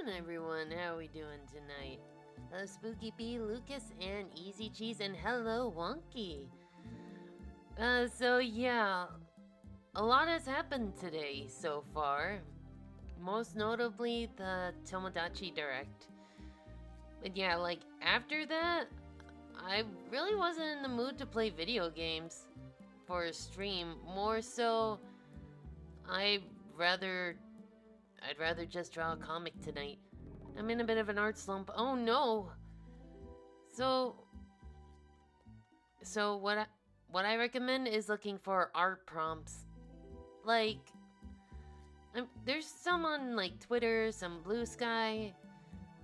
on, everyone? How are we doing tonight? Hello, Spooky Bee, Lucas, and Easy Cheese, and hello, Wonky. So yeah, a lot has happened today so far. Most notably, the Tomodachi Direct. But yeah, like, after that, I really wasn't in the mood to play video games for a stream. More so, I'd rather just draw a comic tonight. I'm in a bit of an art slump. Oh no! So what I recommend is looking for art prompts. Like, there's some on like Twitter, some Blue Sky.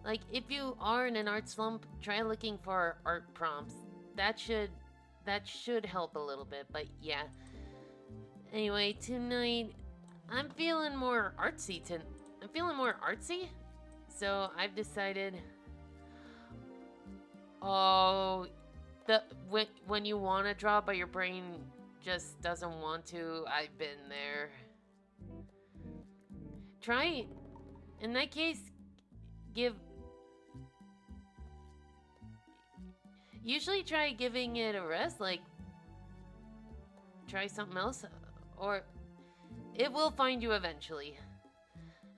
Like, if you are in an art slump, try looking for art prompts. That should help a little bit. But yeah. Anyway, tonight I'm feeling more artsy. I'm feeling more artsy. So I've decided. Oh, when you want to draw but your brain just doesn't want to. I've been there. Try, in that case, usually try giving it a rest, like try something else, or it will find you eventually.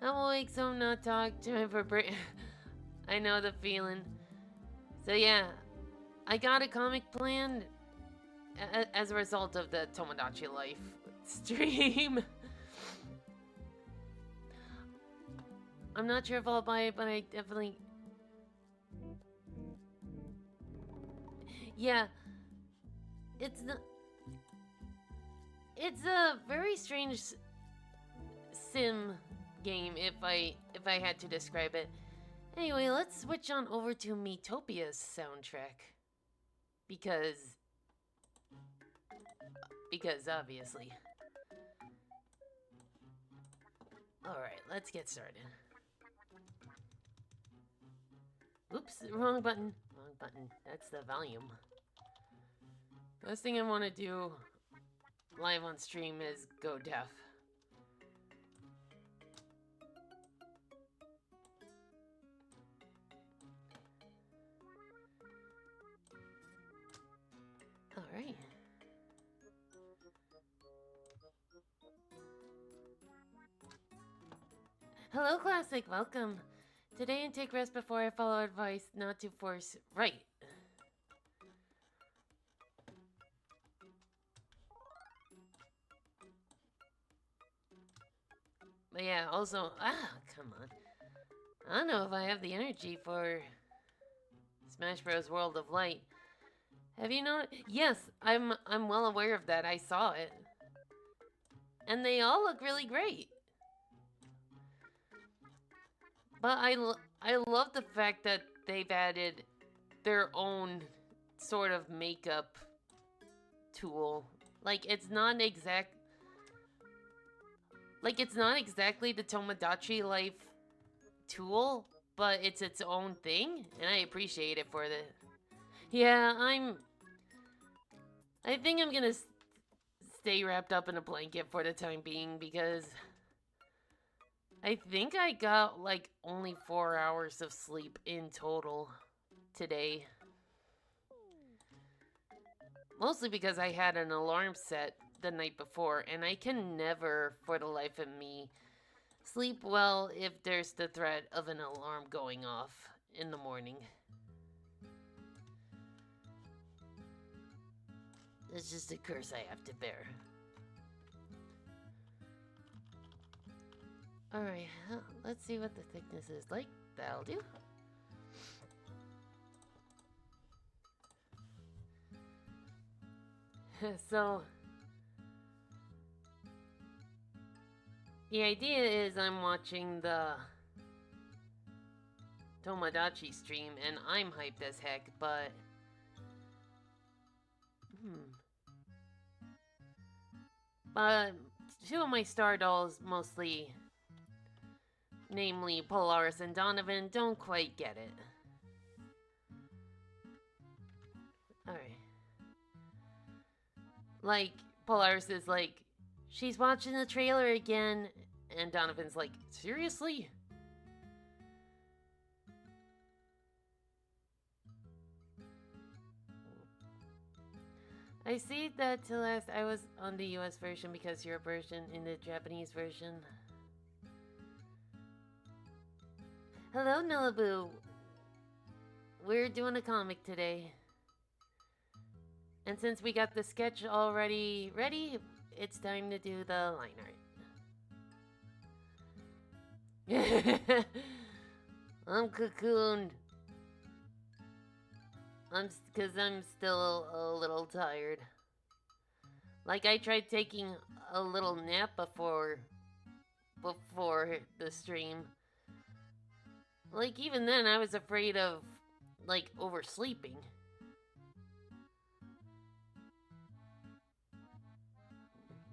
I'm awake, so I'm not time for break. I know the feeling. So yeah, I got a comic planned as a result of the Tomodachi Life stream. I'm not sure if I'll buy it, but I definitely... Yeah. It's a very strange sim game if I had to describe it. Anyway, let's switch on over to Miitopia's soundtrack. Because obviously. Alright, let's get started. Oops, wrong button. Wrong button. That's the volume. Last thing I want to do live on stream is go deaf. Alright. Hello, Classic. Welcome. Today and take rest before I follow advice not to force... Right. But yeah, also... come on. I don't know if I have the energy for Smash Bros. World of Light. Have you noticed? Yes, I'm well aware of that. I saw it. And they all look really great. But I love the fact that they've added their own sort of makeup tool. Like, it's not exactly the Tomodachi Life tool, but it's its own thing, and I appreciate it for the... Yeah, I think I'm gonna stay wrapped up in a blanket for the time being, because I think I got, like, only 4 hours of sleep in total today. Mostly because I had an alarm set the night before, and I can never, for the life of me, sleep well if there's the threat of an alarm going off in the morning. It's just a curse I have to bear. Alright, let's see what the thickness is like. That'll do. So, the idea is I'm watching the Tomodachi stream and I'm hyped as heck, but... But two of my star dolls mostly, namely Polaris and Donovan, don't quite get it. Alright. Like, Polaris is like, she's watching the trailer again, and Donovan's like, seriously? I see that to last I was on the US version because your version in the Japanese version. Hello, Nilaboo. We're doing a comic today. And since we got the sketch already ready, it's time to do the line art. I'm cocooned. Cause I'm still a little tired. Like I tried taking a little nap before the stream. Like even then I was afraid of like oversleeping.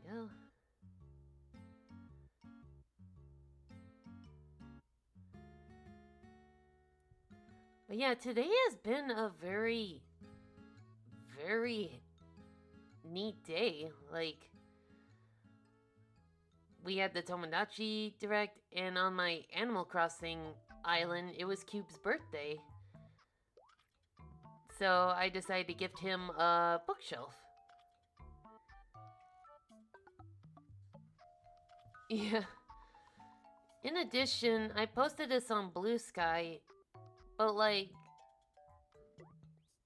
There you go. But yeah, today has been a very neat day. Like we had the Tomodachi direct, and on my Animal Crossing island, it was Cube's birthday. So I decided to gift him a bookshelf. Yeah. In addition, I posted this on Blue Sky, but like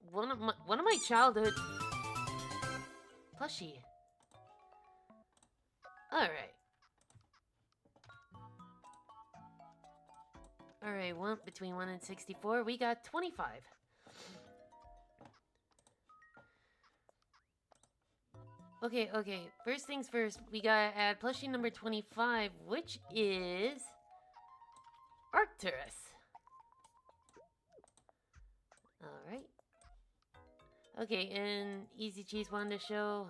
one of my childhood plushie. All right. All right, between 1 and 64, we got 25. Okay. First things first, we gotta add plushie number 25, which is Arcturus. Alright. Okay, and Easy Cheese wanted to show.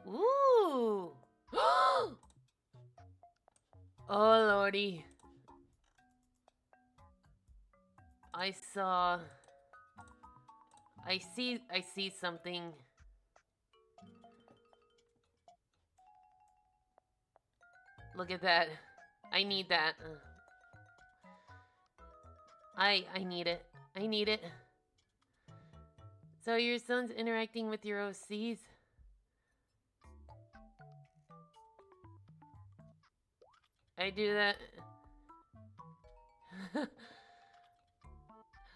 Ooh! Oh lordy. I see something. Look at that. I need that. I need it. I need it. So your son's interacting with your OCs? I do that.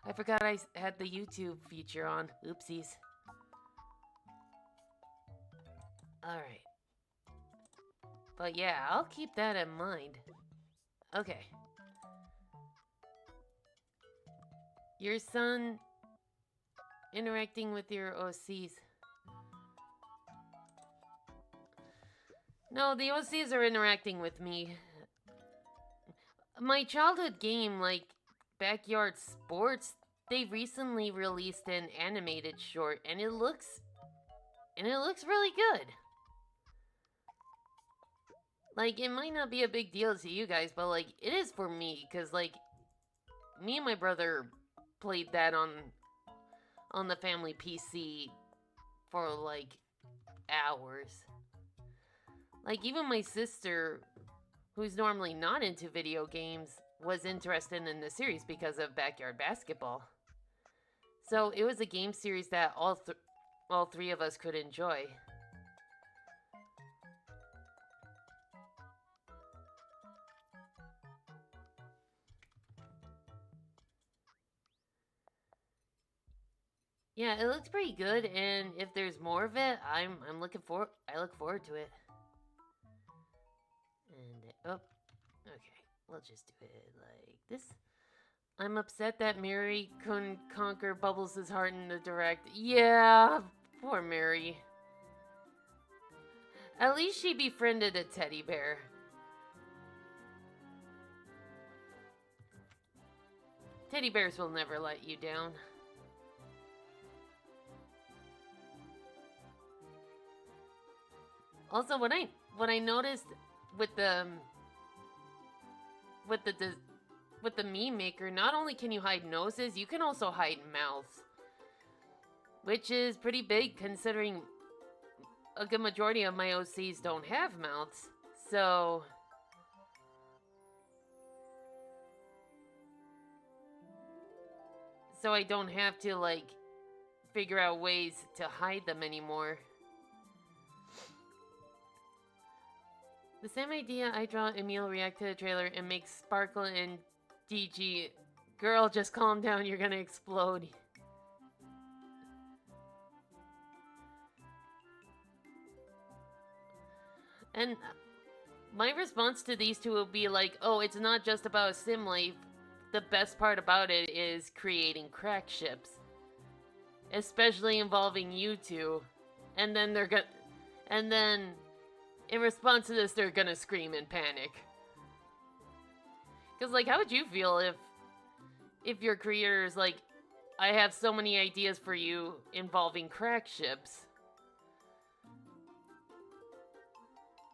I forgot I had the YouTube feature on. Oopsies. Alright. But yeah, I'll keep that in mind. Okay. Your son interacting with your OCs. No, the OCs are interacting with me. My childhood game, like Backyard Sports, they recently released an animated short, and it looks really good. Like, it might not be a big deal to you guys, but like it is for me, because like me and my brother played that on the family PC for like hours. Like even my sister, who's normally not into video games, was interested in the series because of Backyard Basketball. So it was a game series that all three of us could enjoy. Yeah, it looks pretty good, and if there's more of it, I look forward to it. And oh, okay, we'll just do it like this. I'm upset that Mary couldn't conquer Bubbles' heart in the direct. Yeah, poor Mary. At least she befriended a teddy bear. Teddy bears will never let you down. Also, what I noticed with the meme maker, not only can you hide noses, you can also hide mouths, which is pretty big considering a good majority of my OCs don't have mouths. So I don't have to like figure out ways to hide them anymore. The same idea I draw Emil react to the trailer and make Sparkle and DG. Girl, just calm down, you're gonna explode. And my response to these two will be like, oh, it's not just about sim life. The best part about it is creating crack ships. Especially involving you two. And then they're gonna... And then, in response to this, they're gonna scream in panic. Because, like, how would you feel if your creator is like, I have so many ideas for you involving crack ships?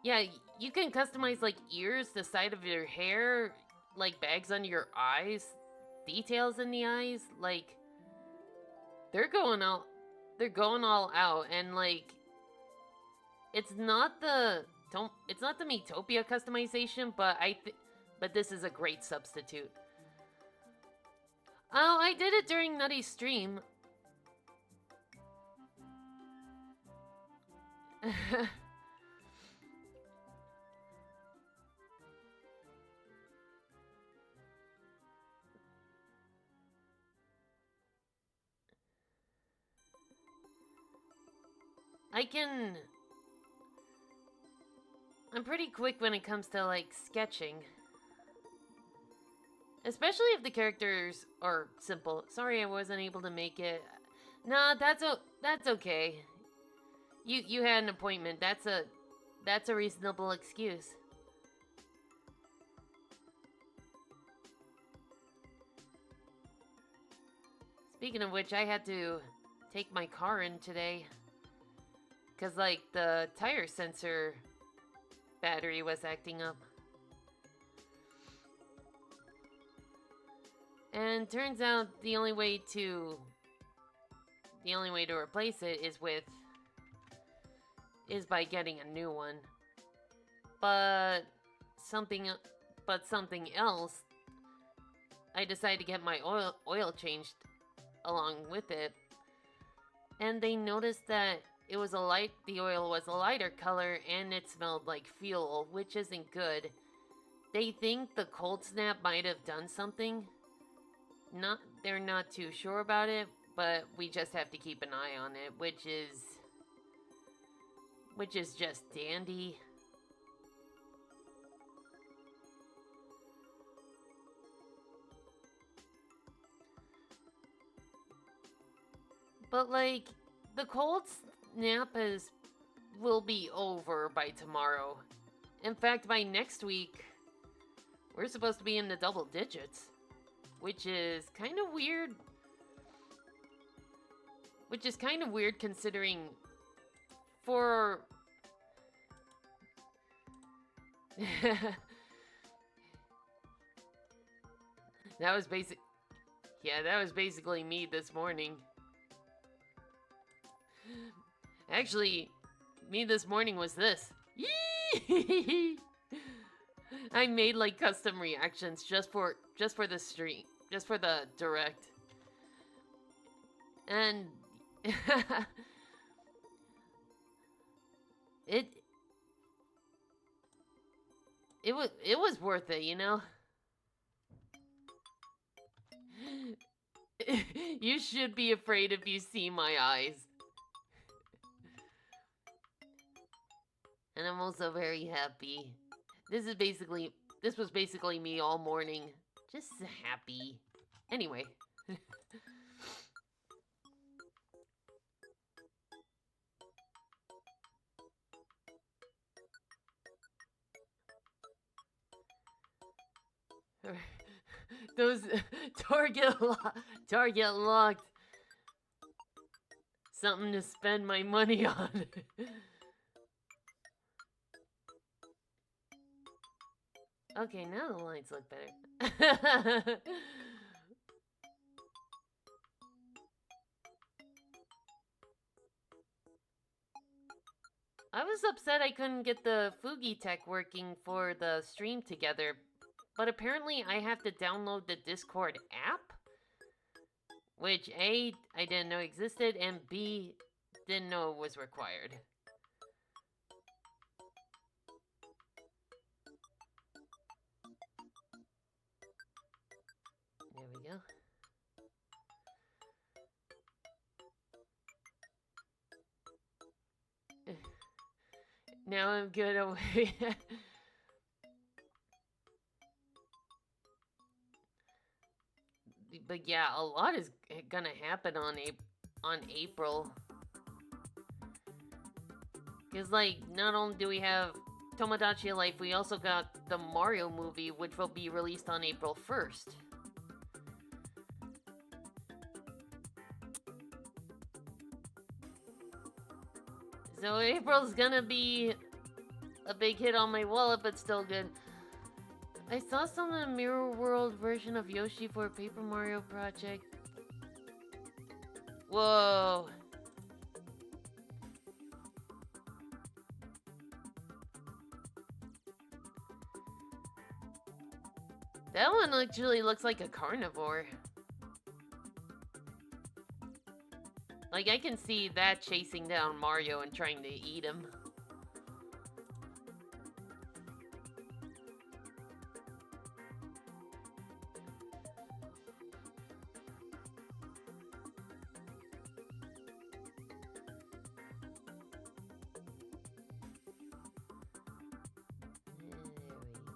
Yeah, you can customize, like, ears, the side of your hair, like, bags under your eyes, details in the eyes, like, they're going all out, and, like, it's not the Miitopia customization, but this is a great substitute. Oh, I did it during Nutty's stream. I'm pretty quick when it comes to, like, sketching. Especially if the characters are simple. Sorry I wasn't able to make it. Nah, that's okay. You had an appointment. That's a reasonable excuse. Speaking of which, I had to take my car in today. Because, like, the tire sensor battery was acting up. And turns out the only way to replace it is by getting a new one. But something else, I decided to get my oil changed along with it. And they noticed that the oil was a lighter color and it smelled like fuel, which isn't good. They think the cold snap might have done something. They're not too sure about it, but we just have to keep an eye on it, which is just dandy. But, like, the cold snap will be over by tomorrow. In fact, by next week, we're supposed to be in the double digits. Which is kind of weird. Considering for... that was basically me this morning. Actually, me this morning was this. I made, like, custom reactions just for the stream, just for the direct. And it was worth it, you know? You should be afraid if you see my eyes. And I'm also very happy. This was basically me all morning. Just happy. Anyway. Those target locked. Something to spend my money on. Okay, now the lights look better. I was upset I couldn't get the Fugi tech working for the stream together, but apparently I have to download the Discord app, which A, I didn't know existed, and B, didn't know it was required. There we go. Now I'm good away. But yeah, a lot is gonna happen on April. Cause like, not only do we have Tomodachi Life, we also got the Mario movie, which will be released on April 1st. So April's gonna be a big hit on my wallet, but still good. I saw some of the Mirror World version of Yoshi for Paper Mario Project. Whoa. That one actually looks like a carnivore. Like, I can see that chasing down Mario and trying to eat him.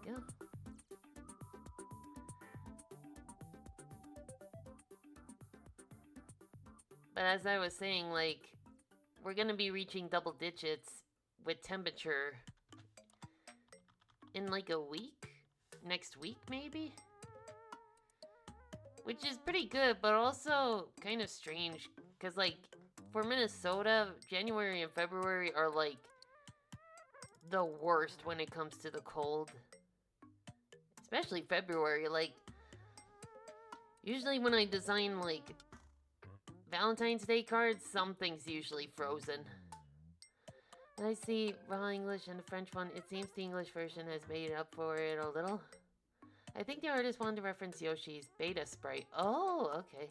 There we go. But as I was saying, like, we're gonna be reaching double digits with temperature in like a week? Next week, maybe? Which is pretty good, but also kind of strange. Because, like, for Minnesota, January and February are, like, the worst when it comes to the cold. Especially February. Like, usually when I design, like, Valentine's Day cards, something's usually frozen. I see raw English and the French one. It seems the English version has made up for it a little. I think the artist wanted to reference Yoshi's beta sprite. Oh, okay.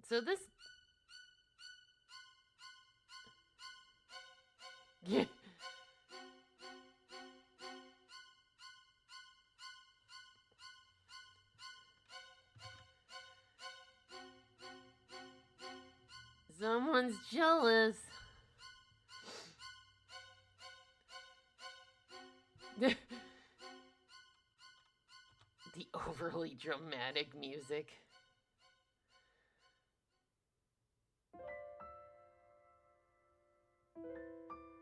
So this... Yeah. Someone's jealous. The overly dramatic music.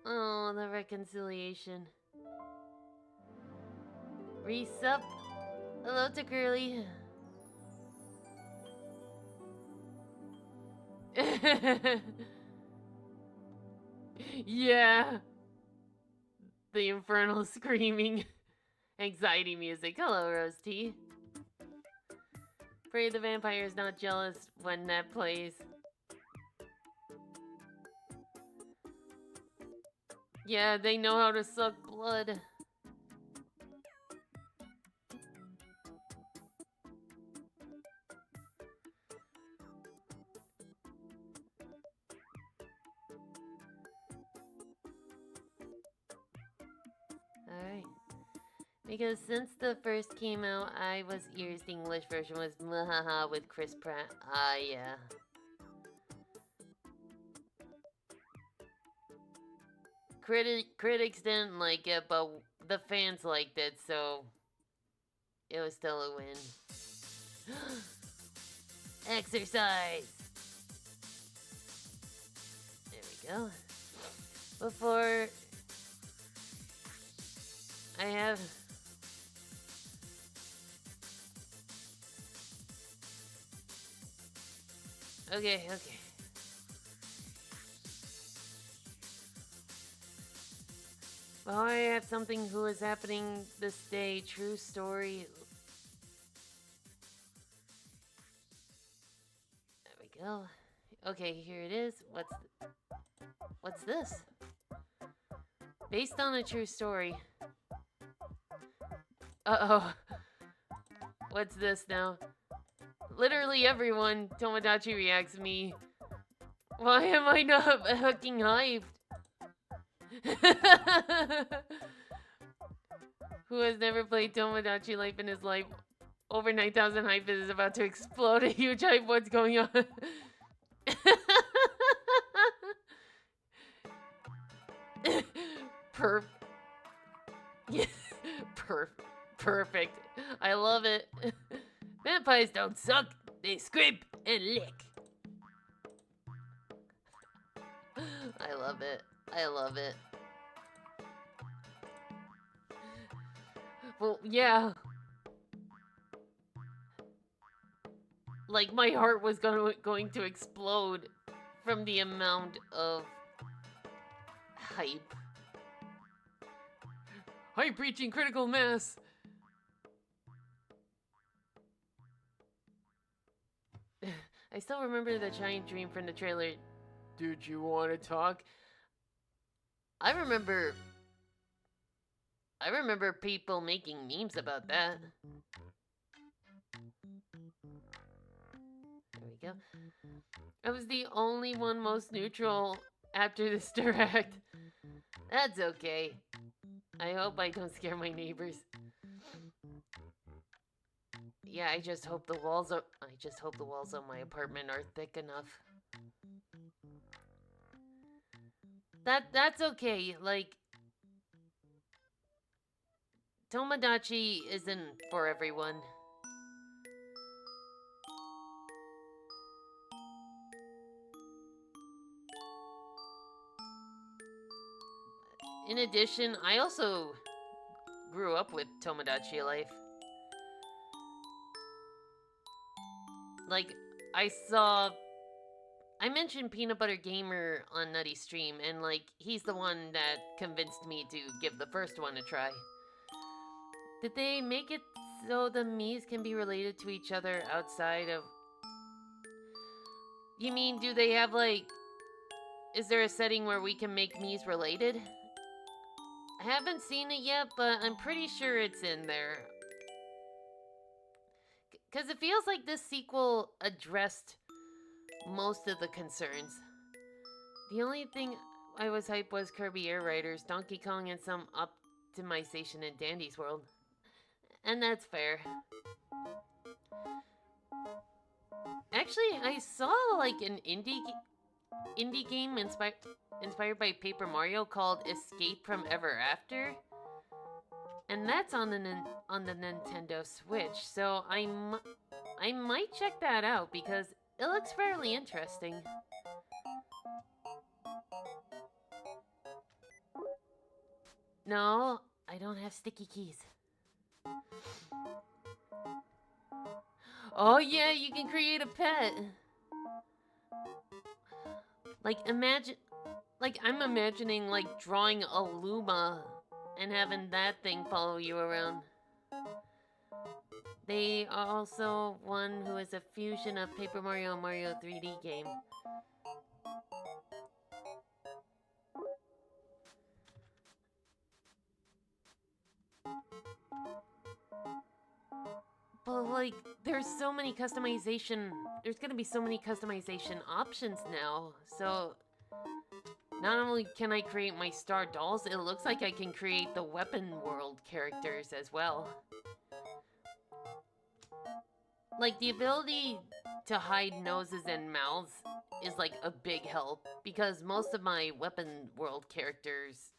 Oh, the reconciliation. Resup. Hello to Curly. Yeah. The infernal screaming. Anxiety music. Hello, Rose T. Pray the vampire is not jealous when that plays. Yeah, they know how to suck blood. Alright. Because since the first came out, I was ears. The English version was Mwahaha with Chris Pratt. Ah, yeah. Critics didn't like it, but the fans liked it, so it was still a win. Exercise! There we go. Before I have... Okay. Well, I have something who is happening this day. True story. There we go. Okay, here it is. What's this? Based on a true story. Uh-oh. What's this now? Literally everyone, Tomodachi reacts me. Why am I not fucking hyped? Who has never played Tomodachi Life in his life? Over 9,000 hype is about to explode. A huge hype. What's going on? Perf. Yeah. Perfect. I love it. Vampires don't suck. They scrape and lick. I love it. I love it. Well, yeah. Like, my heart was going to explode from the amount of hype. Hype reaching critical mass. I still remember the giant dream from the trailer. Did you want to talk? I remember people making memes about that. There we go. I was the only one most neutral after this direct. That's okay. I hope I don't scare my neighbors. Yeah, I just hope the walls on my apartment are thick enough. That's okay. Like, Tomodachi isn't for everyone. In addition, I also grew up with Tomodachi Life. Like, I mentioned Peanut Butter Gamer on Nutty Stream, and like, he's the one that convinced me to give the first one a try. Did they make it so the Miis can be related to each other outside of... You mean, do they have like... Is there a setting where we can make Miis related? I haven't seen it yet, but I'm pretty sure it's in there. Because it feels like this sequel addressed most of the concerns. The only thing I was hyped was Kirby Air Riders, Donkey Kong, and some optimization in Dandy's world. And that's fair. Actually, I saw like an indie game inspired by Paper Mario called Escape from Ever After. And that's on the Nintendo Switch. So I might check that out because it looks fairly interesting. No, I don't have sticky keys. Oh yeah, you can create a pet. Like I'm imagining like drawing a Luma and having that thing follow you around. They are also one who is a fusion of Paper Mario and Mario 3D game. But like, there's so many customization. There's gonna be so many customization options now. So not only can I create my star dolls, it looks like I can create the weapon world characters as well. Like, the ability to hide noses and mouths is like a big help because most of my weapon world characters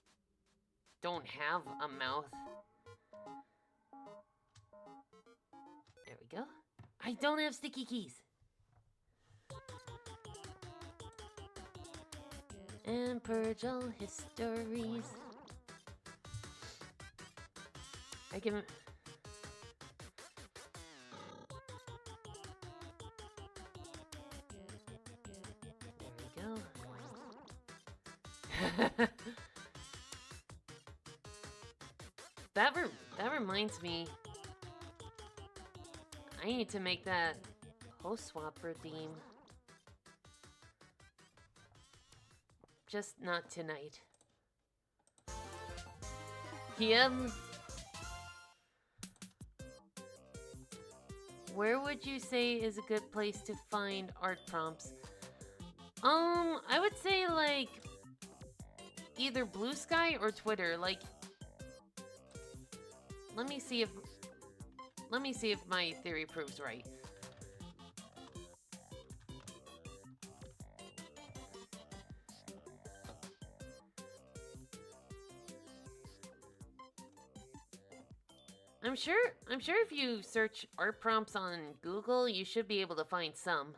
don't have a mouth. There we go. I don't have sticky keys. And purge all histories. I can... There we go. That reminds me. I need to make that host swapper theme. Just not tonight. Yep. where would you say is a good place to find art prompts? I would say like either Blue Sky or Twitter. Like, let me see if my theory proves right. I'm sure if you search art prompts on Google, you should be able to find some.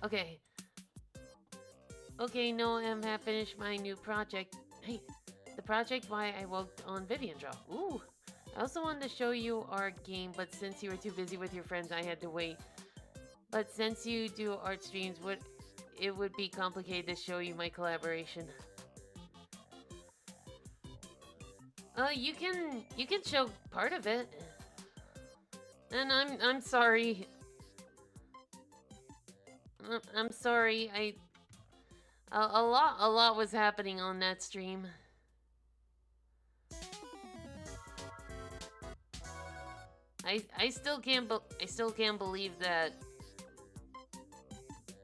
Okay. Okay, no, I'm half finished my new project. Hey, the project why I worked on Vivian Draw. Ooh. I also wanted to show you our game, but since you were too busy with your friends, I had to wait. But since you do art streams, it would be complicated to show you my collaboration. You can show part of it. And I'm sorry. I'm sorry. A lot was happening on that stream. I still can't believe that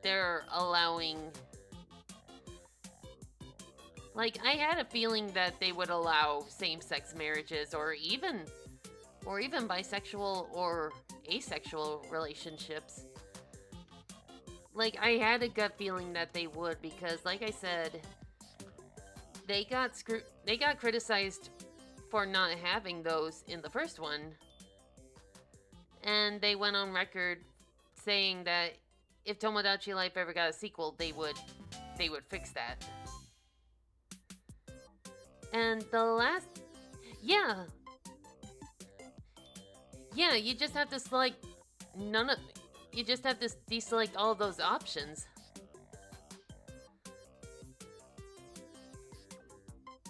they're allowing. Like, I had a feeling that they would allow same-sex marriages or even bisexual or asexual relationships. Like, I had a gut feeling that they would because, like I said, they got criticized for not having those in the first one. And they went on record saying that if Tomodachi Life ever got a sequel, they would fix that. And the last... Yeah, you just have to select you just have to deselect all of those options.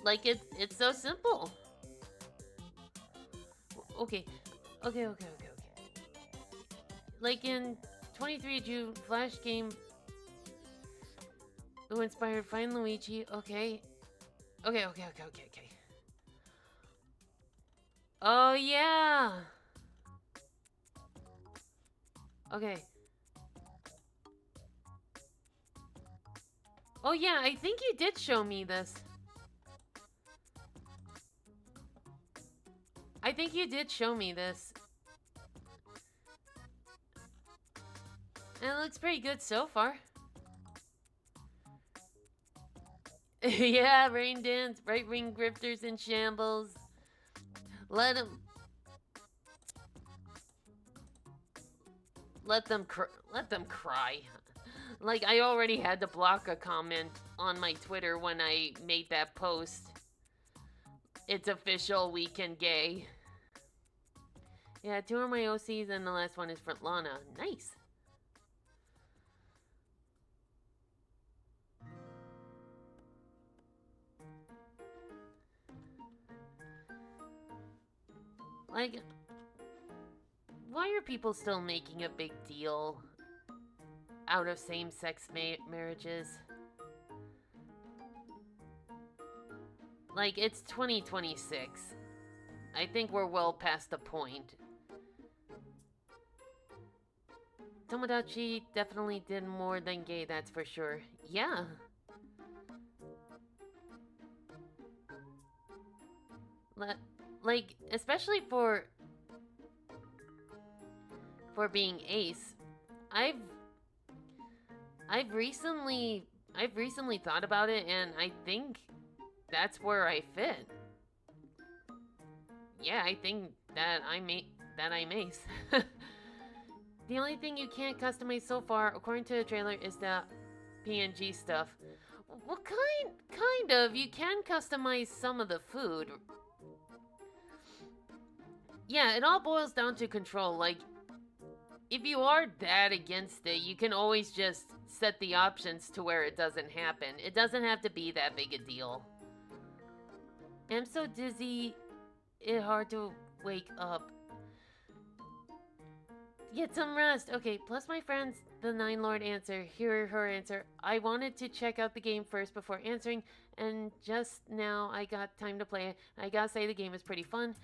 Like, it's so simple. Okay. Like in 23 June, Flash game who inspired Find Luigi. Okay. Oh, yeah. Okay. Oh, yeah, I think you did show me this. I think you did show me this. And it looks pretty good so far. Yeah, rain dance, right-wing grifters in shambles. Let them cry. Like, I already had to block a comment on my Twitter when I made that post. It's official, weekend gay. Yeah, 2 are my OCs and the last one is Frontlana. Nice. Like, why are people still making a big deal out of same-sex marriages? Like, it's 2026. I think we're well past the point. Tomodachi definitely did more than gay, that's for sure. Yeah. Like, especially for being ace, I've recently thought about it, and I think that's where I fit. Yeah, I think that I'm ace. The only thing you can't customize so far, according to the trailer, is the PNG stuff. Well, kind of. You can customize some of the food. Yeah, it all boils down to control. Like, if you are that against it, you can always just set the options to where it doesn't happen. It doesn't have to be that big a deal. I'm so dizzy, it's hard to wake up. Get some rest. Okay, plus my friends, the Nine Lord answer. Hear her answer. I wanted to check out the game first before answering, and just now I got time to play it. I gotta say the game is pretty fun.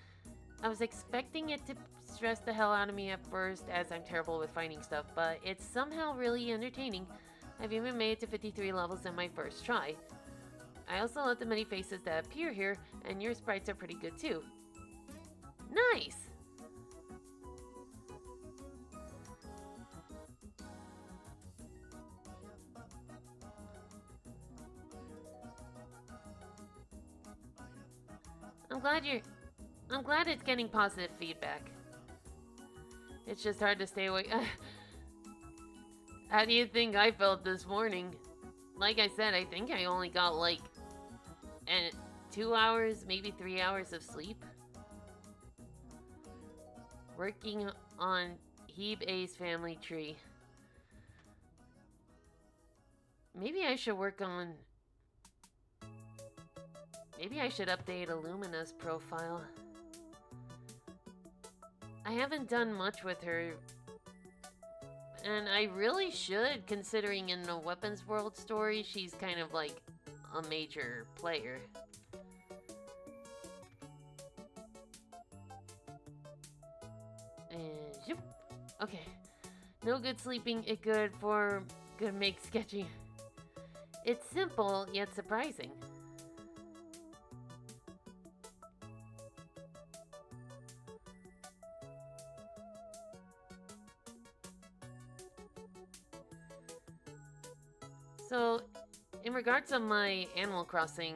I was expecting it to stress the hell out of me at first, as I'm terrible with finding stuff, but it's somehow really entertaining. I've even made it to 53 levels in my first try. I also love the many faces that appear here, and your sprites are pretty good too. Nice! I'm glad it's getting positive feedback. It's just hard to stay awake. How do you think I felt this morning? Like I said, I think I only got like 2 hours, maybe 3 hours of sleep. Working on Hebe A's family tree. Maybe I should work on... Maybe I should update Illumina's profile. I haven't done much with her. And I really should, considering in the Weapons World story, she's kind of like a major player. And yep. Okay. No good sleeping, it good make sketchy. It's simple, yet surprising. So, in regards to my Animal Crossing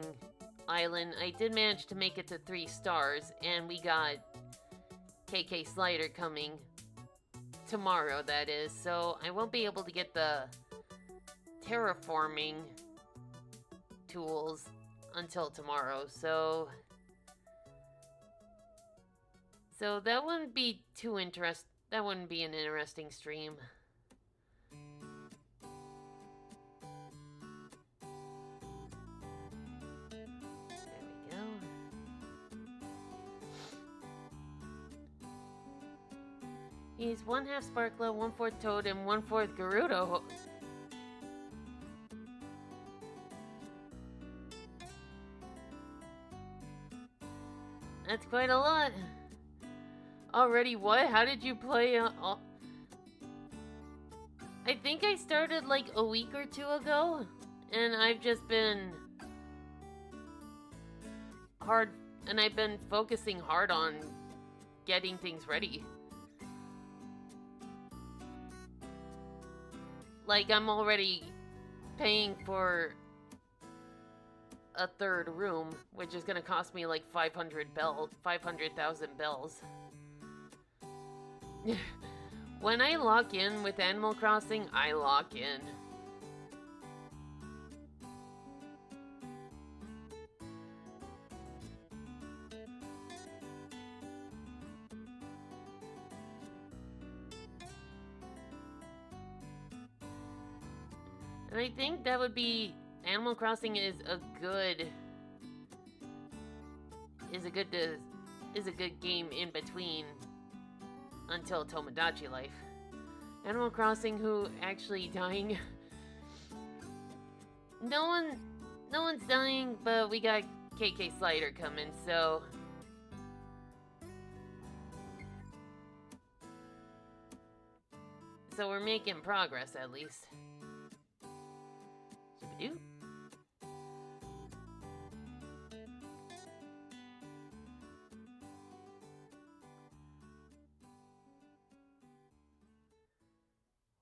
island, I did manage to make it to 3 stars, and we got KK Slider coming tomorrow, that is, so I won't be able to get the terraforming tools until tomorrow, so that wouldn't be that wouldn't be an interesting stream. He's 1/2 Sparkler, 1/4 Toad, and 1/4 Gerudo. That's quite a lot. Already what? How did you play? I think I started like a week or 2 ago, and I've just been I've been focusing hard on getting things ready. Like, I'm already paying for a 3rd room, which is gonna cost me like 500,000 bells. When I lock in with Animal Crossing, I lock in. And I think that would be... Animal Crossing is a good game in between until Tomodachi life. Animal Crossing, who actually dying. No one's dying, but we got KK Slider coming, so we're making progress at least. Shoo-ba-doo.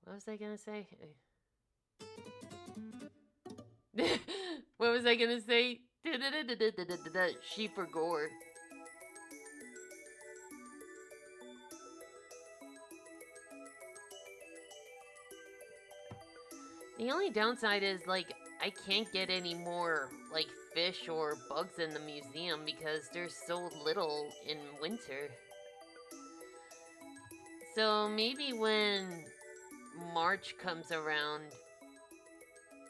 What was I gonna say? What was I gonna say? She for gore. The only downside is, like, I can't get any more, like, fish or bugs in the museum because there's so little in winter. So maybe when March comes around,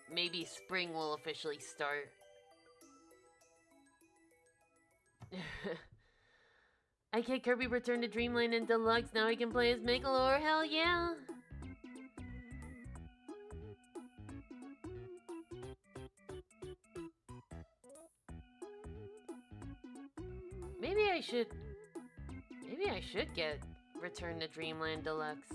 maybe spring will officially start. I get Kirby Return to Dreamland in Deluxe, now I can play as Megalore, hell yeah! Maybe I should... I should get Return to Dreamland Deluxe.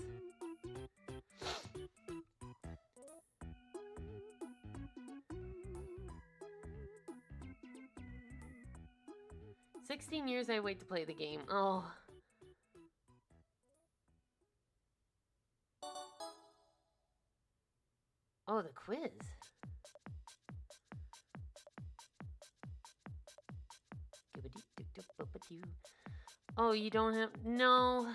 16 years I wait to play the game. Oh. Oh, the quiz. Oh, you don't have... No.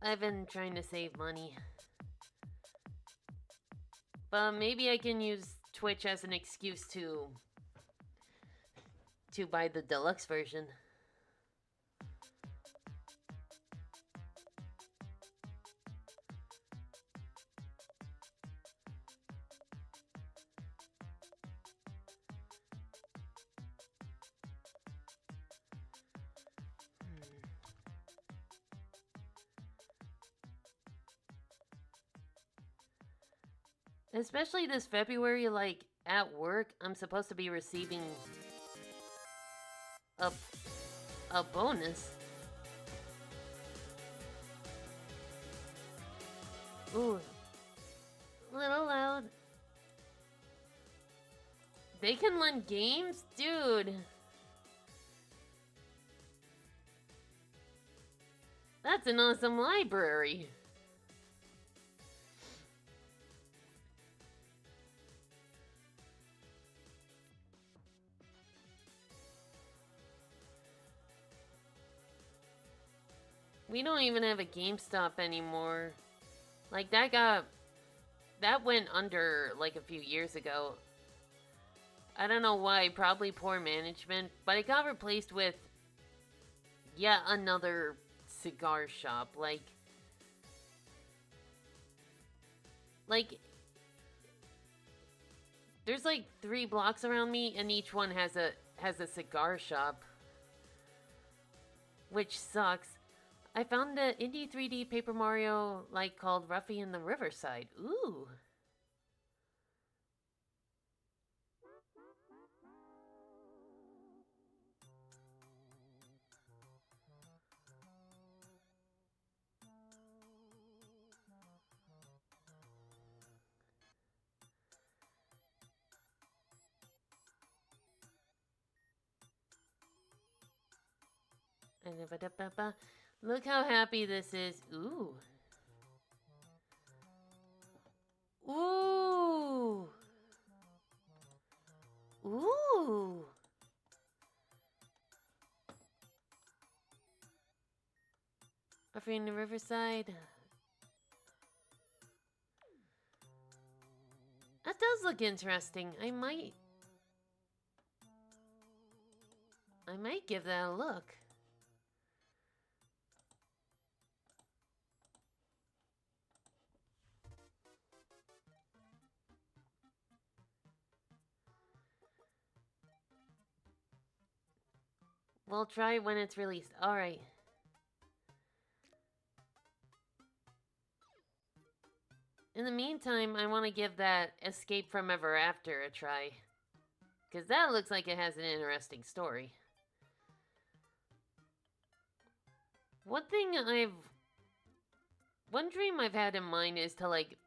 I've been trying to save money. But maybe I can use Twitch as an excuse to buy the deluxe version. Especially this February, like, at work, I'm supposed to be receiving a bonus. Ooh. A little loud. They can lend games? Dude. That's an awesome library. We don't even have a GameStop anymore. Like, that went under, like, a few years ago. I don't know why, probably poor management, but it got replaced with yet another cigar shop. Like, there's like 3 blocks around me, and each one has a cigar shop, which sucks. I found an indie 3D Paper Mario, like, called Ruffy in the Riverside. Ooh. Look how happy this is. Ooh. Ooh. Ooh. Ruffy in the Riverside. That does look interesting. I might give that a look. We'll try when it's released. Alright. In the meantime, I want to give that Escape from Ever After a try. Because that looks like it has an interesting story. One dream I've had in mind is to, like,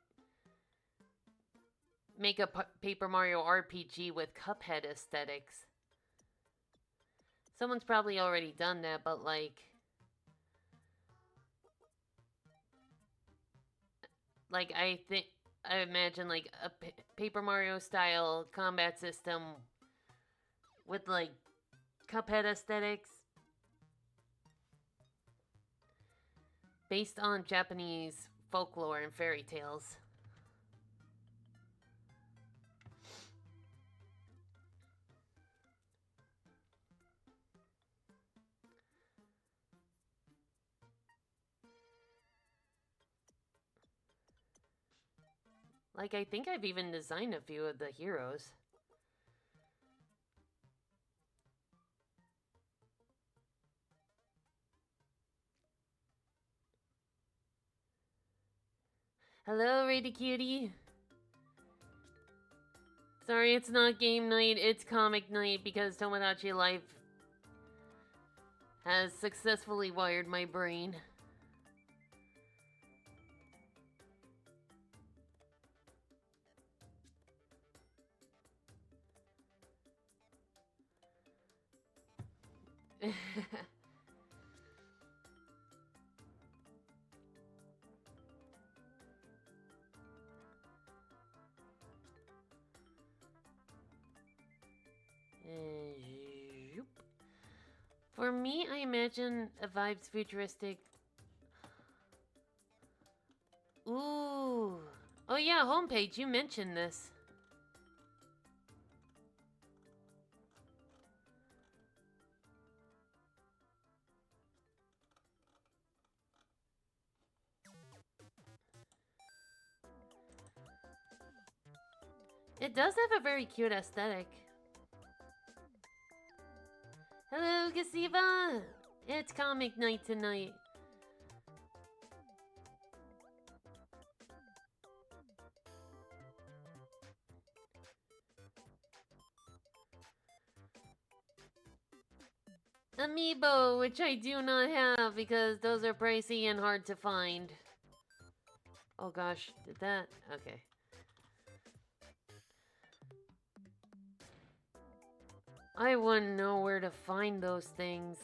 make a Paper Mario RPG with Cuphead aesthetics. Someone's probably already done that, but, like, I imagine, like, a Paper Mario style combat system with, like, Cuphead aesthetics based on Japanese folklore and fairy tales. Like, I think I've even designed a few of the heroes. Hello, Rady Cutie. Sorry, it's not game night, it's comic night because Tomodachi Life has successfully wired my brain. Zoop. For me, I imagine a vibes futuristic. Ooh. Oh yeah, homepage, you mentioned this. It does have a very cute aesthetic. Hello, Gasiva! It's comic night tonight. Amiibo, which I do not have because those are pricey and hard to find. Oh gosh, did that? Okay. I wouldn't know where to find those things.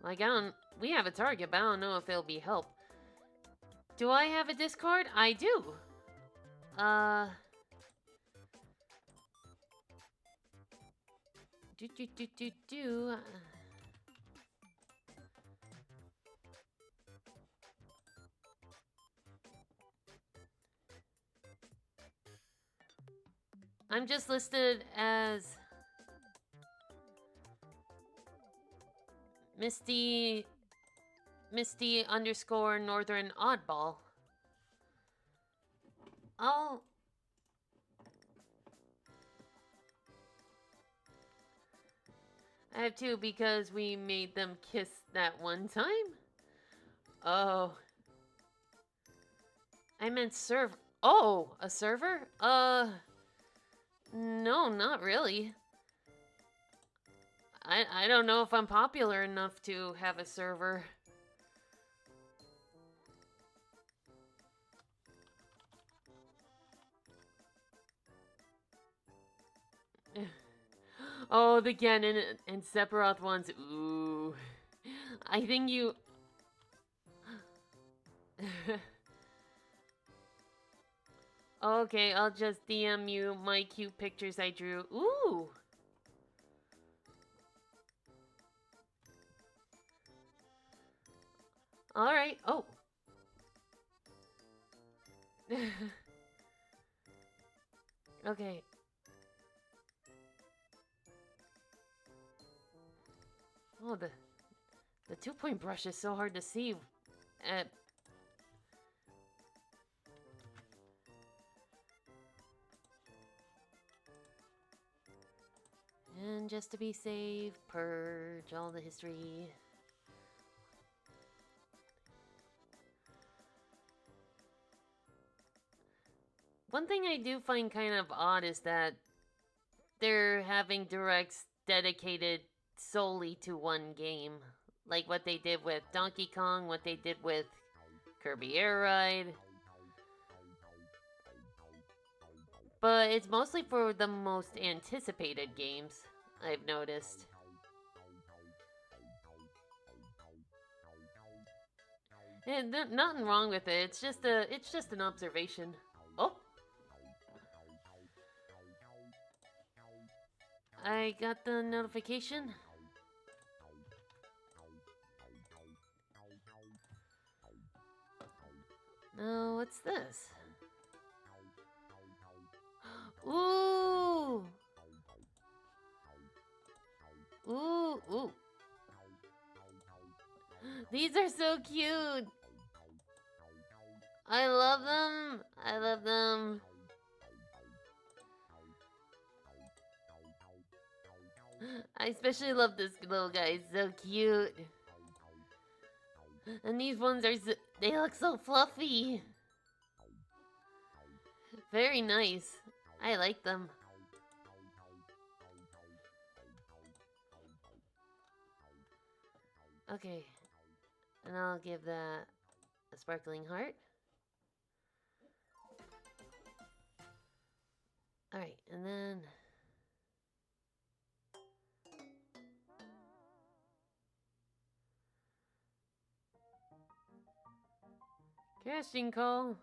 Like, we have a Target, but I don't know if it'll be help. Do I have a Discord? I do. Do. I'm just listed as Misty underscore Northern Oddball. I have two because we made them kiss that one time. Oh. I meant serve. Oh, a server? No, not really. I don't know if I'm popular enough to have a server. Oh, the Ganon and Sephiroth ones. Ooh. I think you... Okay, I'll just DM you my cute pictures I drew. Ooh! Alright. Oh. Okay. Oh, the 2-point brush is so hard to see. And just to be safe, purge all the history. One thing I do find kind of odd is that they're having directs dedicated solely to one game. Like what they did with Donkey Kong, what they did with Kirby Air Ride. But it's mostly for the most anticipated games, I've noticed. And nothing wrong with it. It's just an observation. Oh. I got the notification. No, what's this? Ooh! Ooh, ooh. These are so cute. I love them. I love them. I especially love this little guy. He's so cute. And these ones are they look so fluffy. Very nice. I like them. Okay. And I'll give that a sparkling heart. Alright, and then... casting call.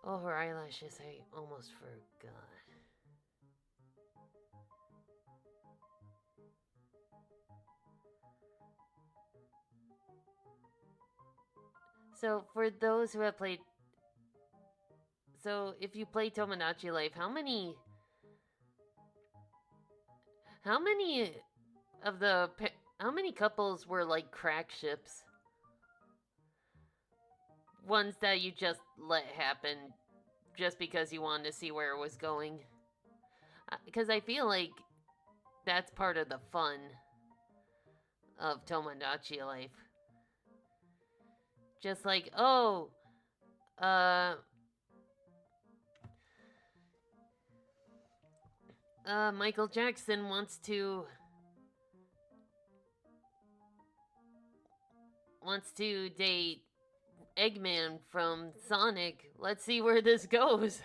Oh, her eyelashes, I almost forgot. So, for those who have played... So, if you play Tomodachi Life, how many... How many of the... How many couples were, like, crack ships? Ones that you just let happen just because you wanted to see where it was going. Because I feel like that's part of the fun of Tomodachi Life. Just like, oh, Michael Jackson wants to date Eggman from Sonic. Let's see where this goes.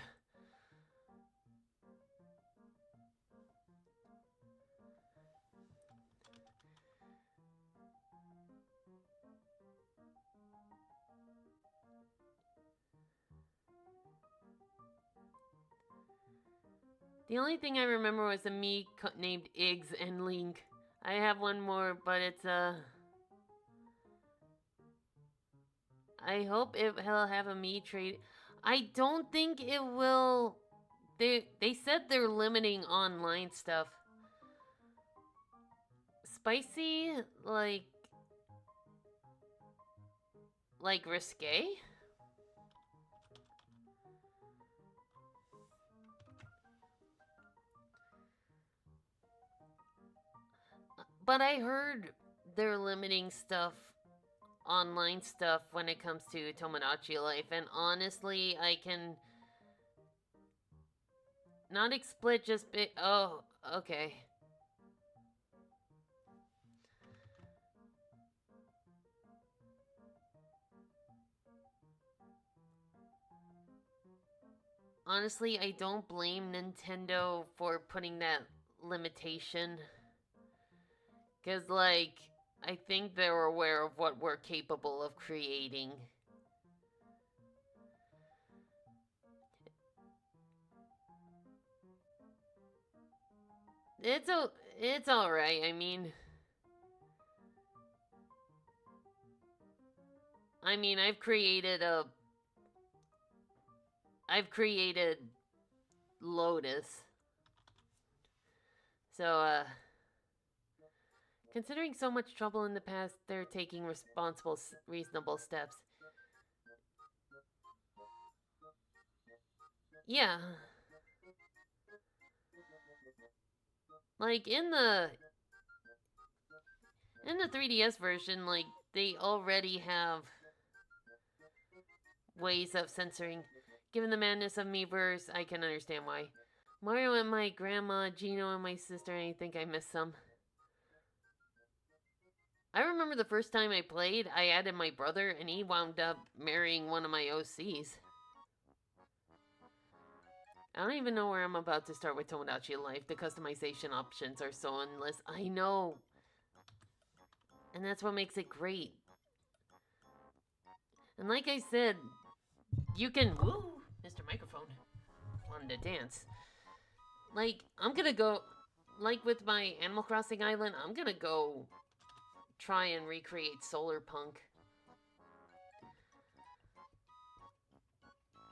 The only thing I remember was a me named Iggs and Link. I have one more, but it's I hope he'll have a me trade. I don't think it will. They said they're limiting online stuff. Spicy, like risque? But I heard they're limiting stuff, online stuff, when it comes to Tomodachi Life, and honestly, I can not explit just oh, okay. Honestly, I don't blame Nintendo for putting that limitation. Because, like, I think they're aware of what we're capable of creating. It's alright, I mean, I've created Lotus. So, considering so much trouble in the past, they're taking reasonable steps. Yeah. Like, in the 3DS version, like, they already have ways of censoring. Given the madness of Miiverse, I can understand why. Mario and my grandma, Gino and my sister, and I think I missed some. I remember the first time I played, I added my brother, and he wound up marrying one of my OCs. I don't even know where I'm about to start with Tomodachi Life. The customization options are so endless. I know. And that's what makes it great. And like I said, you can... Woo! Mr. Microphone. Wanted to dance. Like, I'm gonna go... Like with my Animal Crossing Island, I'm gonna go try and recreate Solar Punk.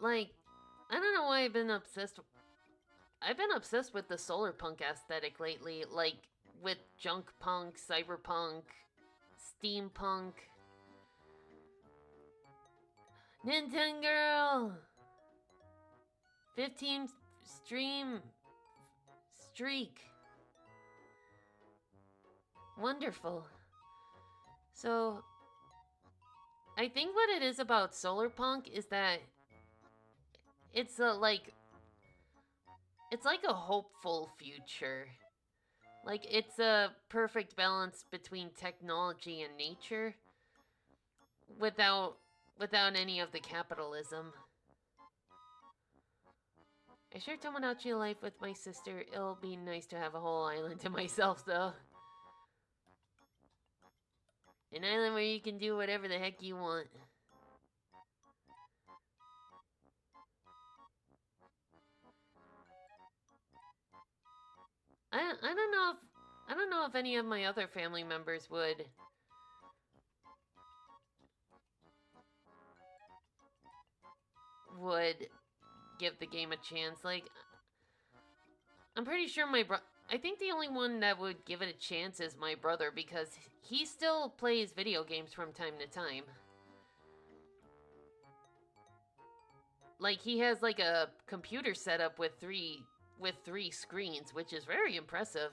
Like, I don't know why I've been obsessed with the Solar Punk aesthetic lately, like with junk punk, cyberpunk, steampunk. Nintendo Girl! 15 stream streak. Wonderful. So, I think what it is about Solar Punk is that it's a it's like a hopeful future. Like it's a perfect balance between technology and nature without without any of the capitalism. I share Tomodachi life with my sister. It'll be nice to have a whole island to myself though. An island where you can do whatever the heck you want. I don't know if I don't know if any of my other family members would give the game a chance. Like I'm pretty sure I think the only one that would give it a chance is my brother because he still plays video games from time to time. Like he has like a computer setup with three screens, which is very impressive.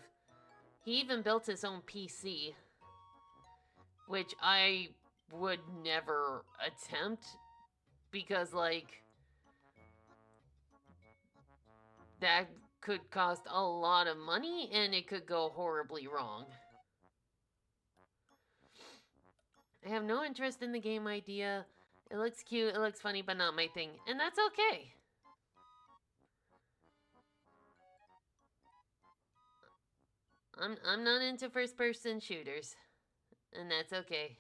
He even built his own PC, which I would never attempt because like that could cost a lot of money and it could go horribly wrong. I have no interest in the game idea. It looks cute, it looks funny, but not my thing. And that's okay. I'm not into first person shooters. And that's okay.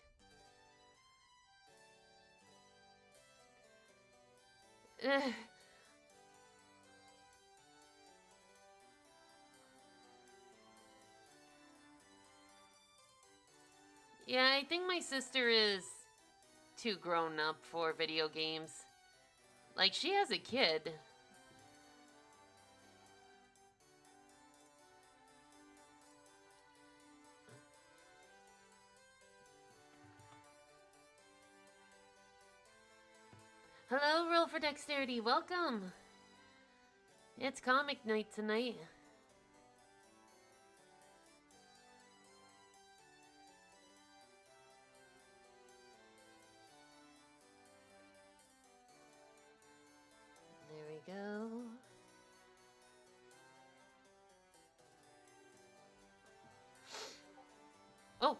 Yeah, I think my sister is too grown up for video games. Like, she has a kid. Hello, Roll for Dexterity. Welcome. It's comic night tonight. There we go. Oh.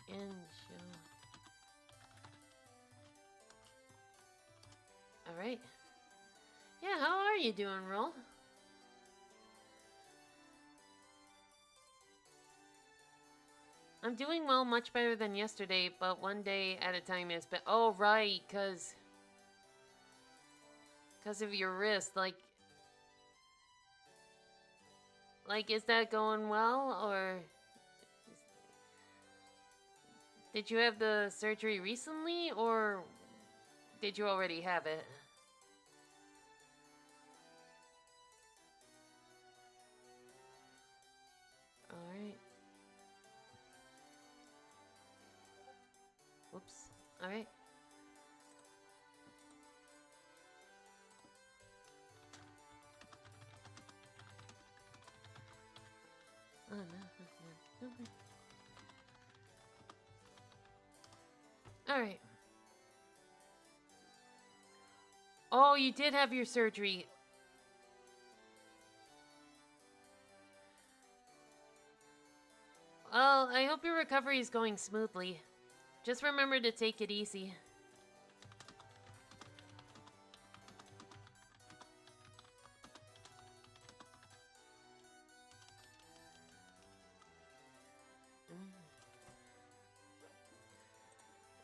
And Alright. Yeah, how are you doing, Roll? I'm doing well, much better than yesterday, but one day at a time is better. Oh, right, because of your wrist, like, is that going well, or did you have the surgery recently, or did you already have it? Alright. Whoops. Alright. Oh, no. Alright. Oh, you did have your surgery. Well, I hope your recovery is going smoothly. Just remember to take it easy.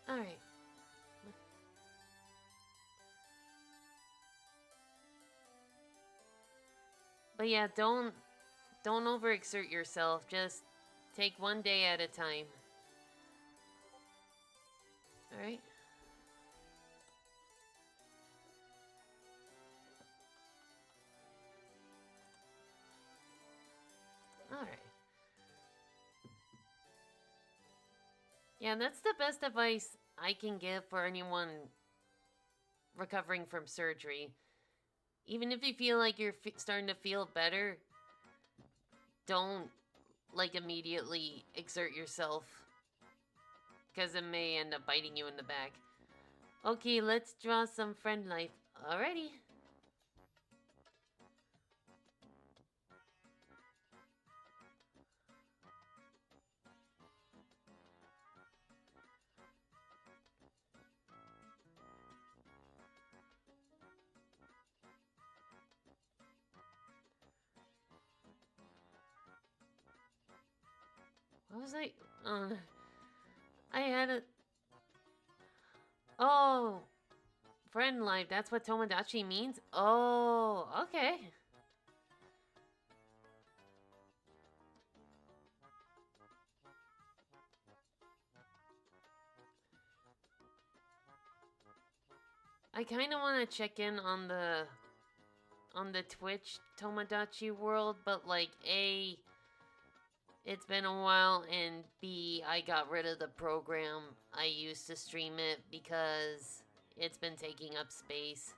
Alright. But yeah, don't overexert yourself. Just take one day at a time. Alright? Alright. Yeah, that's the best advice I can give for anyone recovering from surgery. Even if you feel like you're starting to feel better, don't like immediately exert yourself because it may end up biting you in the back. Okay, let's draw some friend life. Alrighty. What was I? I had a. Oh, friend life. That's what Tomodachi means? Oh, okay. I kind of want to check in on the Twitch Tomodachi world, but like A, it's been a while, and B, I got rid of the program I used to stream it because it's been taking up space.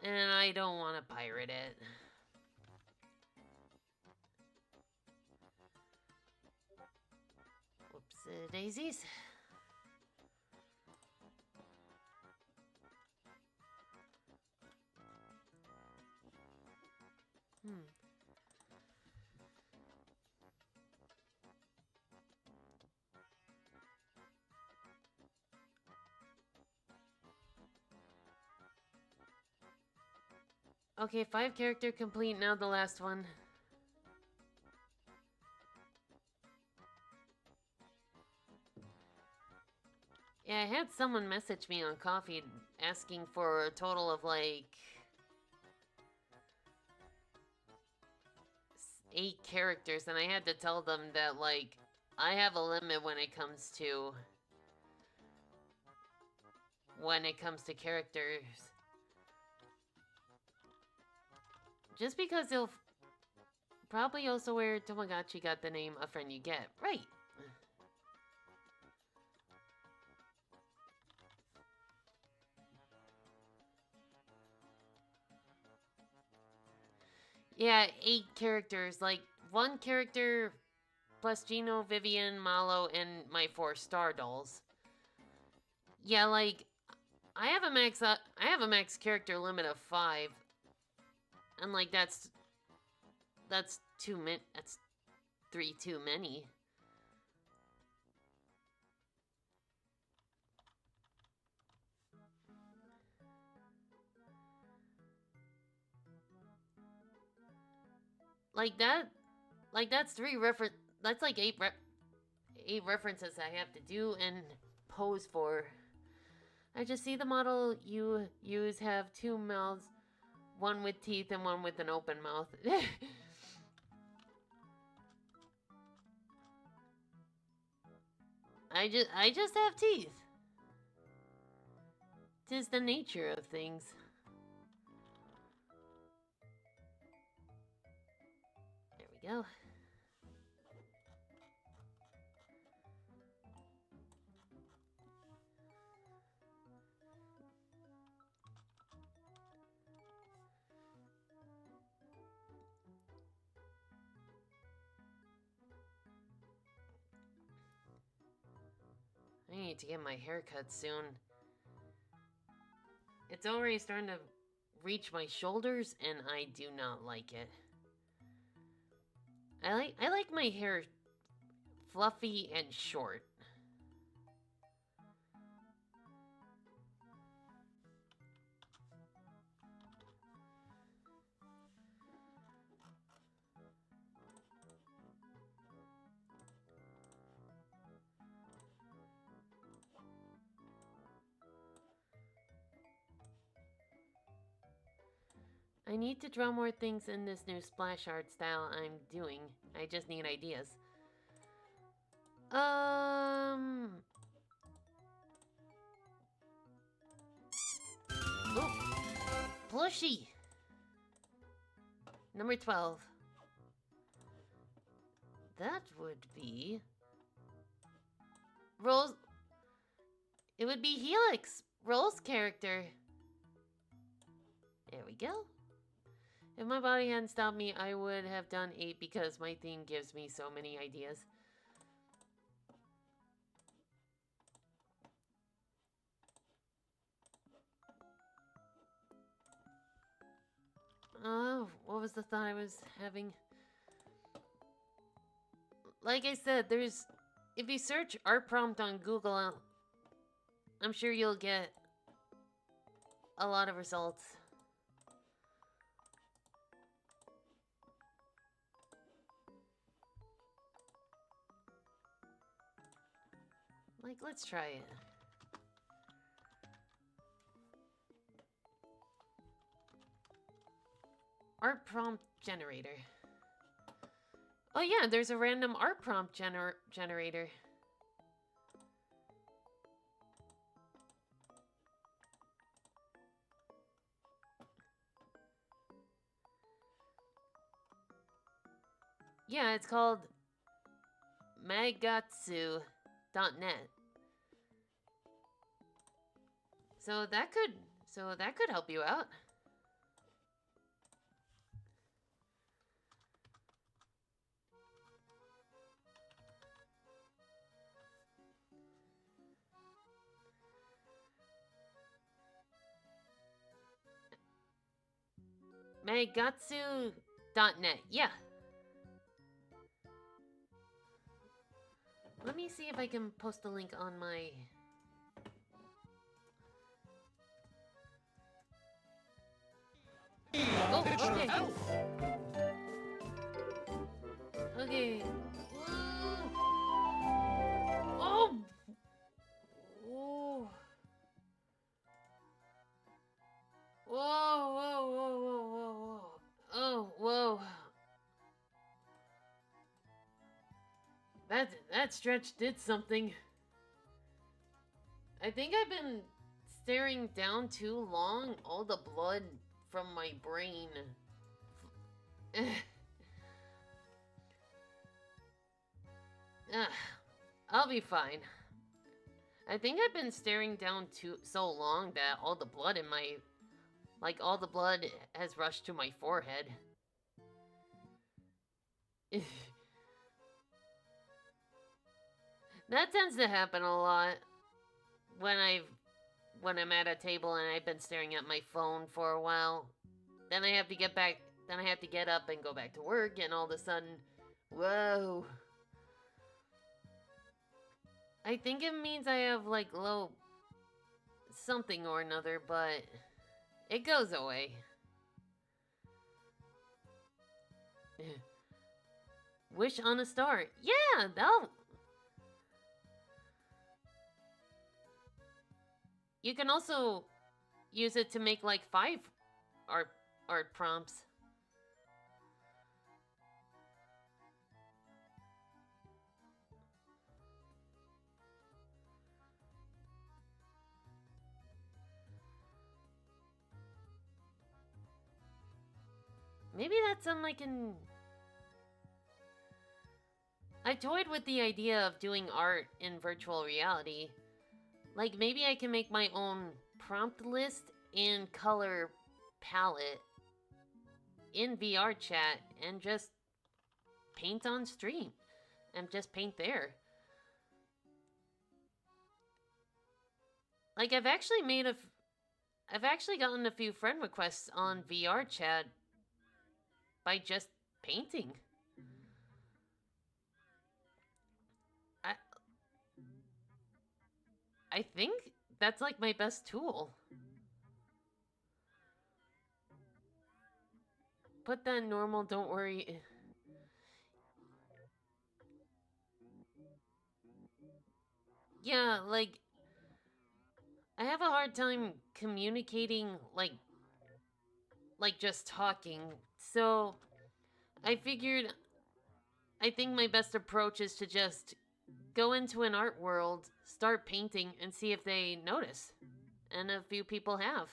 And I don't want to pirate it. Whoops, daisies. Okay, 5 character complete, now the last one. Yeah, I had someone message me on Coffee asking for a total of like 8 characters, and I had to tell them that like I have a limit when it comes to characters. Just because they'll probably also where Tomodachi got the name A Friend You Get. Right. Yeah, 8 characters. Like, 1 character plus Gino, Vivian, Malo, and my 4 star dolls. Yeah, like, I have a max character limit of 5. And like that's 3 too many. That's 3 reference. That's like 8 references I have to do and pose for. I just see the model you use have 2 mouths, one with teeth and one with an open mouth. I just have teeth. 'Tis the nature of things. There we go. I need to get my hair cut soon. It's already starting to reach my shoulders, and I do not like it. I like my hair fluffy and short. I need to draw more things in this new splash art style I'm doing. I just need ideas. Oh, plushie. Number 12. That would be Rose. It would be Helix, Roll's character. There we go. If my body hadn't stopped me, I would have done 8 because my theme gives me so many ideas. Oh, what was the thought I was having? Like I said, if you search art prompt on Google, I'm sure you'll get a lot of results. Like, let's try it. Art prompt generator. Oh yeah, there's a random art prompt generator. Yeah, it's called magatsu.net. So that could help you out. Magatsu.net. Yeah. Let me see if I can post the link on my... Oh, okay. Okay. Oh! Whoa. Whoa, whoa, whoa, whoa, whoa, whoa. Oh, whoa. That stretch did something. I think I've been staring down too long. All the blood from my brain. I'll be fine. I think I've been staring down so long that all the blood in my... Like, all the blood has rushed to my forehead. That tends to happen a lot when I'm at a table and I've been staring at my phone for a while. Then I have to get up and go back to work, and all of a sudden, whoa. I think it means I have, like, low something or another, but it goes away. Wish on a star. Yeah, that'll... You can also use it to make, like, 5 art prompts. Maybe that's something I can... I toyed with the idea of doing art in virtual reality. Like, maybe I can make my own prompt list and color palette in VR chat and just paint on stream. And just paint there. Like, I've actually gotten a few friend requests on VR chat by just painting. I think that's like my best tool. Put that normal, don't worry. Yeah, like, I have a hard time communicating, like just talking. So, I figured, I think my best approach is to just go into an art world, start painting, and see if they notice. And a few people have.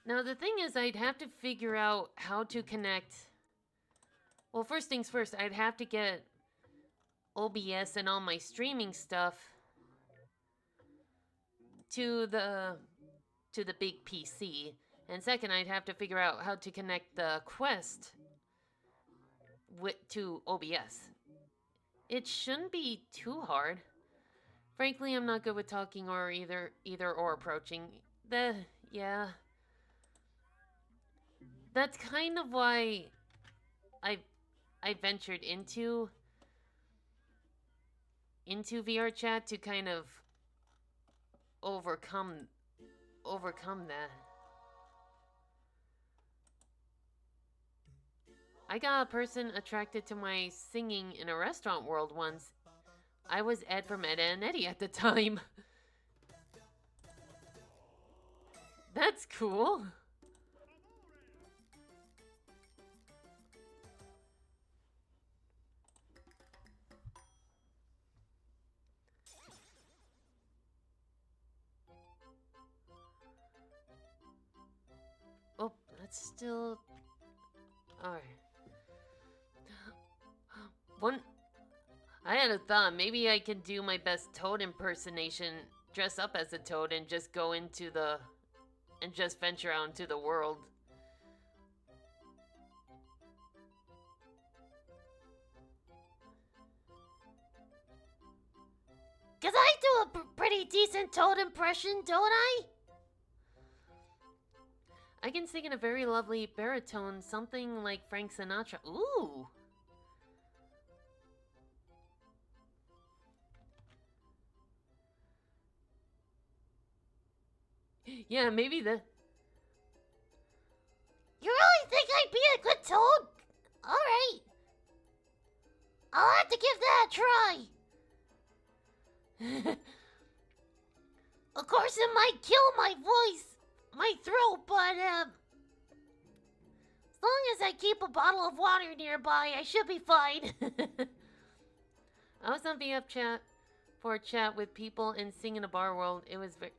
Now, the thing is, I'd have to figure out how to connect... Well, first things first, I'd have to get OBS and all my streaming stuff to the big PC. And second, I'd have to figure out how to connect the Quest to OBS. It shouldn't be too hard. Frankly, I'm not good with talking or either or approaching. Yeah. That's kind of why I ventured into VR chat to kind of overcome that. I got a person attracted to my singing in a restaurant world once. I was Ed from Ed and Eddie at the time. That's cool. Oh, that's still... Alright. I had a thought. Maybe I can do my best Toad impersonation, dress up as a Toad, and just go into the... and just venture out into the world. Cause I do a pretty decent Toad impression, don't I? I can sing in a very lovely baritone, something like Frank Sinatra. Ooh! Yeah, maybe the... You really think I'd be a good Toad? Alright. I'll have to give that a try. Of course, it might kill my voice, my throat, but, as long as I keep a bottle of water nearby, I should be fine. I was on VF chat for a chat with people and sing in a bar world. It was very...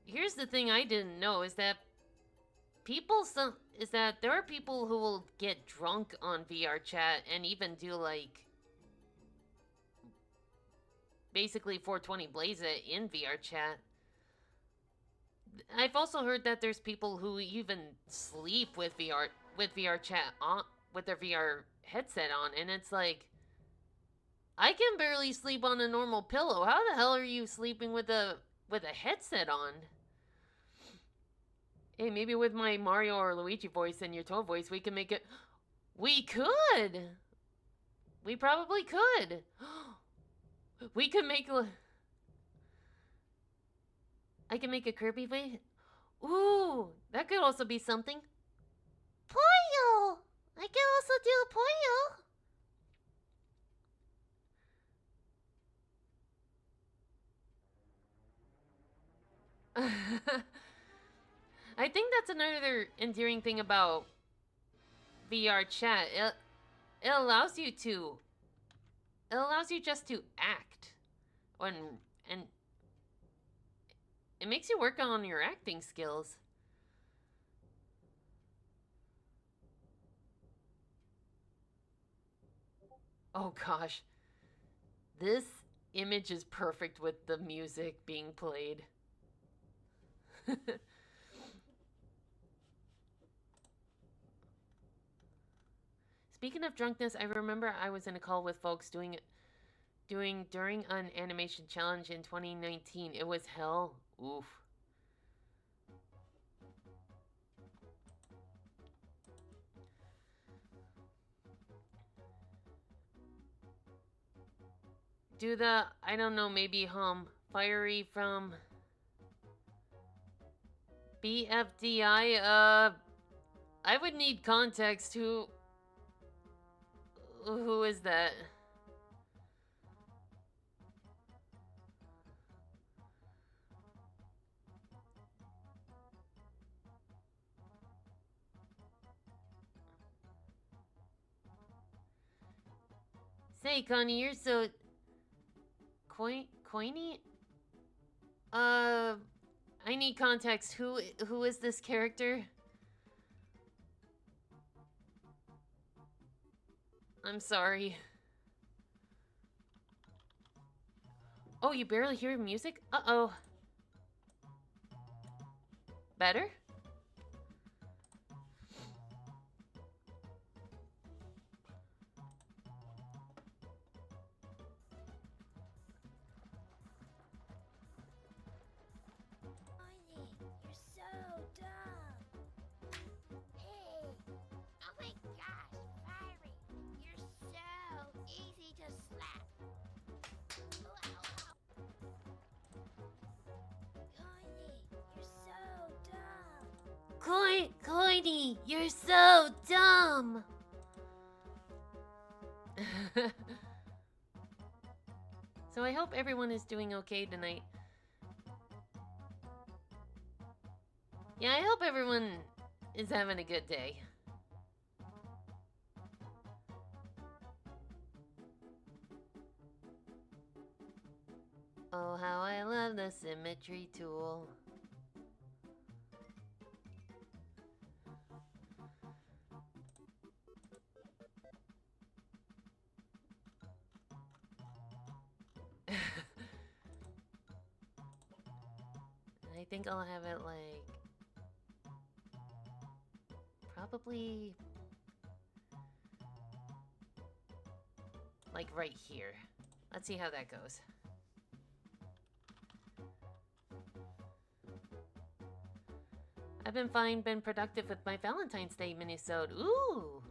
Here's the thing I didn't know is that there are people who will get drunk on VR chat and even do like basically 420 Blaze It in VR chat. I've also heard that there's people who even sleep with VR chat on, with their VR headset on, and it's like, I can barely sleep on a normal pillow. How the hell are you sleeping with a headset on? Hey, maybe with my Mario or Luigi voice and your Toad voice, we can make it... We could! We probably could! We could make... I can make a Kirby voice? Ooh, that could also be something. Poyo! I can also do Poyo. I think that's another endearing thing about VR chat. It allows you just to act, and it makes you work on your acting skills. Oh gosh, this image is perfect with the music being played. Speaking of drunkenness, I remember I was in a call with folks during an animation challenge in 2019. It was hell. Oof. Do the, I don't know, maybe Fiery from BFDI. I would need context. Who is that? Say, Connie, you're so... Coiny? I need context. Who is this character? I'm sorry. Oh, you barely hear music? Uh-oh. Better? You're so dumb. Hey. Oh my gosh, Fiery. You're so easy to slap. Coiny, you're so dumb. So I hope everyone is doing okay tonight. Yeah, I hope everyone is having a good day. Oh, how I love the symmetry tool. I think I'll have it like probably like right here. Let's see how that goes. I've been fine, been productive with my Valentine's Day minisode. Ooh!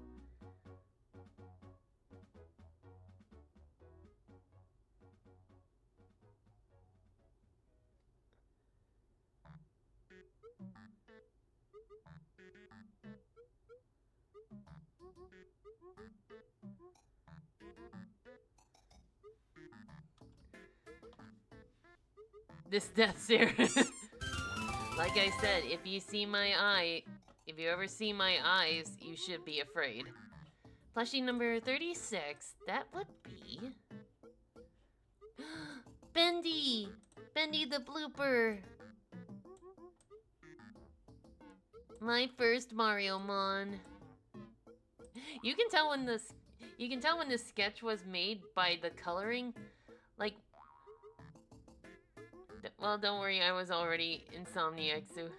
This death stare. Like I said, if you see my eye, if you ever see my eyes, you should be afraid. Plushie number 36, that would be... Bendy! Bendy the blooper! My first Mario Mon. You can tell when this... You can tell when this sketch was made by the coloring. Like... Well, don't worry, I was already Insomniac, so...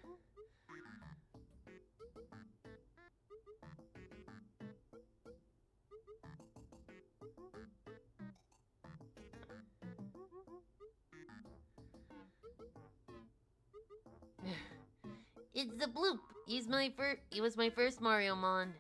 It's the bloop. He was my first Mario Mon.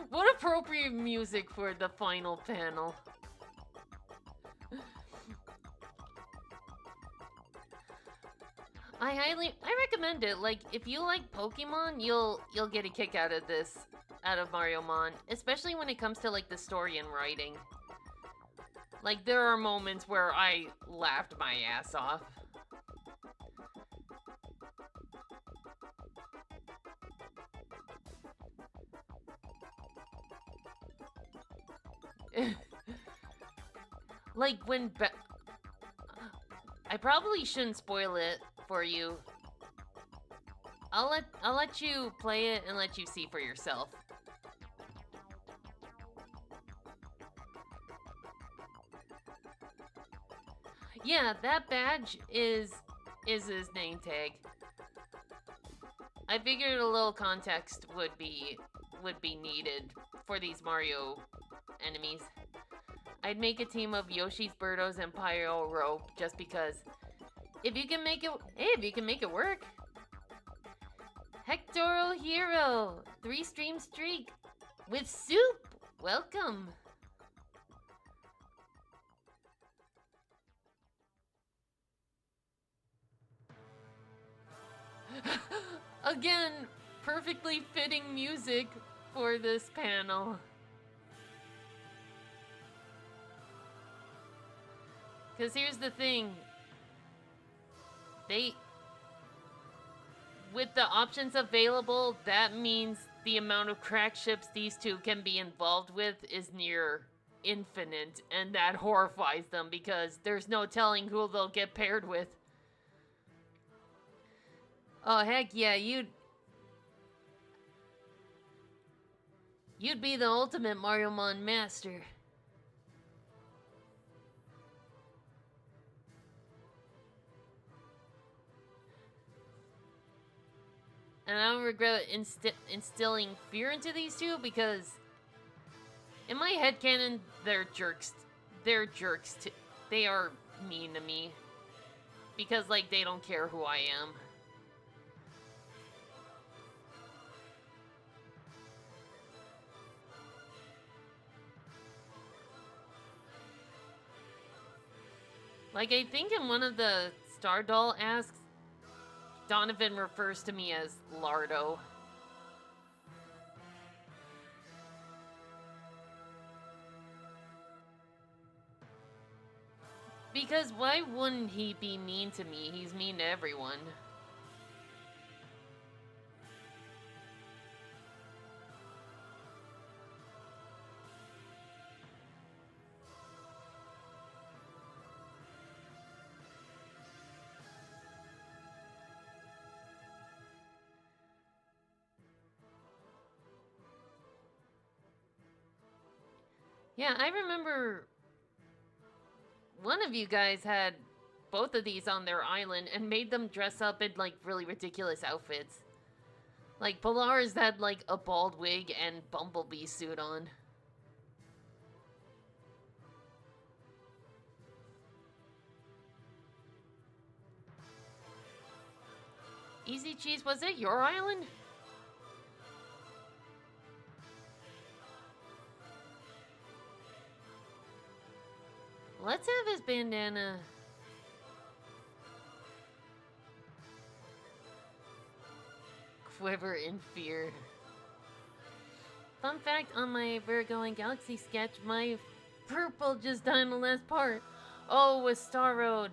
What appropriate music for the final panel. I recommend it. Like, if you like Pokemon, you'll get a kick out of this, out of Mario Mon, especially when it comes to like the story and writing. Like, there are moments where I laughed my ass off. Like when I probably shouldn't spoil it for you. I'll let you play it and let you see for yourself. Yeah, that badge is his name tag. I figured a little context would be needed for these Mario enemies. I'd make a team of Yoshi's, Birdos, and Pyro just because. If you can make it, hey, if you can make it work. Hectoro Hero, 3-stream streak with soup. Welcome. Again, perfectly fitting music for this panel. Because here's the thing. With the options available, that means the amount of crack ships these two can be involved with is near infinite, and that horrifies them because there's no telling who they'll get paired with. Oh, heck yeah, you'd be the ultimate Mariomon master. And I don't regret instilling fear into these two because in my headcanon, they're jerks. They're jerks. They are mean to me because, like, they don't care who I am. Like, I think in one of the Star Doll asks, Donovan refers to me as Lardo. Because why wouldn't he be mean to me? He's mean to everyone. Yeah, I remember one of you guys had both of these on their island and made them dress up in, like, really ridiculous outfits. Like, Polaris had, like, a bald wig and bumblebee suit on. Easy Cheese, was it your island? Let's have his bandana. Quiver in fear. Fun fact, on my Virgo and Galaxy sketch, my purple just died in the last part. Oh, with Star Road.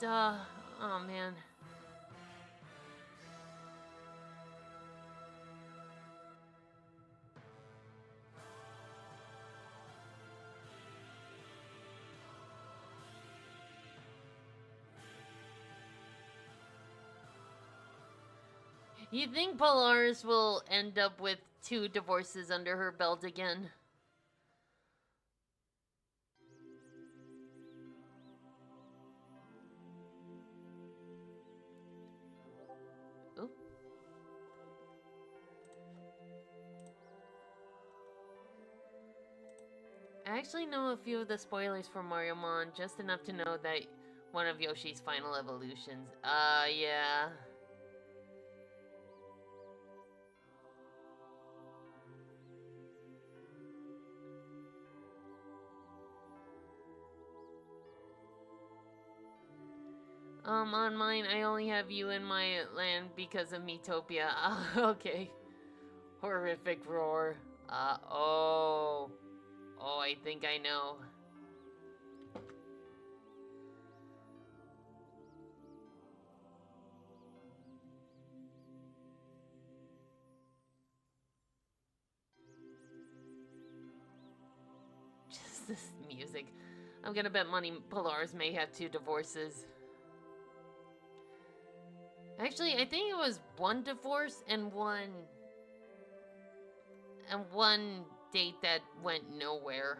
Duh. Oh, man. You think Polaris will end up with 2 divorces under her belt again? Oop. I actually know a few of the spoilers for Mariomon, just enough to know that one of Yoshi's final evolutions. Yeah. On mine, I only have you in my land because of Metopia. Okay. Horrific roar. Oh. Oh, I think I know. Just this music. I'm gonna bet money Polaris may have 2 divorces. Actually, I think it was 1 divorce and one date that went nowhere.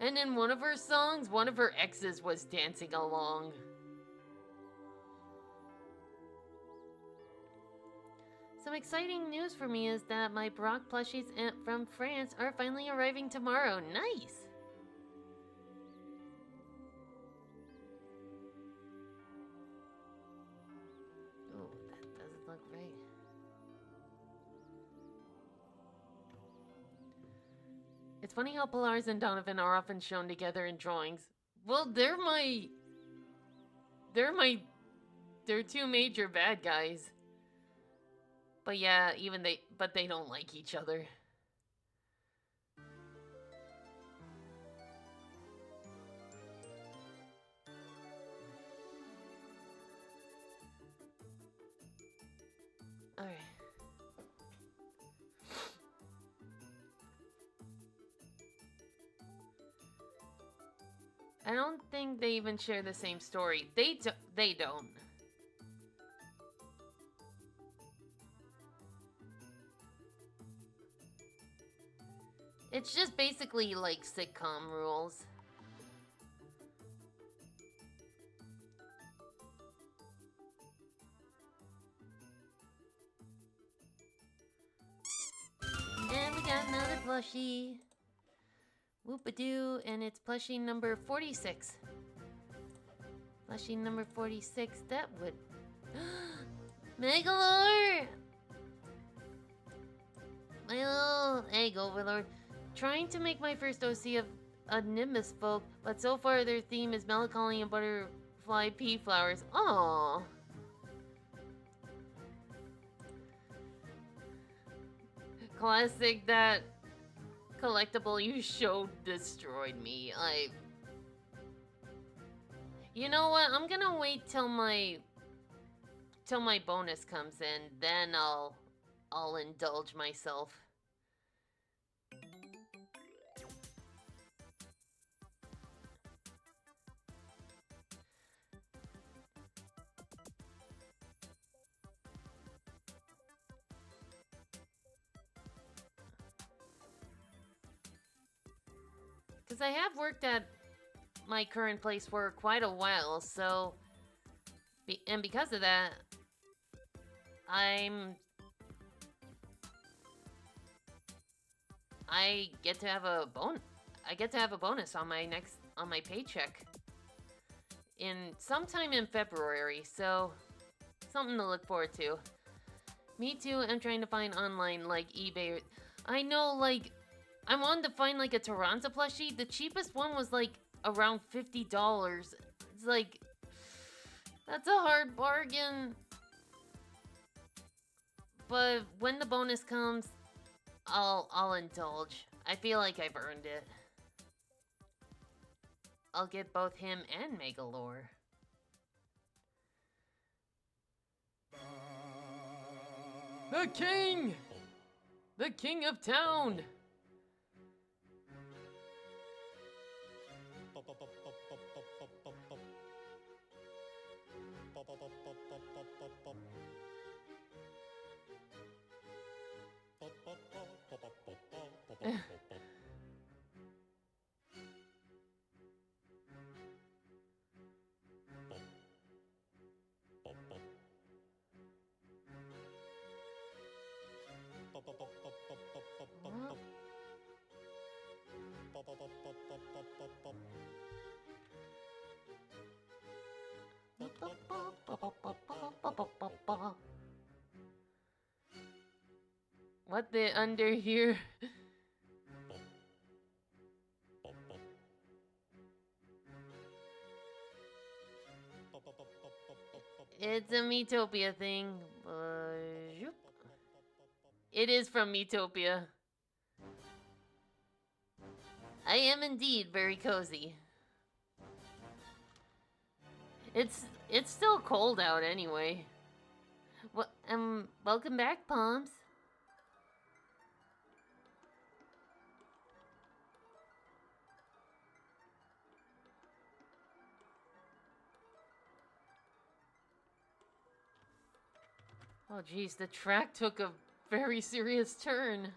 And in one of her songs, one of her exes was dancing along. Some exciting news for me is that my Brock plushies from France are finally arriving tomorrow. Nice! Oh, that doesn't look right. It's funny how Polaris and Donovan are often shown together in drawings. Well, they're 2 major bad guys. But yeah, but they don't like each other. I don't think they even share the same story. They don't. It's just basically like sitcom rules. And we got another plushie. Whoop-a-doo, and it's plushie number 46. Plushie number 46, that would... Megalore! My little egg overlord. Trying to make my first OC of a Nimbus folk, but so far their theme is melancholy and butterfly pea flowers. Aww. Classic, that collectible you showed destroyed me. You know what? I'm gonna wait till my bonus comes in, then I'll indulge myself. Because I have worked at my current place for quite a while, so... and because of that, I get to have a bonus on my paycheck sometime in February, so something to look forward to. Me too, I'm trying to find online like eBay. I know, like, I wanted to find like a Taranza plushie. The cheapest one was like around $50. It's like, that's a hard bargain. But when the bonus comes, I'll indulge. I feel like I've earned it. I'll get both him and Megalore. The king! The king of town! What the under here? It's a Metopia thing. It is from Metopia. I am indeed very cozy. It's still cold out anyway. Well, welcome back, Palms. Oh geez, the track took a very serious turn.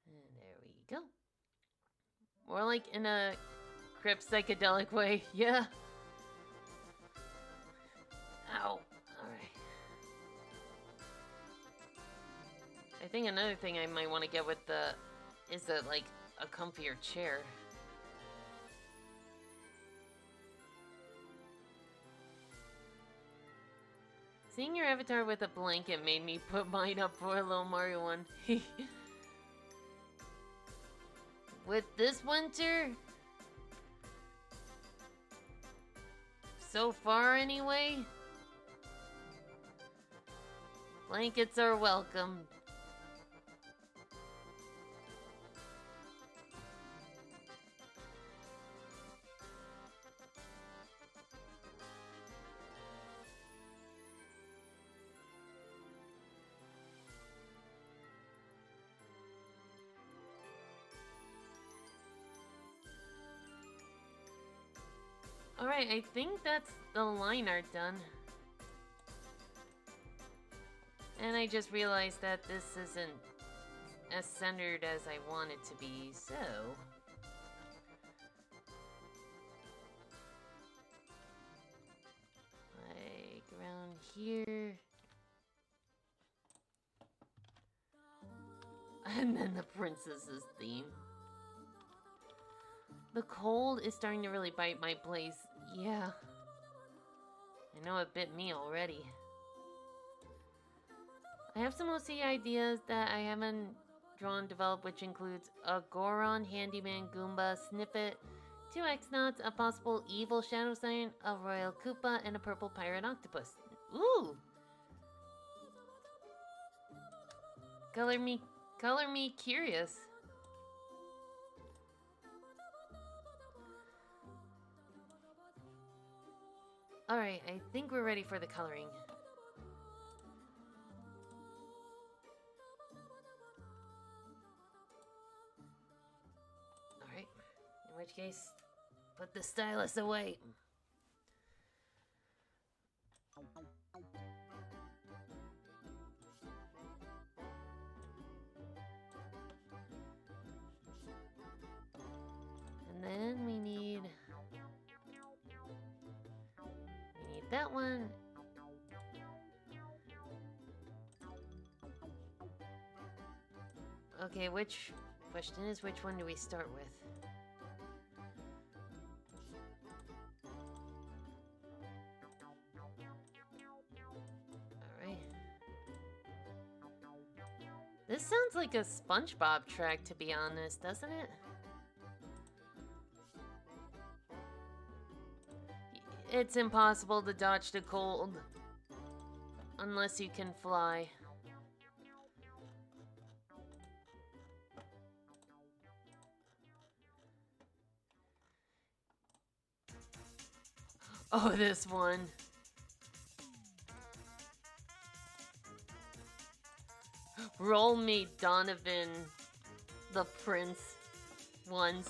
And there we go. More like in a crypt psychedelic way, yeah. Ow. Alright. I think another thing I might want to get with is like a comfier chair. Seeing your avatar with a blanket made me put mine up for a little Mario one. With this winter, so far anyway, blankets are welcome. Alright, I think that's the line art done. And I just realized that this isn't as centered as I want it to be, so... like, around here... and then the princess's theme. The cold is starting to really bite my place. Yeah. I know it bit me already. I have some OC ideas that I haven't drawn developed, which includes a Goron, Handyman, Goomba, Snippet, 2 X-Nauts, a possible evil Shadow Sign, a Royal Koopa, and a purple pirate octopus. Ooh! Color me curious. Alright, I think we're ready for the coloring. Alright, in which case, put the stylus away. And then we need that one. Okay, question is which one do we start with? Alright. This sounds like a SpongeBob track, to be honest, doesn't it? It's impossible to dodge the cold unless you can fly. Oh, this one. Roll me Donovan the Prince once.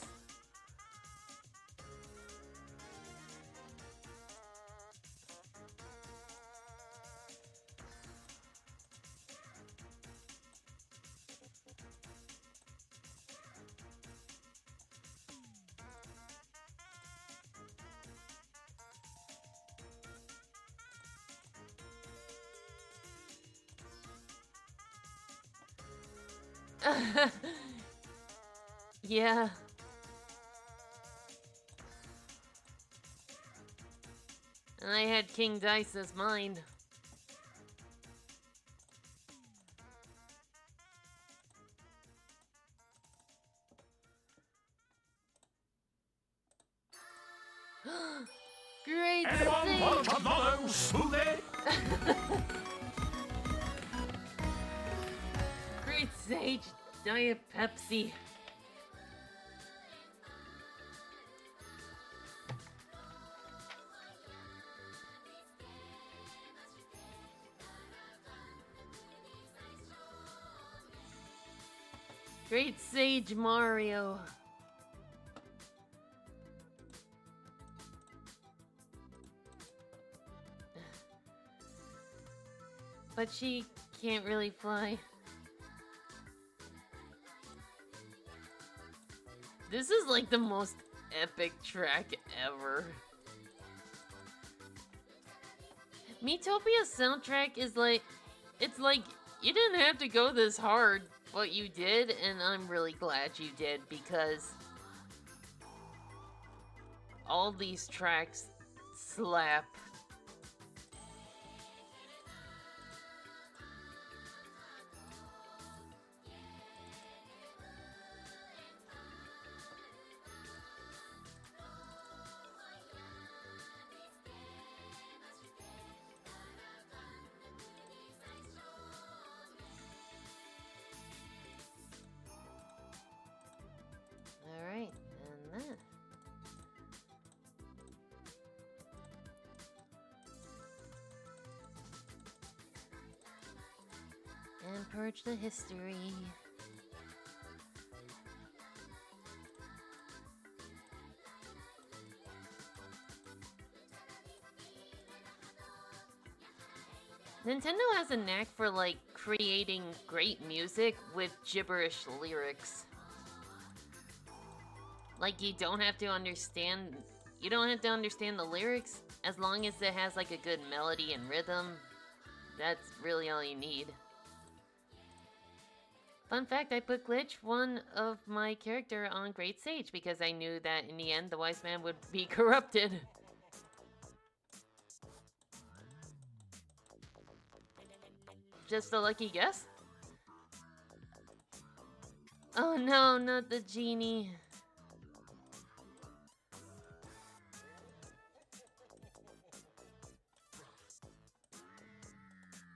Yeah. And I had King Dice as mine. Great Anyone want another smoothie? Great Sage Diet Pepsi. Great Sage Mario. But she can't really fly. This is like the most epic track ever. Miitopia's soundtrack is like, it's like, you didn't have to go this hard, but you did, and I'm really glad you did, because all these tracks slap. Alright, and that. And purge the history. Nintendo has a knack for, like, creating great music with gibberish lyrics. Like, you don't have to understand the lyrics as long as it has, like, a good melody and rhythm. That's really all you need. Fun fact, I put Glitch, one of my character, on Great Sage because I knew that in the end the wise man would be corrupted. Just a lucky guess? Oh no, not the genie.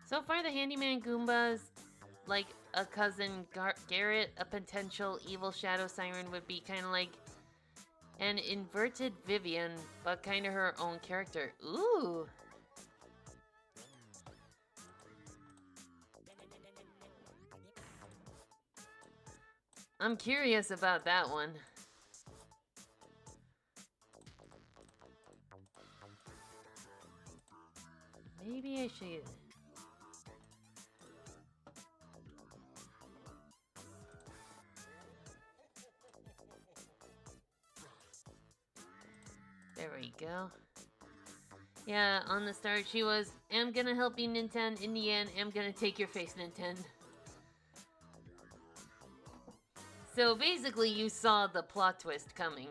So far, the Handyman Goombas, like a cousin Garrett, a potential evil shadow siren, would be kind of like an inverted Vivian, but kind of her own character. Ooh. I'm curious about that one. Maybe I should... There we go. Yeah, on the start she was, I'm gonna help you, Nintendo. In the end, I'm gonna take your face, Nintendo. So basically, you saw the plot twist coming.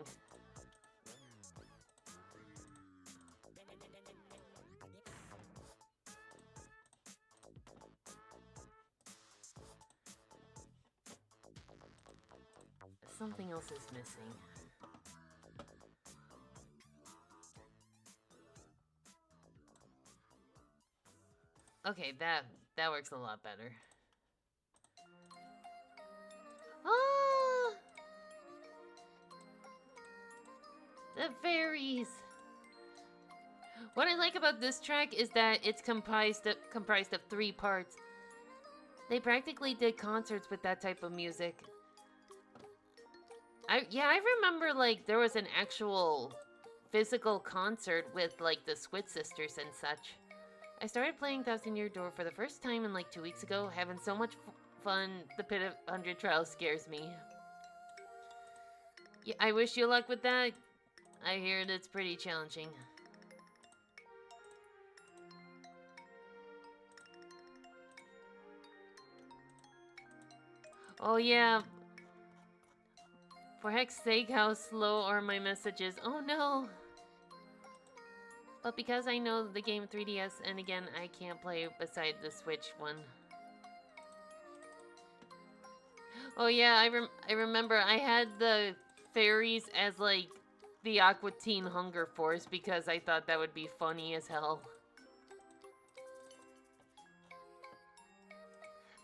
Something else is missing. Okay, that works a lot better. Ah! The fairies! What I like about this track is that it's comprised of 3 parts. They practically did concerts with that type of music. I remember, like, there was an actual physical concert with, like, the Squid Sisters and such. I started playing Thousand Year Door for the first time in, like, 2 weeks ago, having so much fun. The Pit of 100 Trials scares me. Yeah, I wish you luck with that. I hear it's pretty challenging. Oh yeah. For heck's sake, how slow are my messages? Oh no! But because I know the game 3DS, and again, I can't play beside the Switch one. Oh yeah, I remember I had the fairies as, like, the Aqua Teen Hunger Force because I thought that would be funny as hell.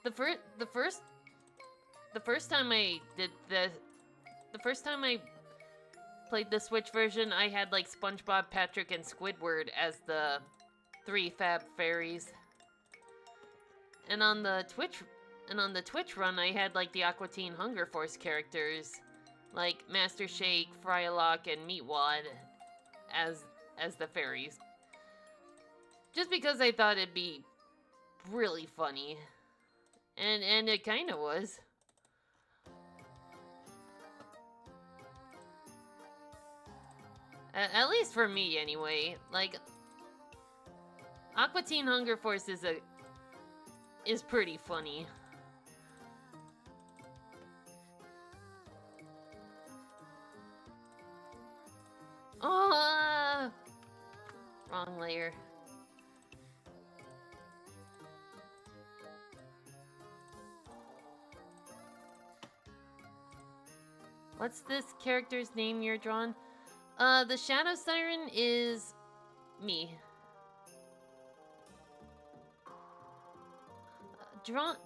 The first time I did the first time I played the Switch version, I had, like, SpongeBob, Patrick, and Squidward as the 3 Fab Fairies. And on the Twitch run, I had, like, the Aqua Teen Hunger Force characters, like Master Shake, Frylock, and Meatwad as the fairies. Just because I thought it'd be really funny. And it kind of was. At least for me, anyway. Like, Aqua Teen Hunger Force is pretty funny. Oh, wrong layer. What's this character's name you're drawn? The Shadow Siren is me.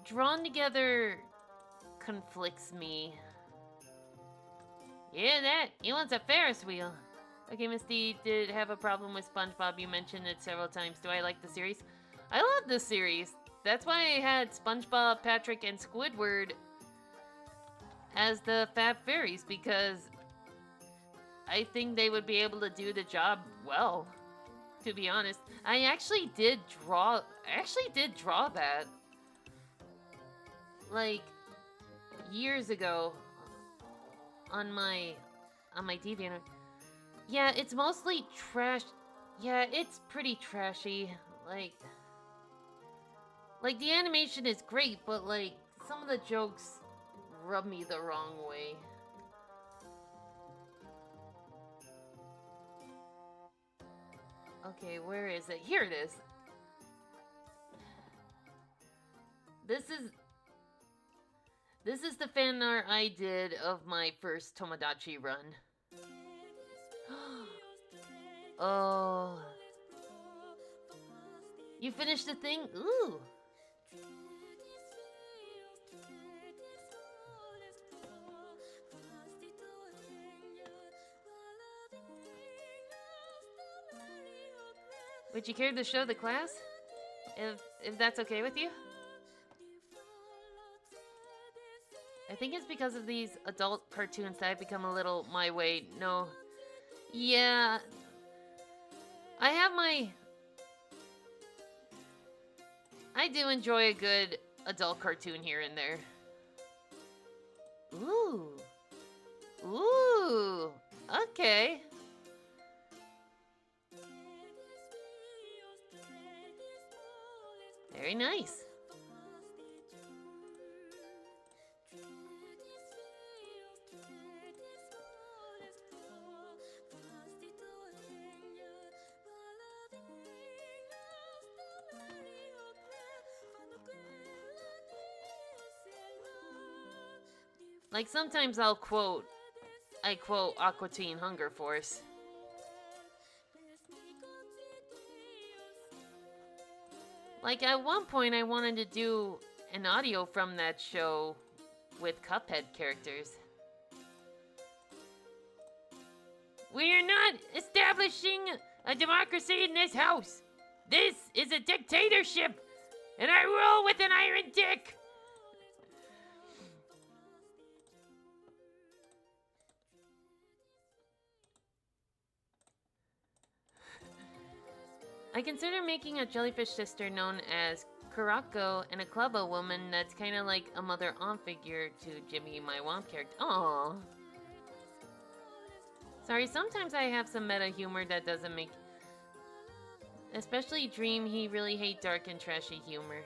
Drawn together conflicts me. Yeah, that. He wants a Ferris wheel. Okay, Misty did have a problem with SpongeBob. You mentioned it several times. Do I like the series? I love this series. That's why I had SpongeBob, Patrick, and Squidward as the Fab Fairies, because I think they would be able to do the job well to be honest. I actually did draw that. Like, years ago on my DeviantArt. Yeah, it's mostly trash. Yeah, it's pretty trashy. Like the animation is great, but like some of the jokes rub me the wrong way. Okay, where is it? Here it is. This is the fan art I did of my first Tomodachi run. Oh. You finished the thing? Ooh. Would you care to show the class? If that's okay with you? I think it's because of these adult cartoons that I've become a little my way. No. Yeah. I do enjoy a good adult cartoon here and there. Ooh. Ooh. Okay. Very nice. Like sometimes I quote Aqua Teen Hunger Force. Like at one point I wanted to do an audio from that show with Cuphead characters. We are not establishing a democracy in this house. This is a dictatorship, and I rule with an iron dick. I consider making a jellyfish sister known as Kurako and a Clubbo woman that's kind of like a mother-aunt figure to Jimmy, my Womp character. Aww. Sorry, sometimes I have some meta humor that doesn't make... Especially Dream, he really hates dark and trashy humor.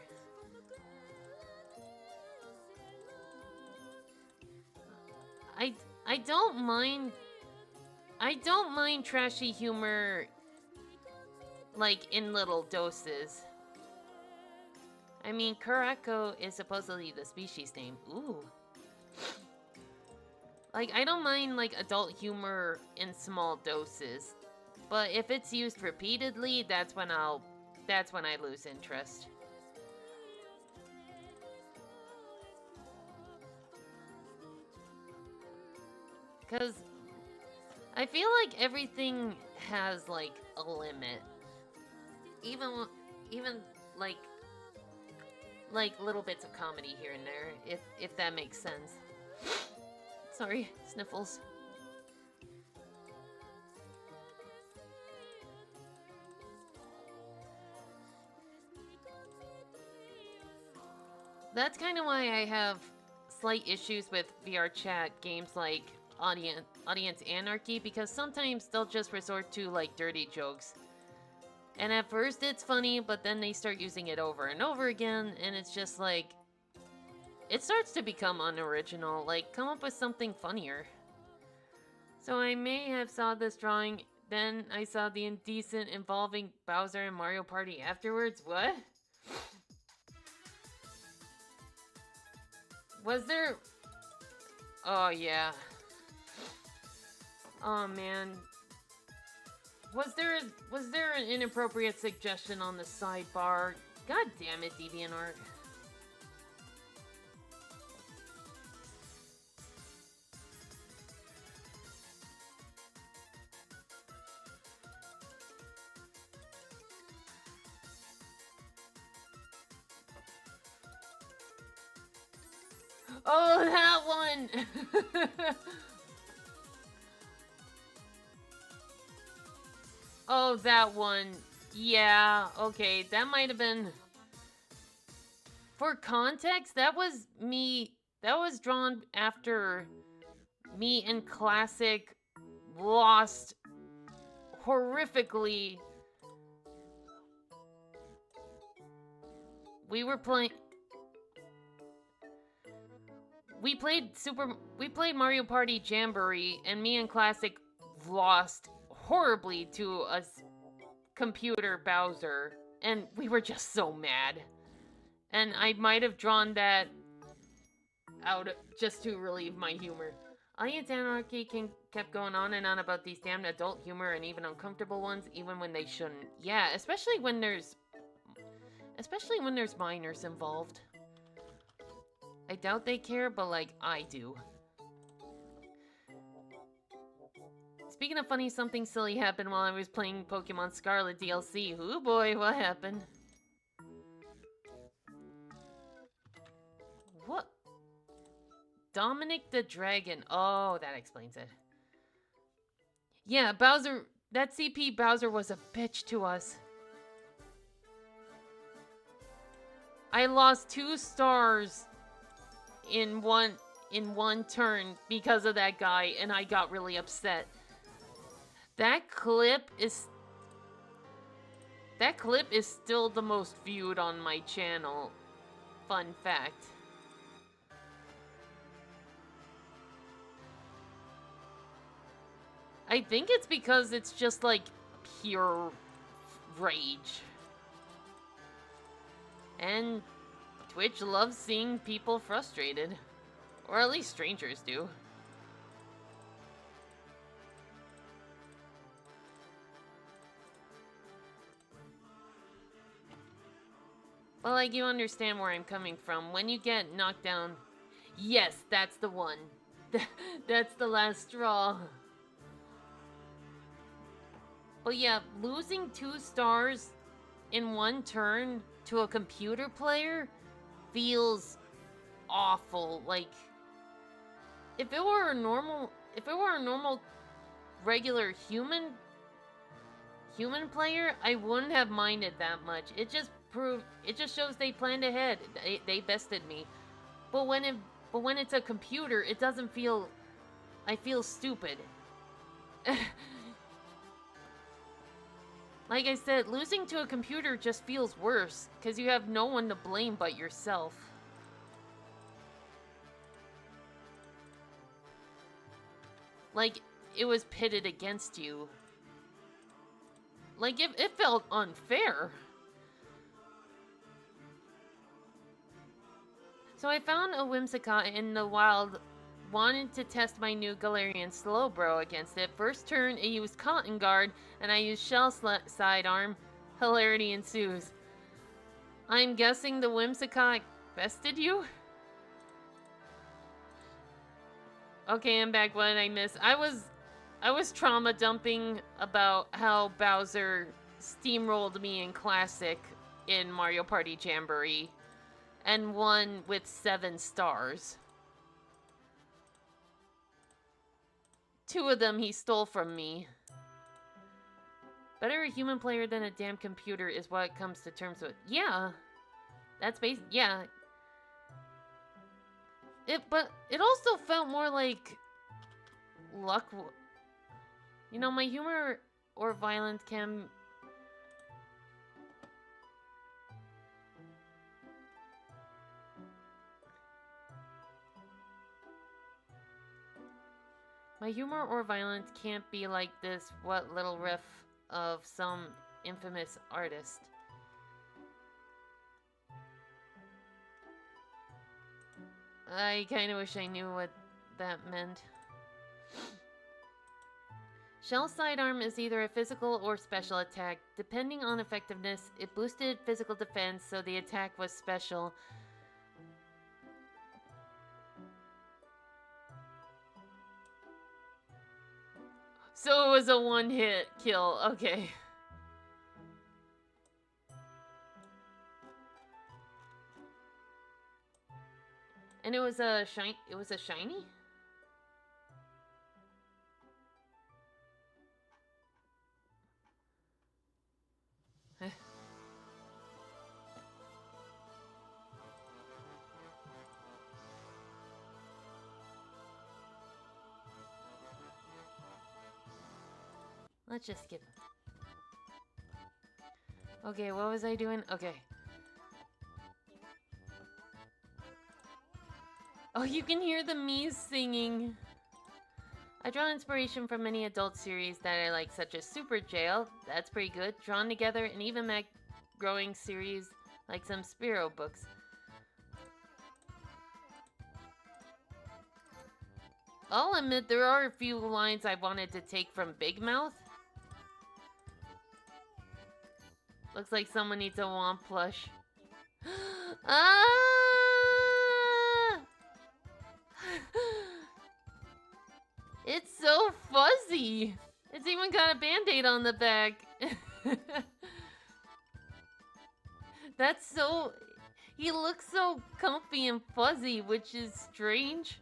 I don't mind... I don't mind trashy humor... like, in little doses. I mean, Kurako is supposedly the species name. Ooh. Like, I don't mind, like, adult humor in small doses. But if it's used repeatedly, that's when I lose interest. Because I feel like everything has, like, a limit. Even like little bits of comedy here and there, if that makes sense. Sorry, sniffles. That's kind of why I have slight issues with VR chat games like Audience Anarchy, because sometimes they'll just resort to like dirty jokes. And at first it's funny, but then they start using it over and over again, and it's just like... It starts to become unoriginal, like, come up with something funnier. So I may have saw this drawing, then I saw the indecent involving Bowser and Mario Party afterwards. What? Was there... Oh, yeah. Oh, man. Was there an inappropriate suggestion on the sidebar? God damn it, DeviantArt. Oh, that one! Oh, that one. Yeah, okay, that might have been... For context, that was me... That was drawn after me and Classic lost horrifically. We were playing... We played Mario Party Jamboree, and me and Classic lost horribly to a computer Bowser, and we were just so mad. And I might have drawn that out just to relieve my humor. Audience anarchy kept going on and on about these damned adult humor and even uncomfortable ones, even when they shouldn't. Yeah, especially when there's minors involved. I doubt they care, but like I do. Speaking of funny, something silly happened while I was playing Pokemon Scarlet DLC. Oh boy, what happened? What? Dominic the Dragon. Oh, that explains it. Yeah, Bowser... That CP Bowser was a bitch to us. I lost 2 stars in one turn because of that guy, and I got really upset. That clip is still the most viewed on my channel. Fun fact. I think it's because it's just like pure rage. And Twitch loves seeing people frustrated. Or at least strangers do. But like, you understand where I'm coming from. When you get knocked down... Yes, that's the one. That's the last straw. But yeah, losing 2 stars in one turn to a computer player feels awful. Like, if it were a normal regular human player, I wouldn't have minded that much. It just shows they planned ahead. They bested me. But when it's a computer, it doesn't feel... I feel stupid. Like I said, losing to a computer just feels worse, because you have no one to blame but yourself. Like, it was pitted against you. Like, it felt unfair. So I found a Whimsicott in the wild, wanted to test my new Galarian Slowbro against it. First turn, it used Cotton Guard, and I used Shell Sidearm. Hilarity ensues. I'm guessing the Whimsicott bested you? Okay, I'm back. What did I miss? I was trauma dumping about how Bowser steamrolled me in Classic in Mario Party Jamboree and won with 7 stars. 2 of them he stole from me. Better a human player than a damn computer is what it comes to terms with. Yeah. That's yeah. But it also felt more like luck. You know, my humor or violence can... My humor or violence can't be like this what little riff of some infamous artist. I kind of wish I knew what that meant. Shell Sidearm is either a physical or special attack. Depending on effectiveness, it boosted physical defense, so the attack was special. So it was a one-hit kill. Okay. And it was a shiny? Let's just skip. Okay, what was I doing? Okay. Oh, you can hear the Mii's singing. I draw inspiration from many adult series that I like, such as Super Jail. That's pretty good. Drawn together, and even Mac growing series like some Spiro books. I'll admit there are a few lines I wanted to take from Big Mouth. Looks like someone needs a Womp plush. Ah! It's so fuzzy. It's even got a band-aid on the back. That's so... He looks so comfy and fuzzy, which is strange.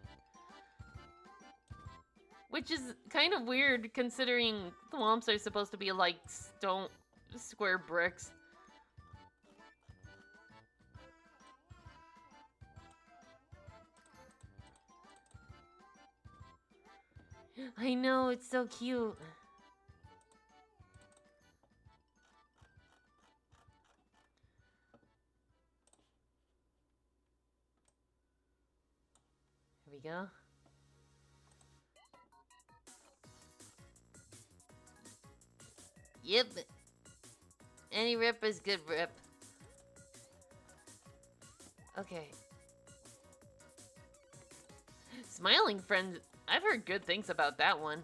Which is kind of weird, considering thwomps are supposed to be like stone... square bricks. I know, it's so cute. Here we go. Yep. Any rip is good rip. Okay. Smiling Friend. I've heard good things about that one.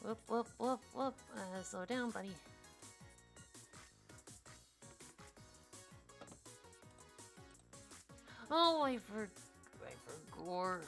Whoop, whoop, whoop, whoop. Slow down, buddy. Oh, I forgot. Okay.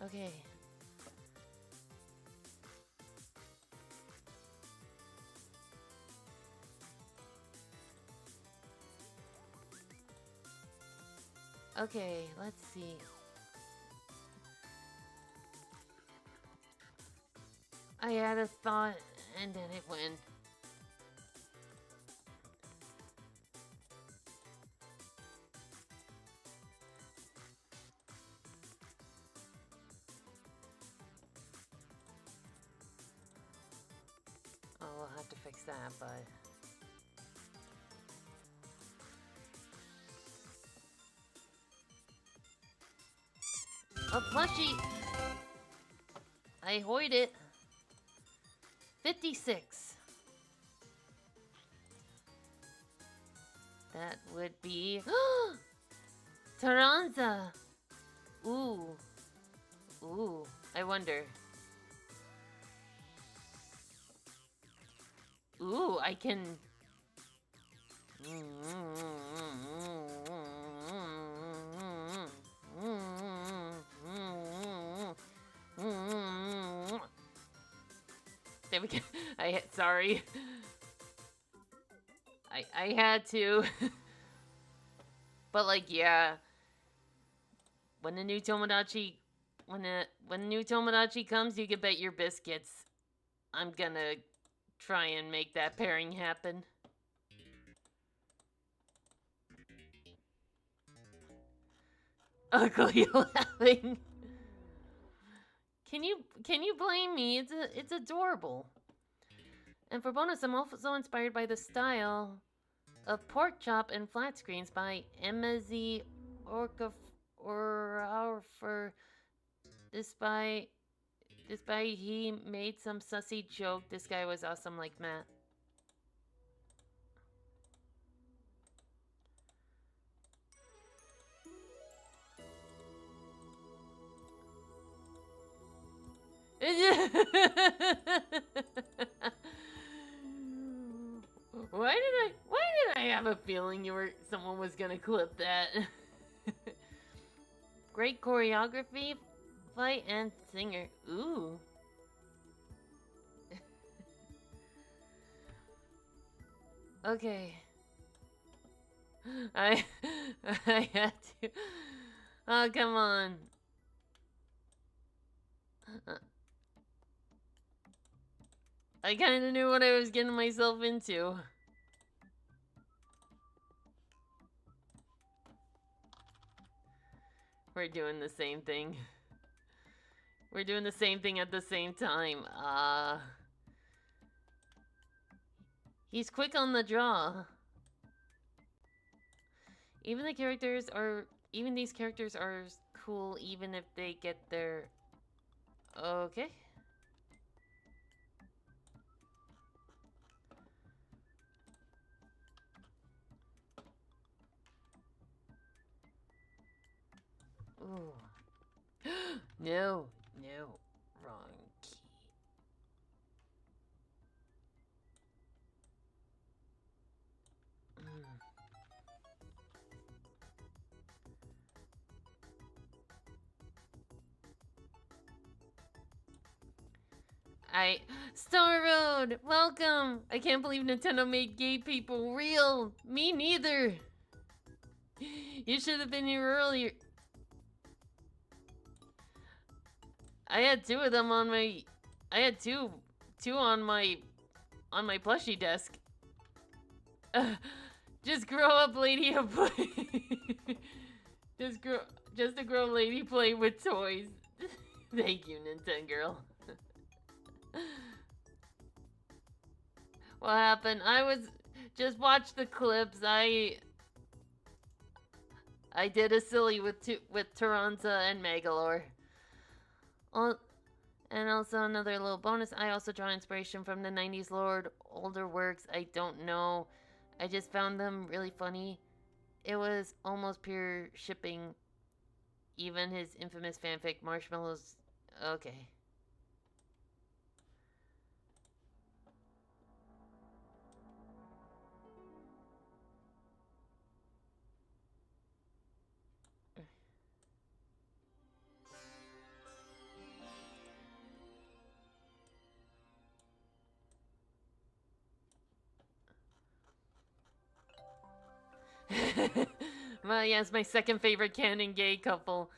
Okay. Okay, let's see. I had a thought, and then it went. Oh, we'll have to fix that, but... A plushie! I hoid it. 56. That would be... Taranza! Ooh. Ooh. I wonder. Ooh, I can... There we go. Sorry. I had to. But like, yeah. When the new Tomodachi when the new Tomodachi comes, you can bet your biscuits I'm gonna try and make that pairing happen. Ugly laughing. Can you blame me? It's adorable. And for bonus, I'm also inspired by the style of Pork Chop and Flat Screens by Emazi Orkafor. Despite he made some sussy joke, this guy was awesome like Matt. Why did I have a feeling someone was gonna clip that? Great choreography, fight, and singer. Ooh. Okay. I I had to. Oh, come on. I kind of knew what I was getting myself into. We're doing the same thing. We're doing the same thing at the same time. He's quick on the draw. Even these characters are cool even if they get their... Okay. Ooh. No, wrong key. Star Road, welcome! I can't believe Nintendo made gay people real. Me neither. You should have been here earlier. I had two of them on my... I had two on my plushie desk. Just grow up, lady, and play. Just to grow lady play with toys. Thank you, Nintendo girl. What happened? Just watch the clips. I did a silly with Taranza and Megalore. And also another little bonus. I also draw inspiration from the 90s Lord older works. I don't know. I just found them really funny. It was almost pure shipping. Even his infamous fanfic Marshmallows. Okay. Well, yes, my second favorite canon gay couple.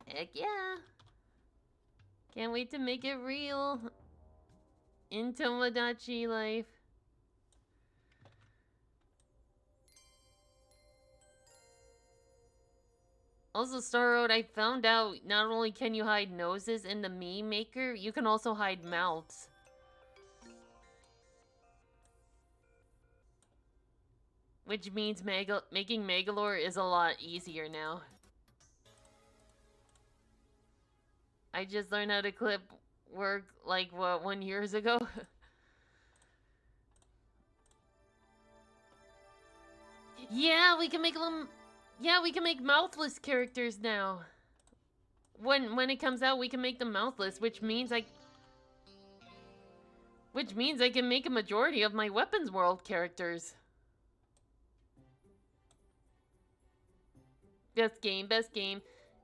Heck yeah. Can't wait to make it real. In Tomodachi life. Also, Star Road, I found out not only can you hide noses in the meme maker, you can also hide mouths. Which means making Megalore is a lot easier now. I just learned how to clip work, like, what, 1 year ago? Yeah, we can make them... Yeah, we can make mouthless characters now. When it comes out, we can make them mouthless, which means I can make a majority of my Weapons World characters. Best game.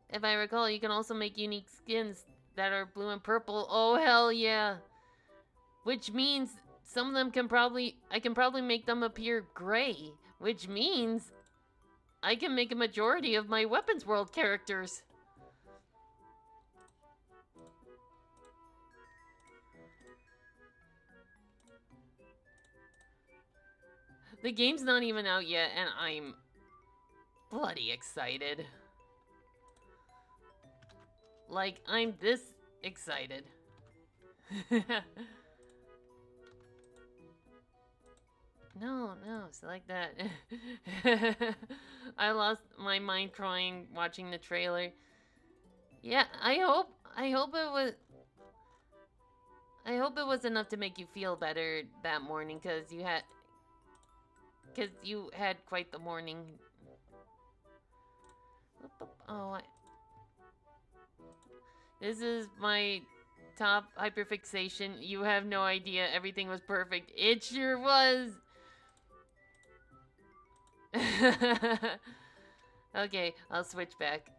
If I recall, you can also make unique skins that are blue and purple. Oh, hell yeah. Which means some of them I can probably make them appear gray. Which means I can make a majority of my Weapons World characters. The game's not even out yet, and I'm bloody excited. Like, I'm this excited. No, select that. I lost my mind crying watching the trailer. Yeah, I hope it was enough to make you feel better that morning, because you had quite the morning. Oh, This is my top hyperfixation. You have no idea. Everything was perfect. It sure was. Okay, I'll switch back.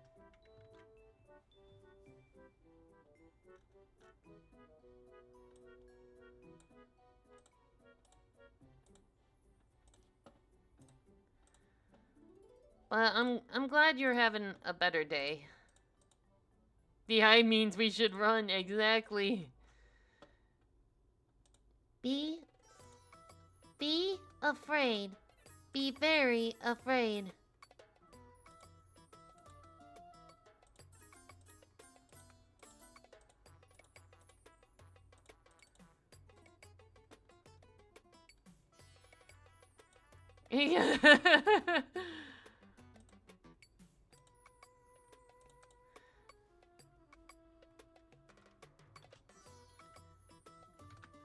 Well, I'm glad you're having a better day. The eye means we should run, exactly. Be afraid. Be very afraid.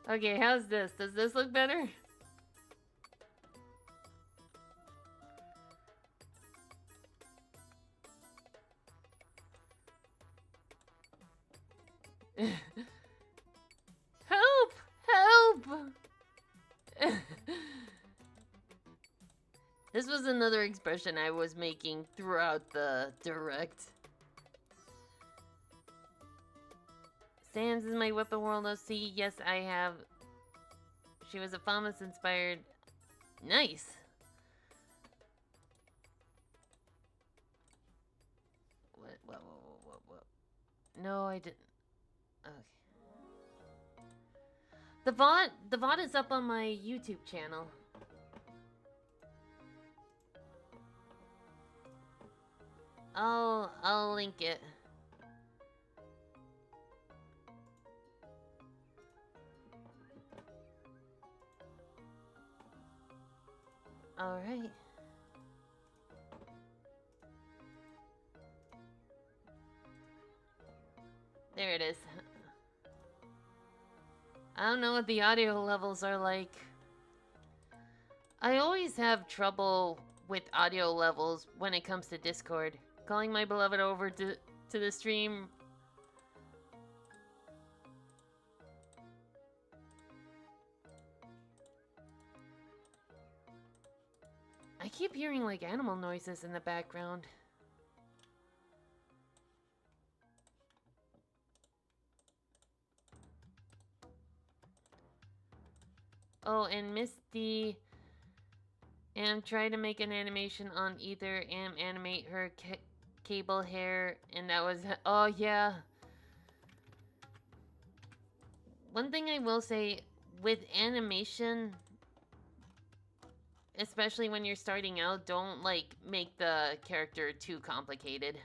Okay, how's this? Does this look better? Help! Help! This was another expression I was making throughout the direct. Sans is my Weapon World OC. Yes, I have. She was a FAMAS inspired. Nice. What? No, I didn't. Okay. The VOD is up on my YouTube channel. I'll link it. All right. There it is. I don't know what the audio levels are like. I always have trouble with audio levels when it comes to Discord. Calling my beloved over to the stream. I keep hearing like animal noises in the background. Oh, and Misty Am tried to make an animation on either Am animate her cable hair, and that was... Oh, yeah. One thing I will say, with animation, especially when you're starting out, don't, like, make the character too complicated.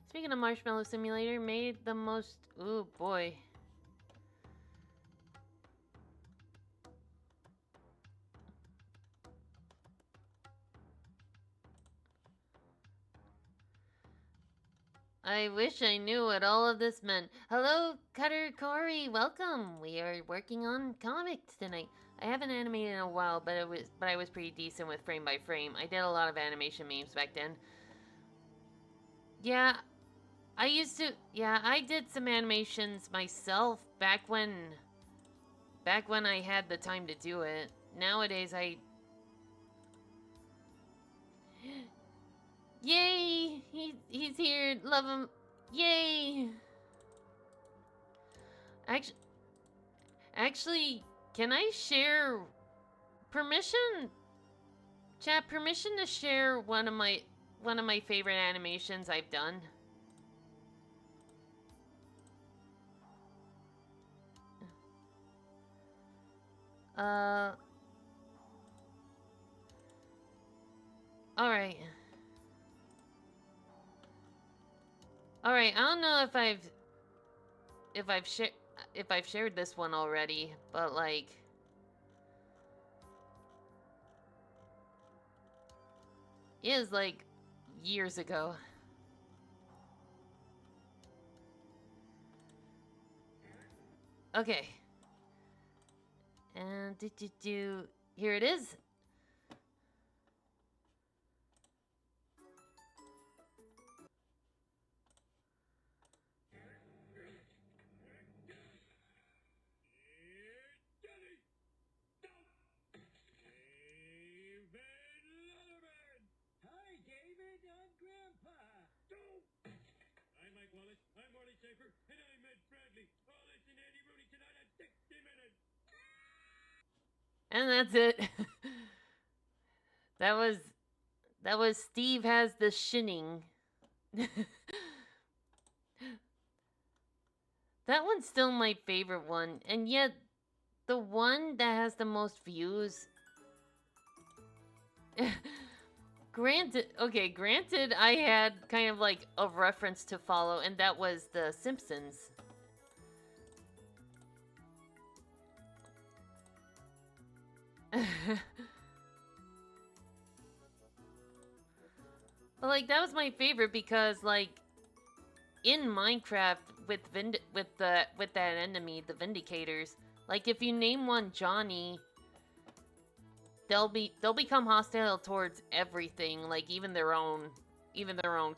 Speaking of Marshmallow Simulator, made the most... Ooh, boy. I wish I knew what all of this meant. Hello, Cutter Corey. Welcome. We are working on comics tonight. I haven't animated in a while, but I was pretty decent with frame by frame. I did a lot of animation memes back then. Yeah, I used to. Yeah, I did some animations myself back when I had the time to do it. Nowadays, I... Yay! He's here. Love him. Yay! Actually, can I share permission? Chat, permission to share one of my favorite animations I've done. All right. All right. I don't know if I've shared this one already, but like, it is like years ago. Okay. And here it is. And that's it. that was Steve has the shinning. That one's still my favorite one, and yet the one that has the most views. Granted, I had kind of like a reference to follow, and that was The Simpsons. But like that was my favorite because like in Minecraft with that enemy, the Vindicators, like if you name one Johnny, they'll become hostile towards everything, like even their own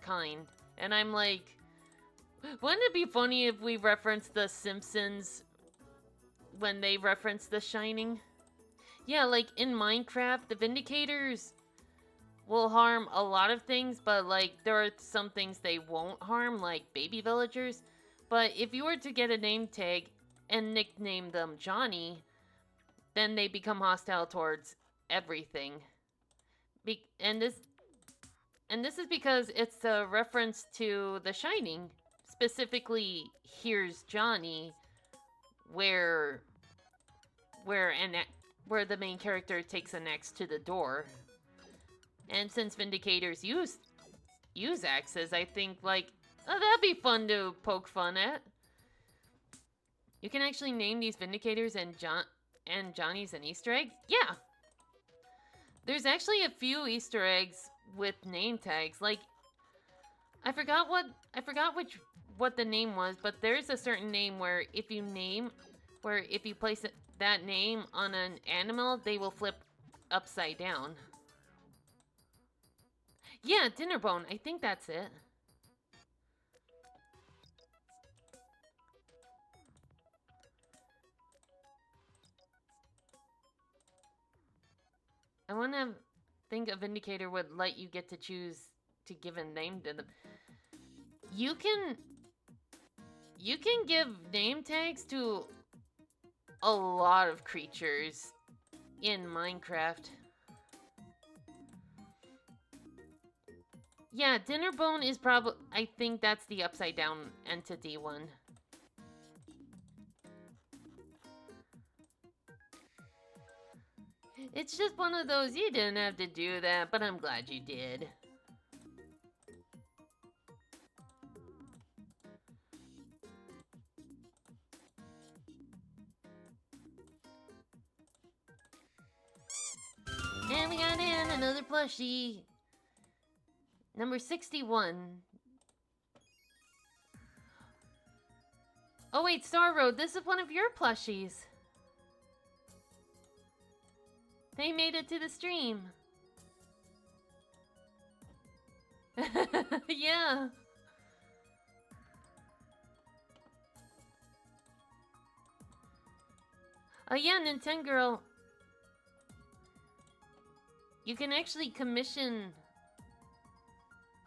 kind. And I'm like, wouldn't it be funny if we referenced The Simpsons when they reference The Shining? Yeah, like in Minecraft, the Vindicators will harm a lot of things, but like there are some things they won't harm, like baby villagers. But if you were to get a name tag and nickname them Johnny, then they become hostile towards everything. And this is because it's a reference to The Shining, specifically Here's Johnny, where the main character takes an axe to the door. And since Vindicators use axes, I think like, oh, that'd be fun to poke fun at. You can actually name these Vindicators and Johnny's an Easter egg? Yeah. There's actually a few Easter eggs with name tags. Like, I forgot what the name was, but there's a certain name where if you place that name on an animal, they will flip upside down. Yeah, Dinnerbone. I think that's it. I want to think a Vindicator would let you get to choose to give a name to them. You can give name tags to a lot of creatures in Minecraft. Yeah, Dinnerbone is probably... I think that's the upside down entity one. It's just one of those, you didn't have to do that, but I'm glad you did. And we got in another plushie. Number 61. Oh wait, Star Road, this is one of your plushies. They made it to the stream. Yeah. Oh yeah, Nintendo Girl. You can actually commission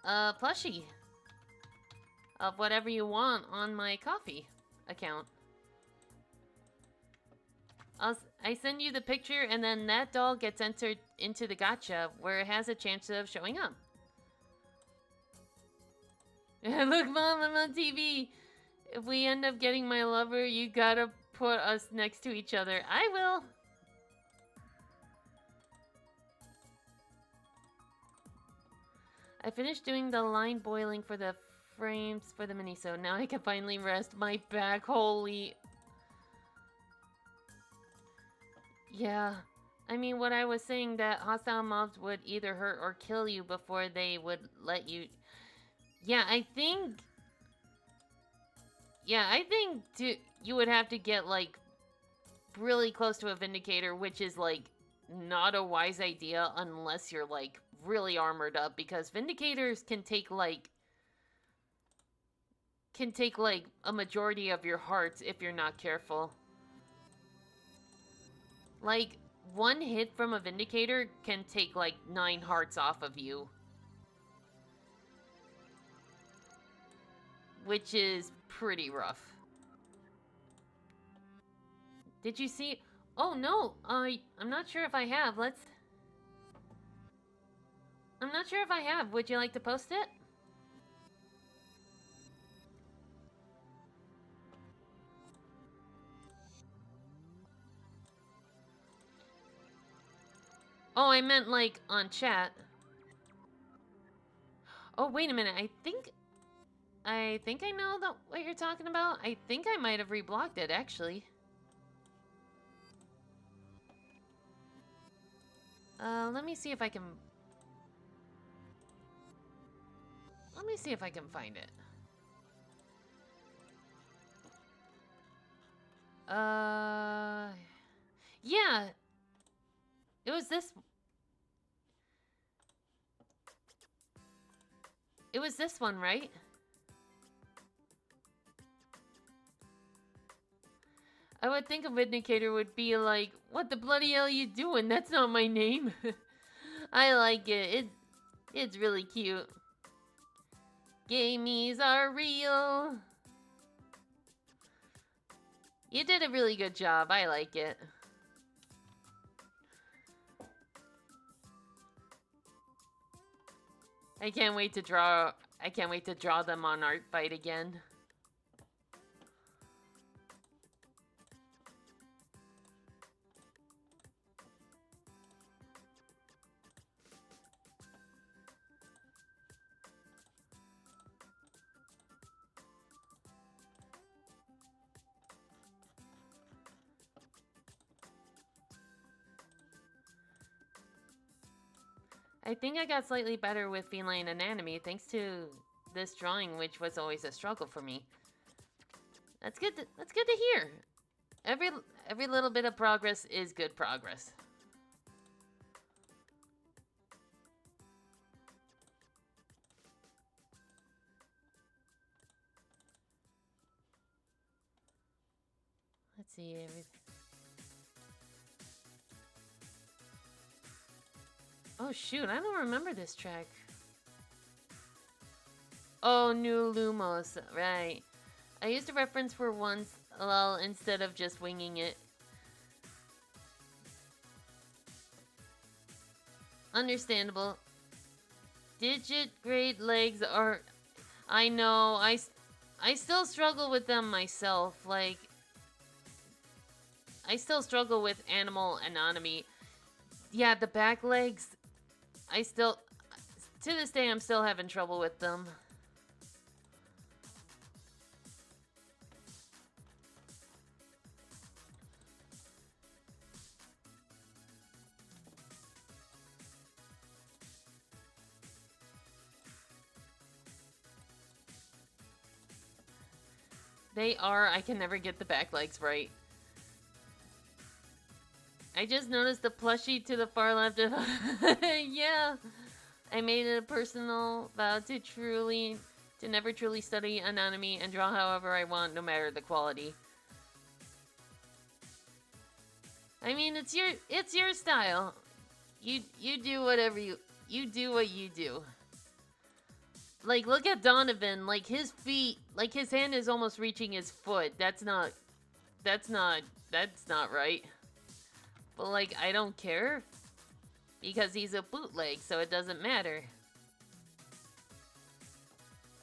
a plushie of whatever you want on my coffee account. I send you the picture, and then that doll gets entered into the gacha, where it has a chance of showing up. Look, Mom, I'm on TV. If we end up getting my lover, you gotta put us next to each other. I will. I finished doing the line boiling for the frames for the mini-so. Now I can finally rest my back. Holy... Yeah. I mean, what I was saying, that hostile mobs would either hurt or kill you before they would let you... Yeah, I think... Yeah, I think you would have to get, like, really close to a Vindicator, which is, like, not a wise idea unless you're, like, really armored up, because Vindicators can take, like, a majority of your hearts if you're not careful. Like, one hit from a Vindicator can take, like, 9 hearts off of you. which is pretty rough. Did you see? Oh no, I'm not sure if I have. I'm not sure if I have. Would you like to post it? Oh, I meant like on chat. Oh, wait a minute. I think I know what you're talking about. I think I might have reblocked it actually. Let me see if I can find it. Yeah. It was this one, right? I would think a Vindicator would be like, what the bloody hell are you doing? That's not my name. I like it. It's really cute. Gamies are real. You did a really good job. I like it. I can't wait to draw them on Art Fight again. I think I got slightly better with feline anatomy thanks to this drawing, which was always a struggle for me. That's good to hear. Every little bit of progress is good progress. Let's see everything. Oh shoot, I don't remember this track. Oh, New Lumos, right. I used a reference for once, lol, instead of just winging it. Understandable. Digit grade legs are... I know, I still struggle with them myself, like... I still struggle with animal anatomy. Yeah, the back legs... to this day, I'm still having trouble with them. They are. I can never get the back legs right. I just noticed the plushie to the far left of... yeah. I made it a personal vow to never truly study anatomy and draw however I want, no matter the quality. I mean, it's your style. You do whatever you do what you do. Like, look at Donovan. Like, his feet, like, his hand is almost reaching his foot. That's not right. But, like, I don't care. Because he's a bootleg, so it doesn't matter.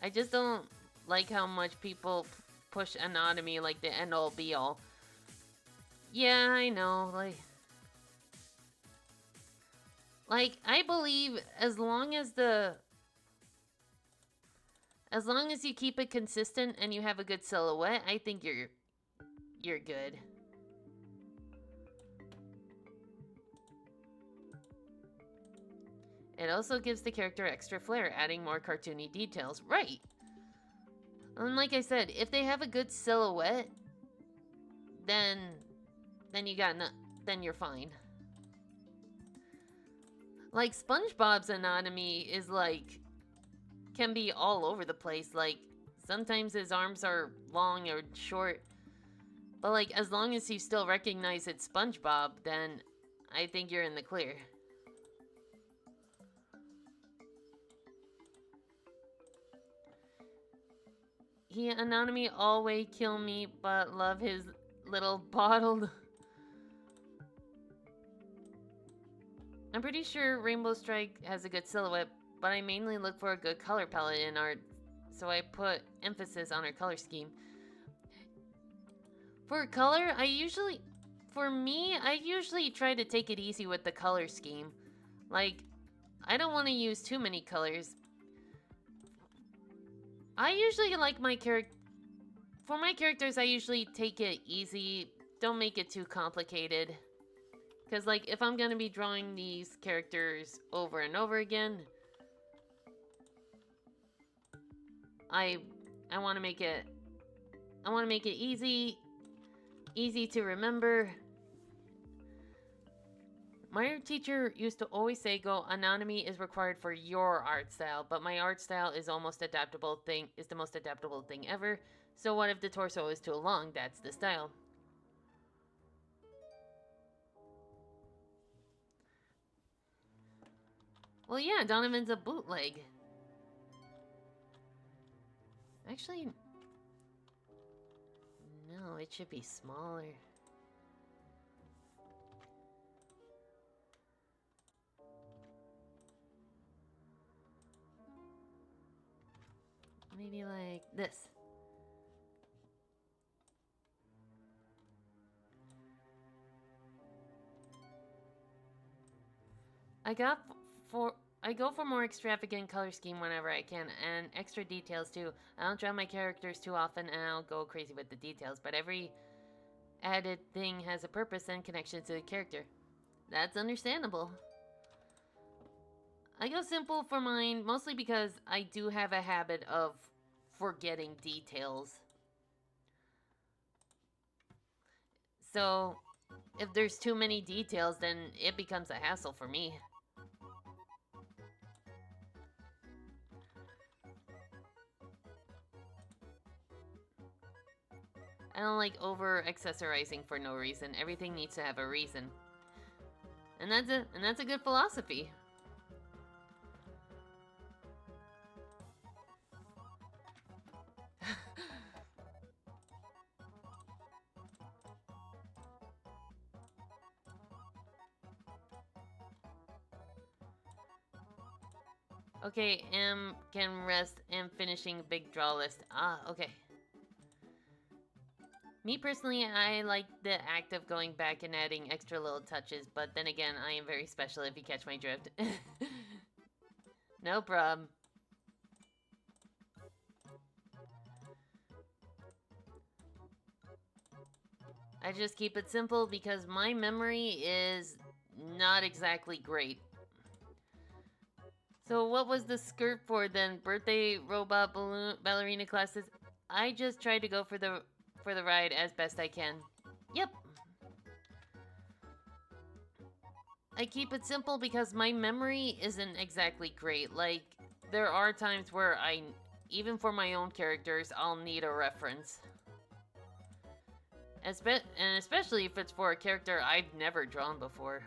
I just don't like how much people push anatomy like the end-all be-all. Yeah, I know, like, I believe as long as you keep it consistent and you have a good silhouette, I think you're good. It also gives the character extra flair, adding more cartoony details. Right! And like I said, if they have a good silhouette, then you're fine. Like, SpongeBob's anatomy is like, can be all over the place. Like, sometimes his arms are long or short. But like, as long as you still recognize it's SpongeBob, then I think you're in the clear. He anonymity always kill me, but love his little bottled. I'm pretty sure Rainbow Strike has a good silhouette, but I mainly look for a good color palette in art, so I put emphasis on her color scheme. For color, I usually try to take it easy with the color scheme. Like, I don't want to use too many colors. I usually like my character. For my characters, I usually take it easy. Don't make it too complicated. Because, like, if I'm going to be drawing these characters over and over again, I want to make it easy to remember. My art teacher used to always say, "Go, anatomy is required for your art style," but my art style is the most adaptable thing ever. So what if the torso is too long? That's the style. Well, yeah, Donovan's a bootleg. Actually, no, it should be smaller. Maybe like this. I go for more extravagant color scheme whenever I can, and extra details too. I don't draw my characters too often, and I'll go crazy with the details, but every added thing has a purpose and connection to the character. That's understandable. I go simple for mine, mostly because I do have a habit of forgetting details. So, if there's too many details, then it becomes a hassle for me. I don't like over-accessorizing for no reason. Everything needs to have a reason. And that's a good philosophy. Okay, M can rest and finishing big draw list. Ah, okay. Me personally, I like the act of going back and adding extra little touches, but then again, I am very special if you catch my drift. No problem. I just keep it simple because my memory is not exactly great. So what was the skirt for then? Birthday robot ballerina classes? I just try to go for the ride as best I can. Yep. I keep it simple because my memory isn't exactly great. Like, there are times where even for my own characters, I'll need a reference. And especially if it's for a character I've never drawn before.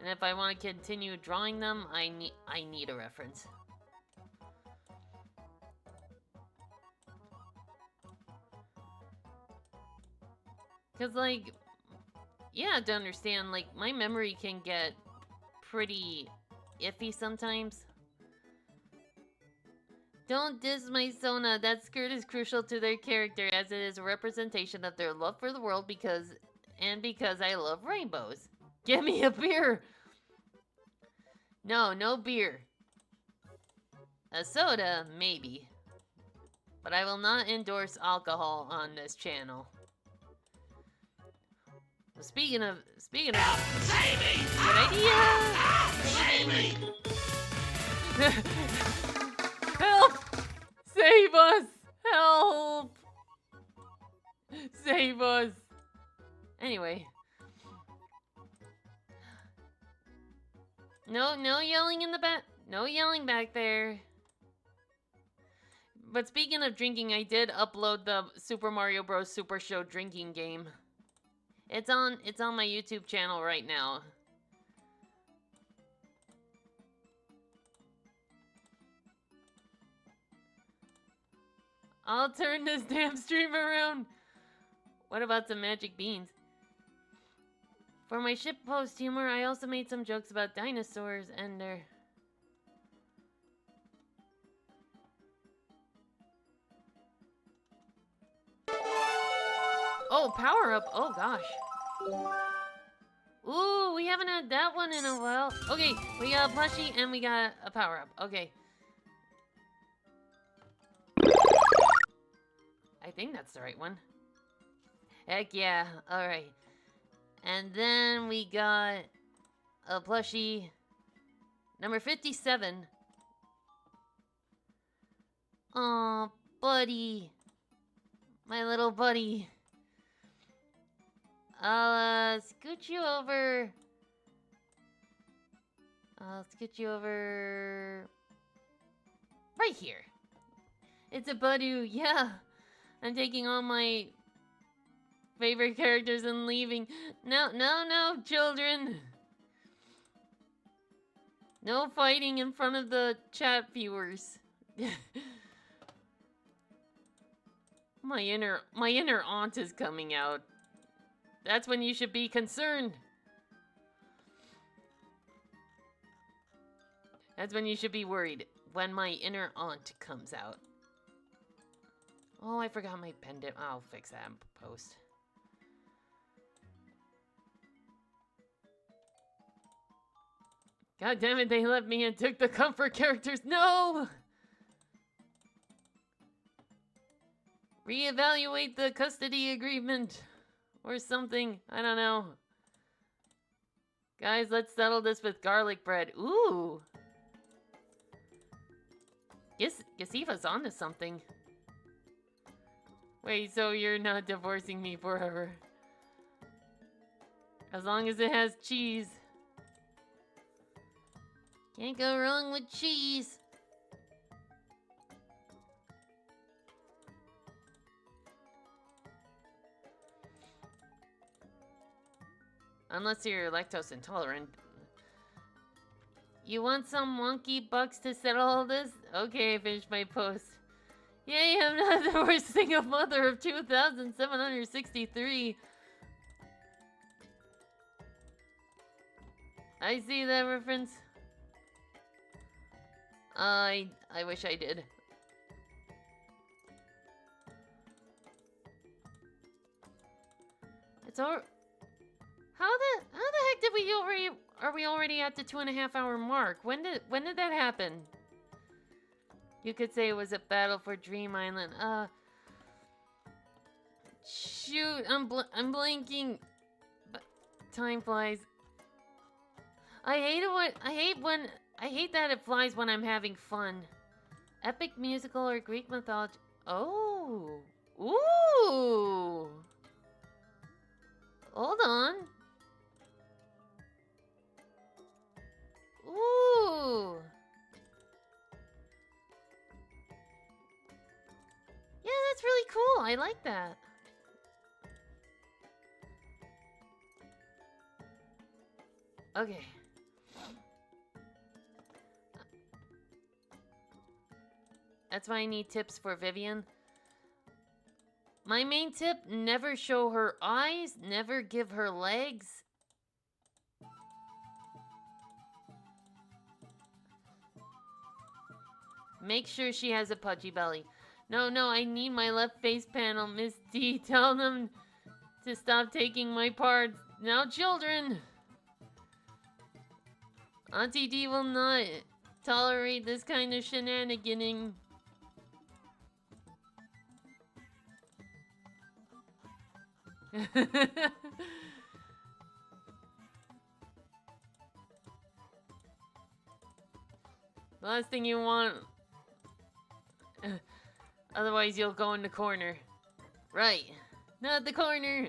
And if I want to continue drawing them, I need a reference. Cause like, yeah, to understand, like, my memory can get pretty iffy sometimes. Don't diss my Sona. That skirt is crucial to their character as it is a representation of their love for the world because I love rainbows. Give me a beer! No, no beer. A soda, maybe. But I will not endorse alcohol on this channel. Well, speaking of Save me! good idea! Save me! Help! Save us! Help! Save us! Anyway. No yelling in the back. No yelling back there. But speaking of drinking, I did upload the Super Mario Bros. Super Show drinking game. It's on my YouTube channel right now. I'll turn this damn stream around. What about some magic beans? For my shitpost humor, I also made some jokes about dinosaurs and their... Oh, power up. Oh, gosh. Ooh, we haven't had that one in a while. Okay, we got a plushie and we got a power up. Okay. I think that's the right one. Heck yeah. Alright. And then we got a plushie. Number 57. Aw, buddy. My little buddy. I'll scoot you over. I'll scoot you over right here. It's a Budoo, yeah. I'm taking all my favorite characters and leaving. No, children. No fighting in front of the chat viewers. My inner aunt is coming out. That's when you should be concerned. That's when you should be worried. When my inner aunt comes out. Oh, I forgot my pendant. I'll fix that in post. God damn it, they left me and took the comfort characters. No! Reevaluate the custody agreement. Or something. I don't know. Guys, let's settle this with garlic bread. Ooh! Gasifa's onto something. Wait, so you're not divorcing me forever? As long as it has cheese. Can't go wrong with cheese. Unless you're lactose intolerant. You want some wonky bucks to settle all this? Okay, finish my post. Yay, I'm not divorcing a mother of 2,763. I see that reference. I wish I did. It's all. How the heck did we are we already at the 2.5 hour mark? When did that happen? You could say it was a battle for Dream Island. Shoot, I'm blanking. But time flies. I hate that it flies when I'm having fun. Epic musical or Greek mythology. Oh. Ooh. Hold on. Ooh. Yeah, that's really cool. I like that. Okay. That's why I need tips for Vivian. My main tip, never show her eyes, never give her legs. Make sure she has a pudgy belly. No, I need my left face panel. Miss D, tell them to stop taking my parts. Now, children! Auntie D will not tolerate this kind of shenaniganing. The last thing you want. Otherwise, you'll go in the corner. Right. Not the corner.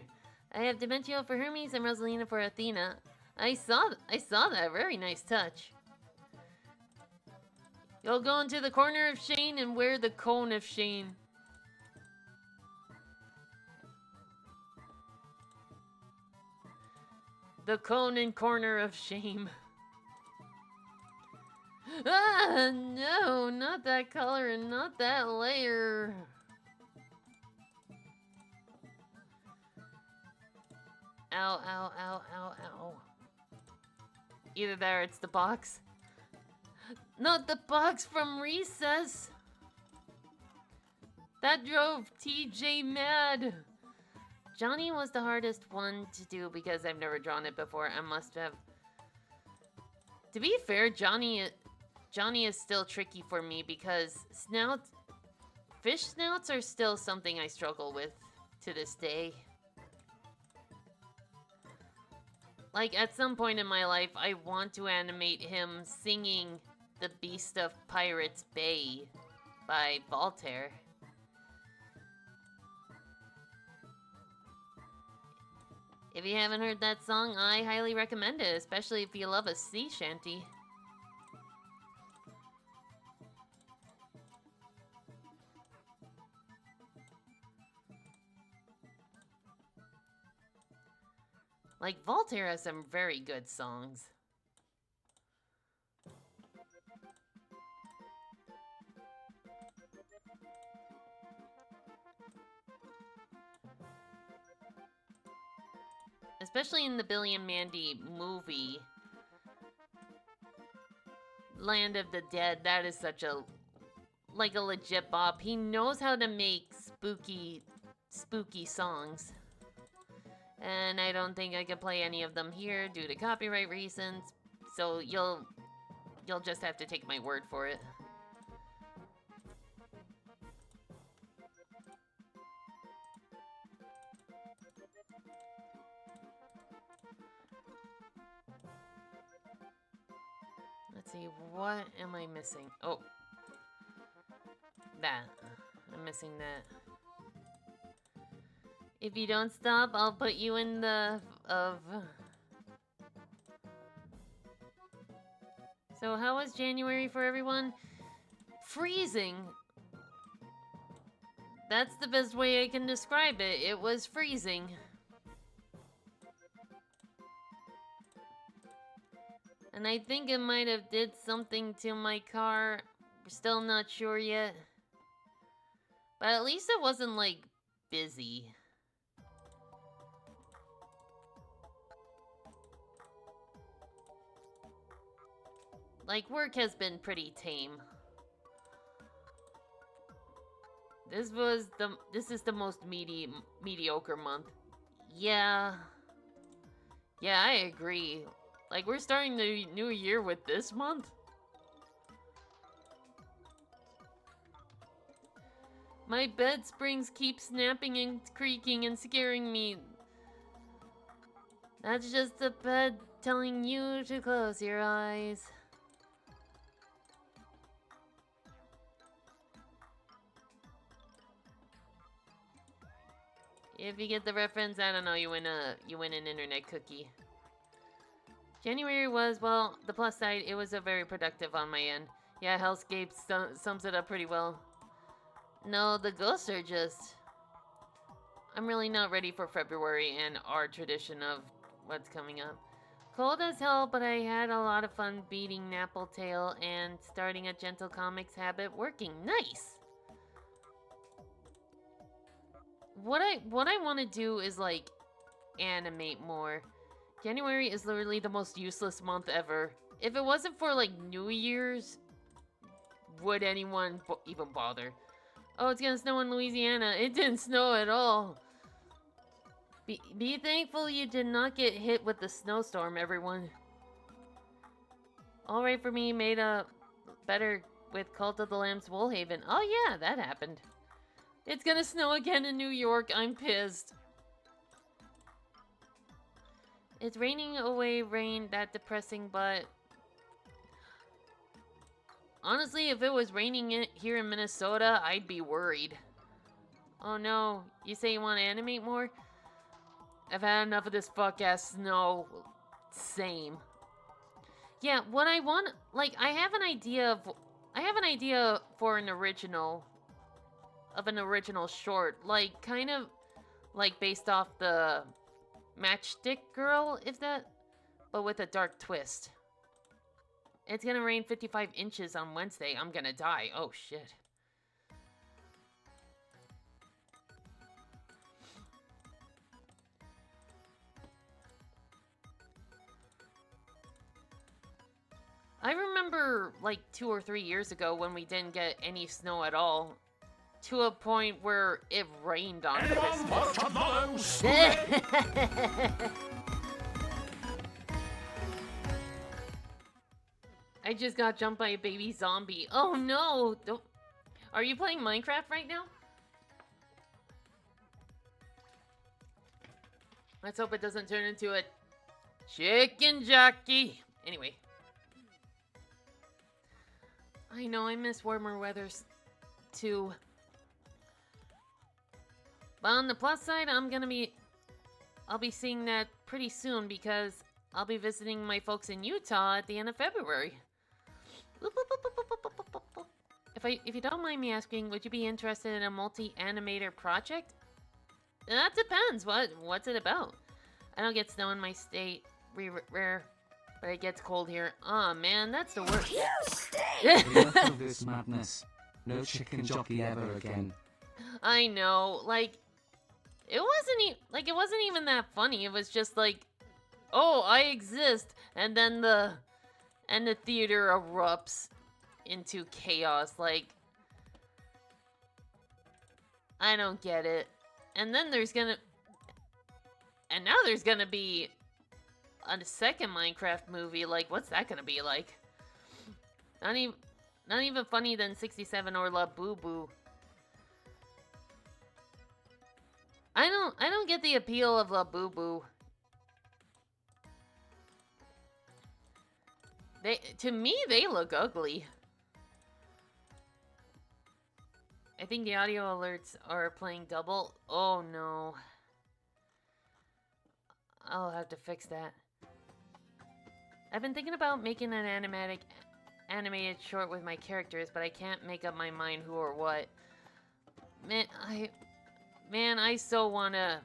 I have Dementio for Hermes and Rosalina for Athena. I saw that. Very nice touch. You'll go into the corner of Shane and wear the cone of Shane. The cone and corner of shame. Ah, no, not that color and not that layer. Ow, ow, ow, ow, ow. Either that or it's the box. Not the box from recess! That drove TJ mad! Johnny was the hardest one to do because I've never drawn it before. I must have... To be fair, Johnny is still tricky for me because fish snouts are still something I struggle with to this day. Like, at some point in my life, I want to animate him singing The Beast of Pirates Bay by Voltaire. If you haven't heard that song, I highly recommend it, especially if you love a sea shanty. Like, Voltaire has some very good songs. Especially in the Billy and Mandy movie. Land of the Dead, that is such a... like a legit bop. He knows how to make spooky songs. And I don't think I can play any of them here due to copyright reasons. So you'll just have to take my word for it. Let's see, what am I missing? Oh. That. I'm missing that. If you don't stop, I'll put you in the... So how was January for everyone? Freezing. That's the best way I can describe it. It was freezing. And I think it might have did something to my car. We're still not sure yet. But at least it wasn't, like, busy. Like, work has been pretty tame. This is the most mediocre month. Yeah. Yeah, I agree. Like, we're starting the new year with this month? My bed springs keep snapping and creaking and scaring me. That's just the bed telling you to close your eyes. If you get the reference, I don't know, you win an internet cookie. January was, well, the plus side, it was a very productive on my end. Yeah, Hellscape sums it up pretty well. No, the ghosts are just... I'm really not ready for February and our tradition of what's coming up. Cold as hell, but I had a lot of fun beating Nappletail and starting a gentle comics habit working. Nice! What I want to do is, like, animate more. January is literally the most useless month ever. If it wasn't for, like, New Year's, would anyone even bother? Oh, it's gonna snow in Louisiana. It didn't snow at all. Be thankful you did not get hit with the snowstorm, everyone. Alright for me, made up better with Cult of the Lamb's Woolhaven. Oh yeah, that happened. It's gonna snow again in New York. I'm pissed. It's raining away rain, that depressing, but... Honestly, if it was raining here in Minnesota, I'd be worried. Oh no, you say you want to animate more? I've had enough of this fuck-ass snow. Same. Yeah, what I want... Like, I have an idea for an original... Of an original short. Like, kind of... Like, based off the... Matchstick Girl, if that... But with a dark twist. It's gonna rain 55 inches on Wednesday. I'm gonna die. Oh, shit. remember like 2 or 3 years ago when we didn't get any snow at all, to a point where it rained on Christmas. I just got jumped by a baby zombie. Oh no! Are you playing Minecraft right now? Let's hope it doesn't turn into a chicken jockey. Anyway. I know, I miss warmer weathers too. But on the plus side, I'll be seeing that pretty soon because I'll be visiting my folks in Utah at the end of February. If you don't mind me asking, would you be interested in a multi-animator project? That depends. What's it about? I don't get snow in my state, rare, but it gets cold here. Aw, man, that's the worst. You stink! Enough of this madness. No chicken jockey ever again. I know, like, it wasn't even that funny. It was just like, oh, I exist, and then the theater erupts into chaos. Like, I don't get it. And then now there's gonna be a second Minecraft movie. Like, what's that gonna be like? Not even funny than 67 or La Boo Boo. I don't get the appeal of La Boo Boo. To me, they look ugly. I think the audio alerts are playing double. Oh no. I'll have to fix that. I've been thinking about making an animated short with my characters, but I can't make up my mind who or what. Man, I so wanna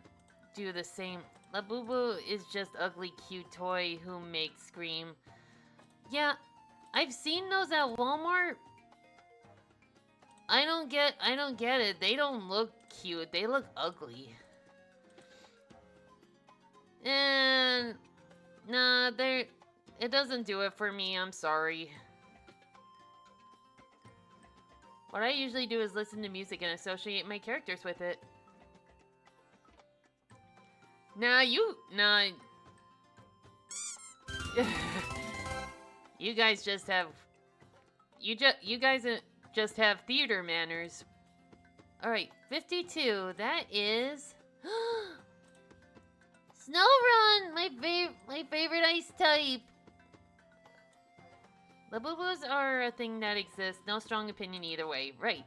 do the same. La Boo Boo is just ugly cute toy who makes scream. Yeah, I've seen those at Walmart. I don't get it. They don't look cute. They look ugly. And nah, it doesn't do it for me. I'm sorry. What I usually do is listen to music and associate my characters with it. You guys just have just have theater manners. All right, 52. That is Snowrun, my favorite ice type. Labubu's are a thing that exists. No strong opinion either way. Right.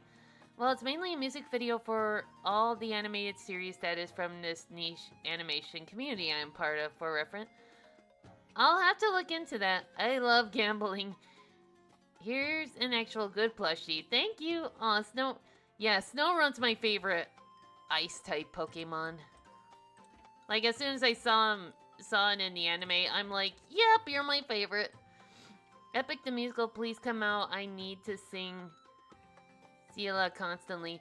Well, it's mainly a music video for all the animated series that is from this niche animation community I'm part of, for reference. I'll have to look into that. I love gambling. Here's an actual good plushie. Thank you. Aw, Snowrun's my favorite ice-type Pokemon. Like, as soon as I saw it in the anime, I'm like, yep, you're my favorite. Epic the Musical, please come out. I need to sing Sela constantly.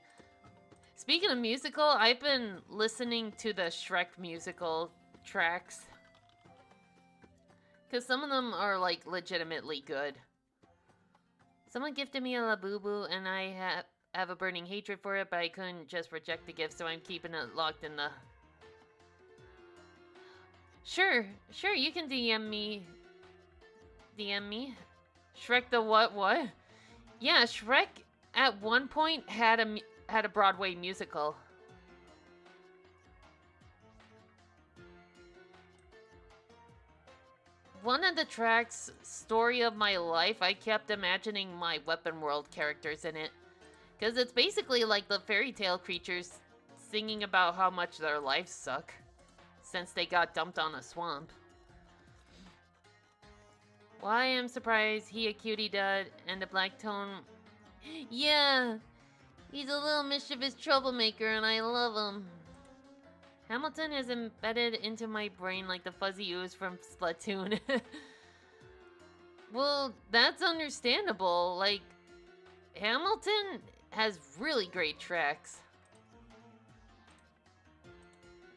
Speaking of musical, I've been listening to the Shrek musical tracks. Because some of them are, like, legitimately good. Someone gifted me a Labubu, and I have a burning hatred for it, but I couldn't just reject the gift, so I'm keeping it locked in the... Sure, you can DM me. Shrek the what? Yeah, Shrek at one point had a Broadway musical. One of the tracks, Story of My Life, I kept imagining my Weapon World characters in it. Because it's basically like the fairy tale creatures singing about how much their lives suck. Since they got dumped on a swamp. Why I'm surprised he a cutie dud and the black tone... Yeah, he's a little mischievous troublemaker and I love him. Hamilton is embedded into my brain like the fuzzy ooze from Splatoon. Well, that's understandable. Like, Hamilton has really great tracks.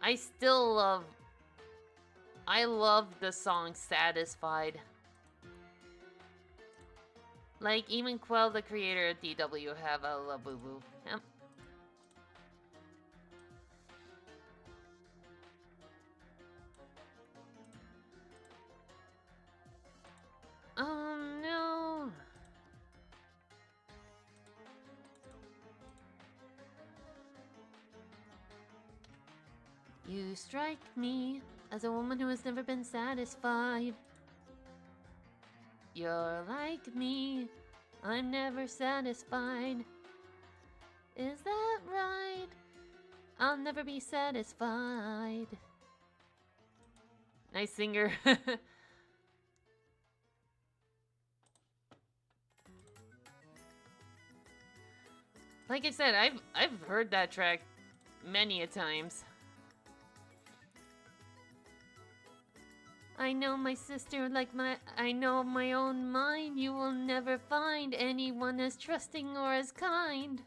I love the song Satisfied. Like, even Quell, the creator of DW, have a Labubu. Yep. Oh no. You strike me as a woman who has never been satisfied. You're like me, I'm never satisfied. Is that right? I'll never be satisfied. Nice singer. Like I said, I've heard that track many a times. I know my sister like I know my own mind. You will never find anyone as trusting or as kind.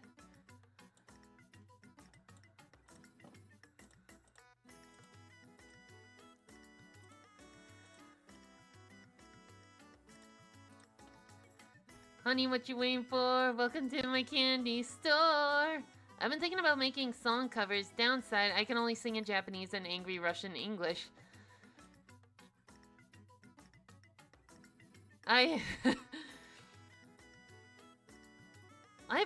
Honey, what you waiting for? Welcome to my candy store. I've been thinking about making song covers. Downside, I can only sing in Japanese and angry Russian English. I've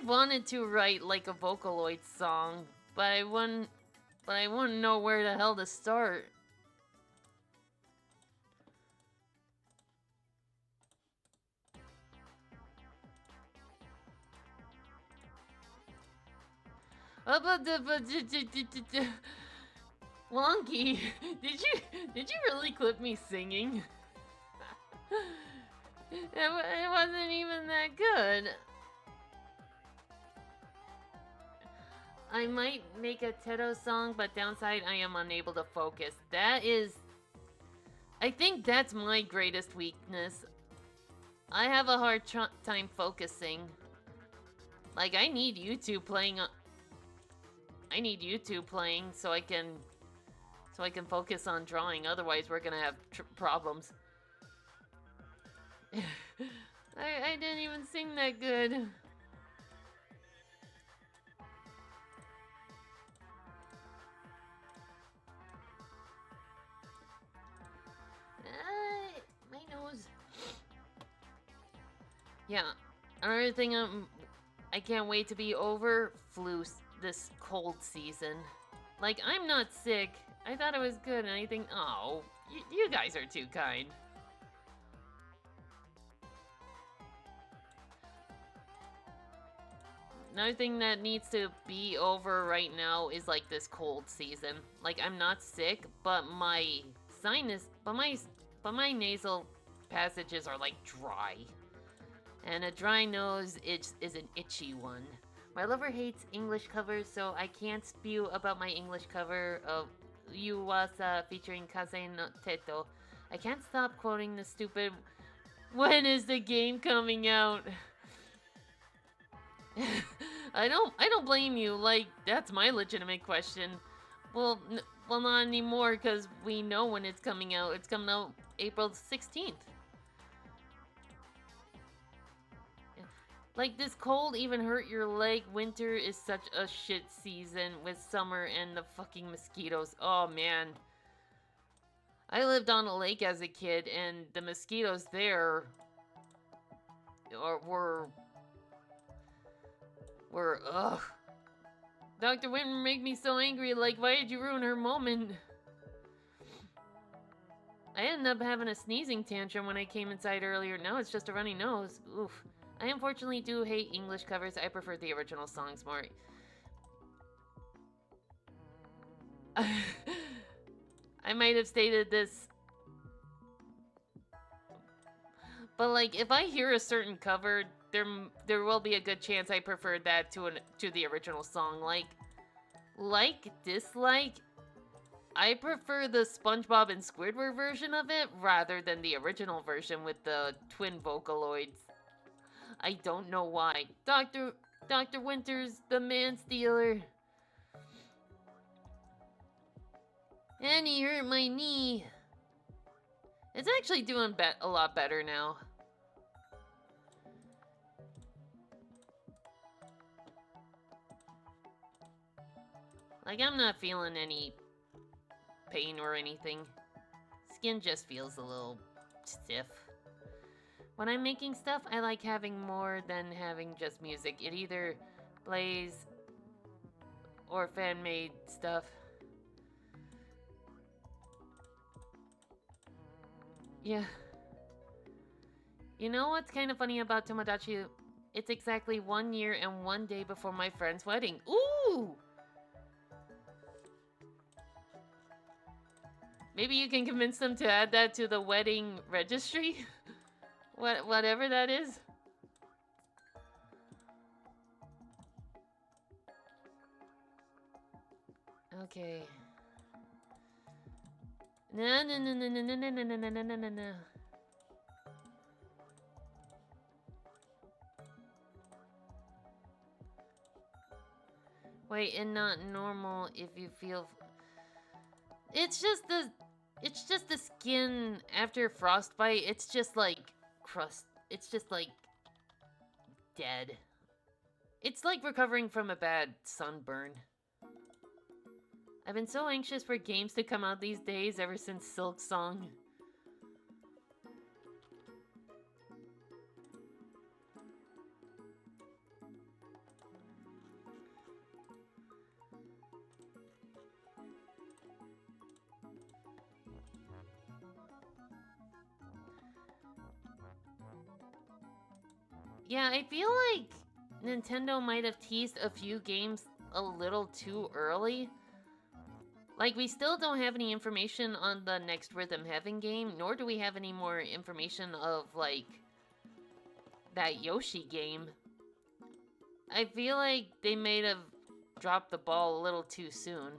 wanted to write like a Vocaloid song, but I wouldn't know where the hell to start. Wonky, did you really clip me singing? It wasn't even that good. I might make a Teto song, but downside, I am unable to focus. I think that's my greatest weakness. I have a hard time focusing. Like, I need YouTube playing so I can focus on drawing. Otherwise, we're gonna have problems. I didn't even sing that good. My nose. Yeah, another thing I can't wait to be over this cold season. Like, I'm not sick. I thought it was good, and I think, oh, you guys are too kind. Another thing that needs to be over right now is like this cold season. Like, I'm not sick, but my nasal passages are like dry. And a dry nose is an itchy one. My lover hates English covers, so I can't spew about my English cover of Yuwasa featuring Kaze no Teto. I can't stop quoting the stupid, when is the game coming out? I don't blame you. Like, that's my legitimate question. Well, not anymore, because we know when it's coming out. It's coming out April 16th. Like, this cold even hurt your leg. Winter is such a shit season with summer and the fucking mosquitoes. Oh, man. I lived on a lake as a kid, and the mosquitoes there were ugh. Dr. Winter made me so angry. Like, why did you ruin her moment? I ended up having a sneezing tantrum when I came inside earlier. Now it's just a runny nose. Oof. I unfortunately do hate English covers. I prefer the original songs more. I might have stated this, but like, if I hear a certain cover, there will be a good chance I prefer that to the original song. Dislike, I prefer the SpongeBob and Squidward version of it rather than the original version with the twin Vocaloids. I don't know why. Dr. Winters, the man stealer. And he hurt my knee. It's actually doing a lot better now. Like, I'm not feeling any pain or anything. Skin just feels a little stiff. When I'm making stuff, I like having more than having just music. It either plays or fan-made stuff. Yeah. You know what's kind of funny about Tomodachi? It's exactly 1 year and 1 day before my friend's wedding. Ooh! Maybe you can convince them to add that to the wedding registry? Whatever that is. Okay. No, no, no, no, no, no, no, no, no, no, no, no, no. Wait, and not normal if you feel... It's just the skin after frostbite. It's just like crust. It's just like dead. It's like recovering from a bad sunburn. I've been so anxious for games to come out these days ever since Silk Song. Yeah, I feel like Nintendo might have teased a few games a little too early. Like, we still don't have any information on the next Rhythm Heaven game, nor do we have any more information of, like, that Yoshi game. I feel like they may have dropped the ball a little too soon.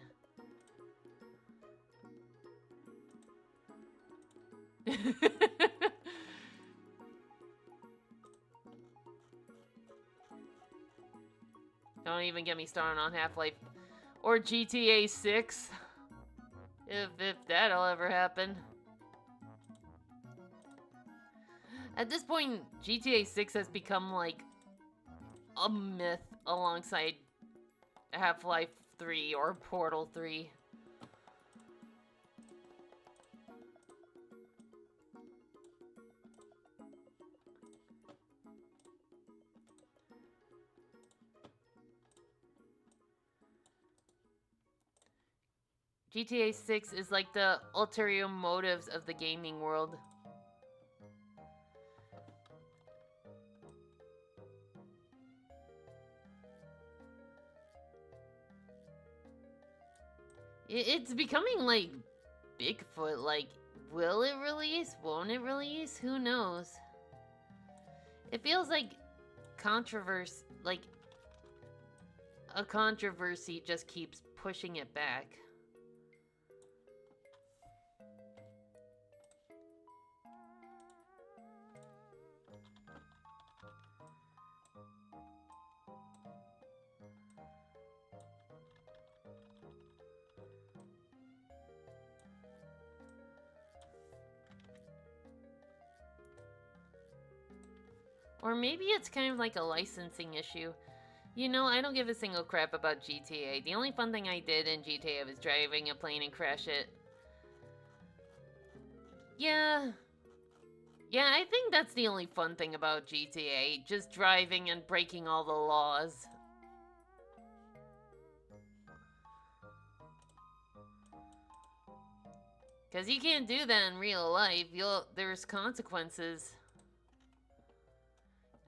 Don't even get me started on Half-Life or GTA 6. If that'll ever happen. At this point, GTA 6 has become like a myth alongside Half-Life 3 or Portal 3. GTA 6 is like the ulterior motives of the gaming world. It's becoming like Bigfoot. Like, will it release? Won't it release? Who knows? It feels like controversy, like a controversy just keeps pushing it back. Or maybe it's kind of like a licensing issue. You know, I don't give a single crap about GTA. The only fun thing I did in GTA was driving a plane and crash it. Yeah. Yeah, I think that's the only fun thing about GTA. Just driving and breaking all the laws. Because you can't do that in real life. There's consequences.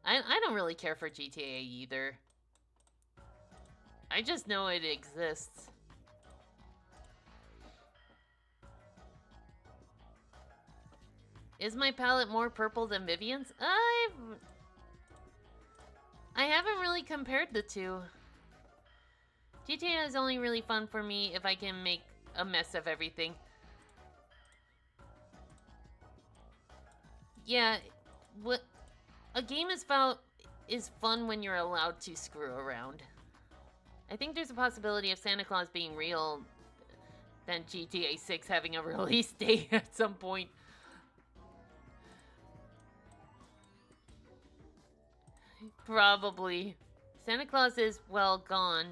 I don't really care for GTA either. I just know it exists. Is my palette more purple than Vivian's? I haven't really compared the two. GTA is only really fun for me if I can make a mess of everything. Yeah, what a game is fun when you're allowed to screw around. I think there's a possibility of Santa Claus being real than GTA 6 having a release date at some point. Probably. Santa Claus is, well, gone.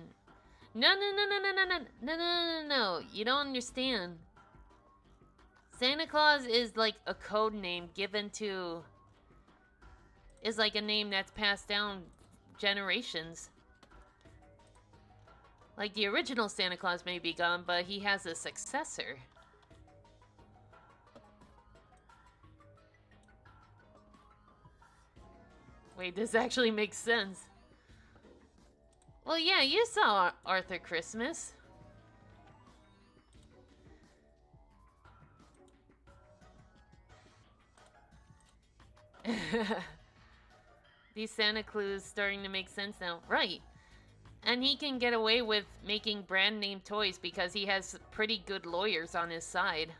No, no, no, no, no, no, no, no, no, no, no. You don't understand. Santa Claus is like a code name given to... Is like a name that's passed down generations. Like the original Santa Claus may be gone, but he has a successor. Wait, this actually makes sense. Well, yeah, you saw Arthur Christmas. These Santa clues starting to make sense now. Right. And he can get away with making brand name toys because he has pretty good lawyers on his side.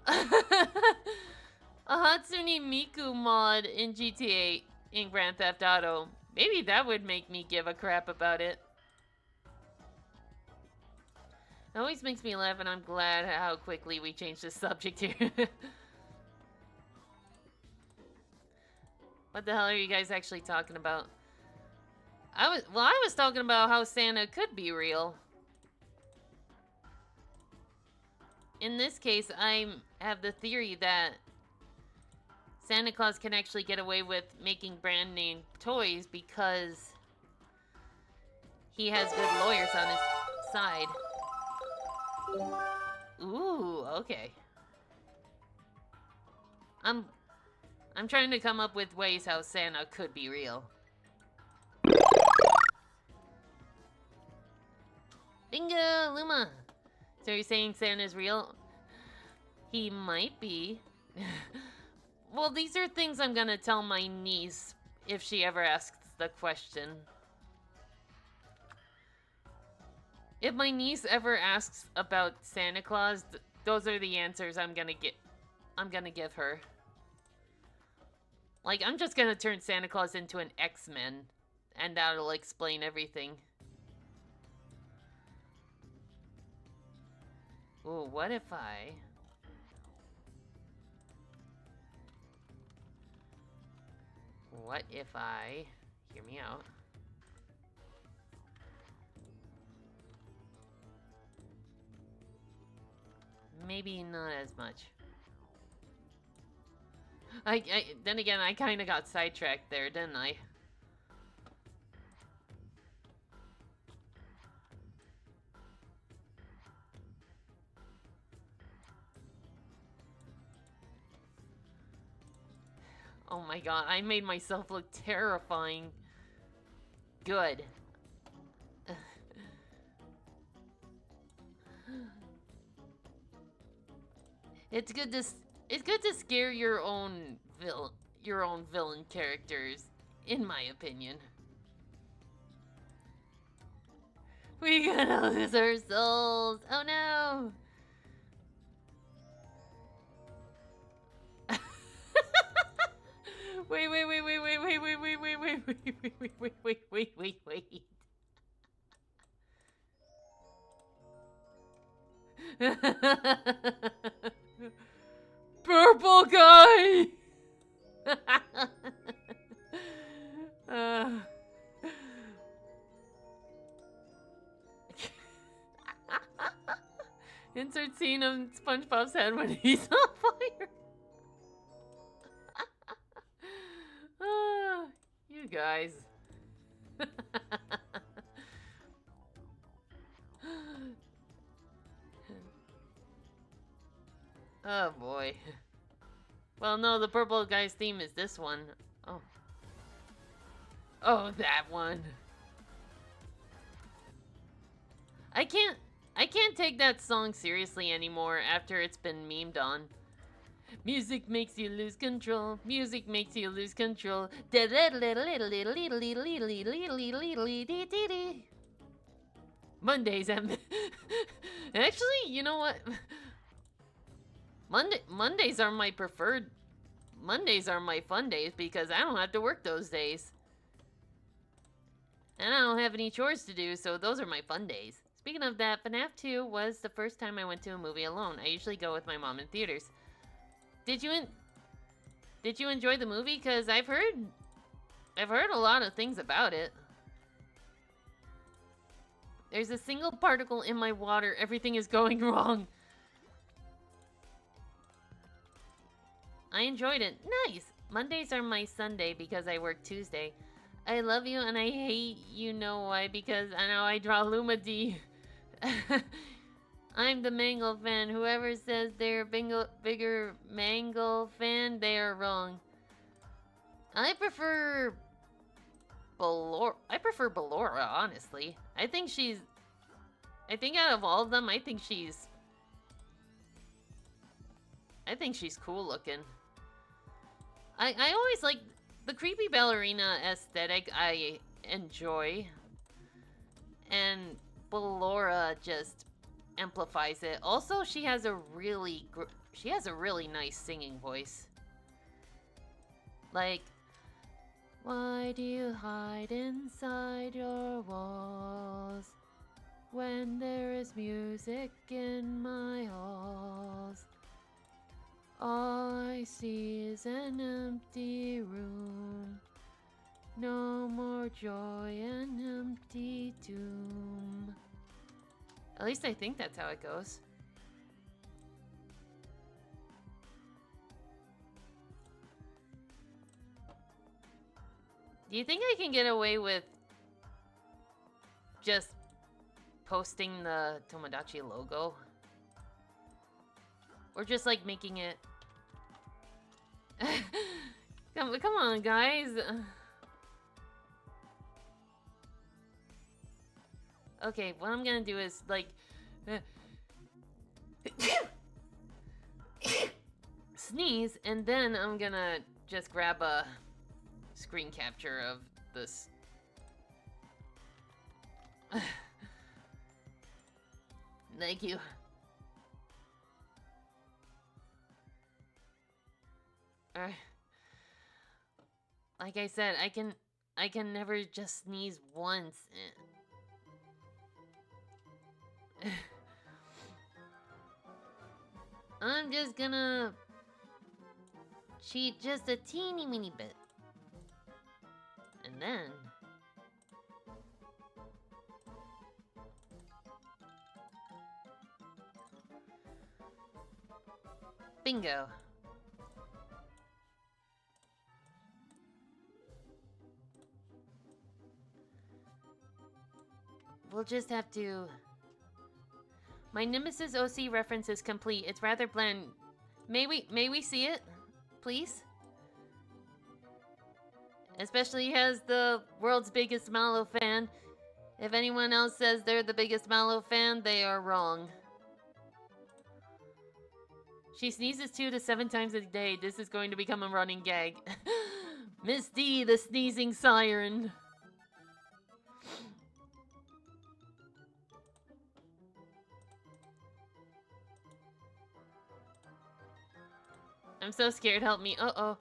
A Hatsune Miku mod in GTA in Grand Theft Auto. Maybe that would make me give a crap about it. It always makes me laugh, and I'm glad how quickly we changed the subject here. What the hell are you guys actually talking about? I was talking about how Santa could be real. In this case, I have the theory that Santa Claus can actually get away with making brand name toys because he has good lawyers on his side. Ooh, okay. I'm trying to come up with ways how Santa could be real. Bingo, Luma. So you're saying Santa's real? He might be. Well, these are things I'm gonna tell my niece if she ever asks the question. If my niece ever asks about Santa Claus, those are the answers I'm gonna give her. Like, I'm just gonna turn Santa Claus into an X-Men, and that'll explain everything. Ooh, what if I... Hear me out. Maybe not as much. Then again, I kind of got sidetracked there, didn't I? Oh my god, I made myself look terrifying. Good. It's good to scare your own villain characters, in my opinion. We gonna lose our souls. Oh no. Wait. Purple guy! Insert scene of SpongeBob's head when he's on fire. You guys. Oh boy. Well, no, the purple guy's theme is this one. Oh. Oh, that one. I can't take that song seriously anymore after it's been memed on. Music makes you lose control. Music makes you lose control. Mondays, actually, you know what? Mondays are my preferred. Mondays are my fun days because I don't have to work those days. And I don't have any chores to do, so those are my fun days. Speaking of that, FNAF 2 was the first time I went to a movie alone. I usually go with my mom in theaters. Did you enjoy the movie? Because I've heard I've heard a lot of things about it. There's a single particle in my water. Everything is going wrong. I enjoyed it. Nice. Mondays are my Sunday because I work Tuesday. I love you and I hate you know why because I know I draw Luma D. I'm the Mangle fan. Whoever says they're a bigger Mangle fan, they are wrong. I prefer Ballora, honestly. I think out of all of them, I think she's cool looking. I always like the creepy ballerina aesthetic. I enjoy, and Ballora just amplifies it. Also, she has a really nice singing voice. Like, why do you hide inside your walls when there is music in my halls? All I see is an empty room. No more joy, an empty tomb. At least I think that's how it goes. Do you think I can get away with just posting the Tomodachi logo? Or just like making it... come on, guys. Okay, what I'm gonna do is like... sneeze, and then I'm gonna just grab a screen capture of this. Thank you. Like I said, I can never just sneeze once. I'm just gonna cheat just a teeny weeny bit. And then... bingo. We'll just have to... My Nemesis OC reference is complete. It's rather bland. May we see it? Please? Especially as the world's biggest Mallow fan. If anyone else says they're the biggest Mallow fan, they are wrong. She sneezes 2 to 7 times a day. This is going to become a running gag. Miss D, the sneezing siren. I'm so scared, help me. Uh-oh.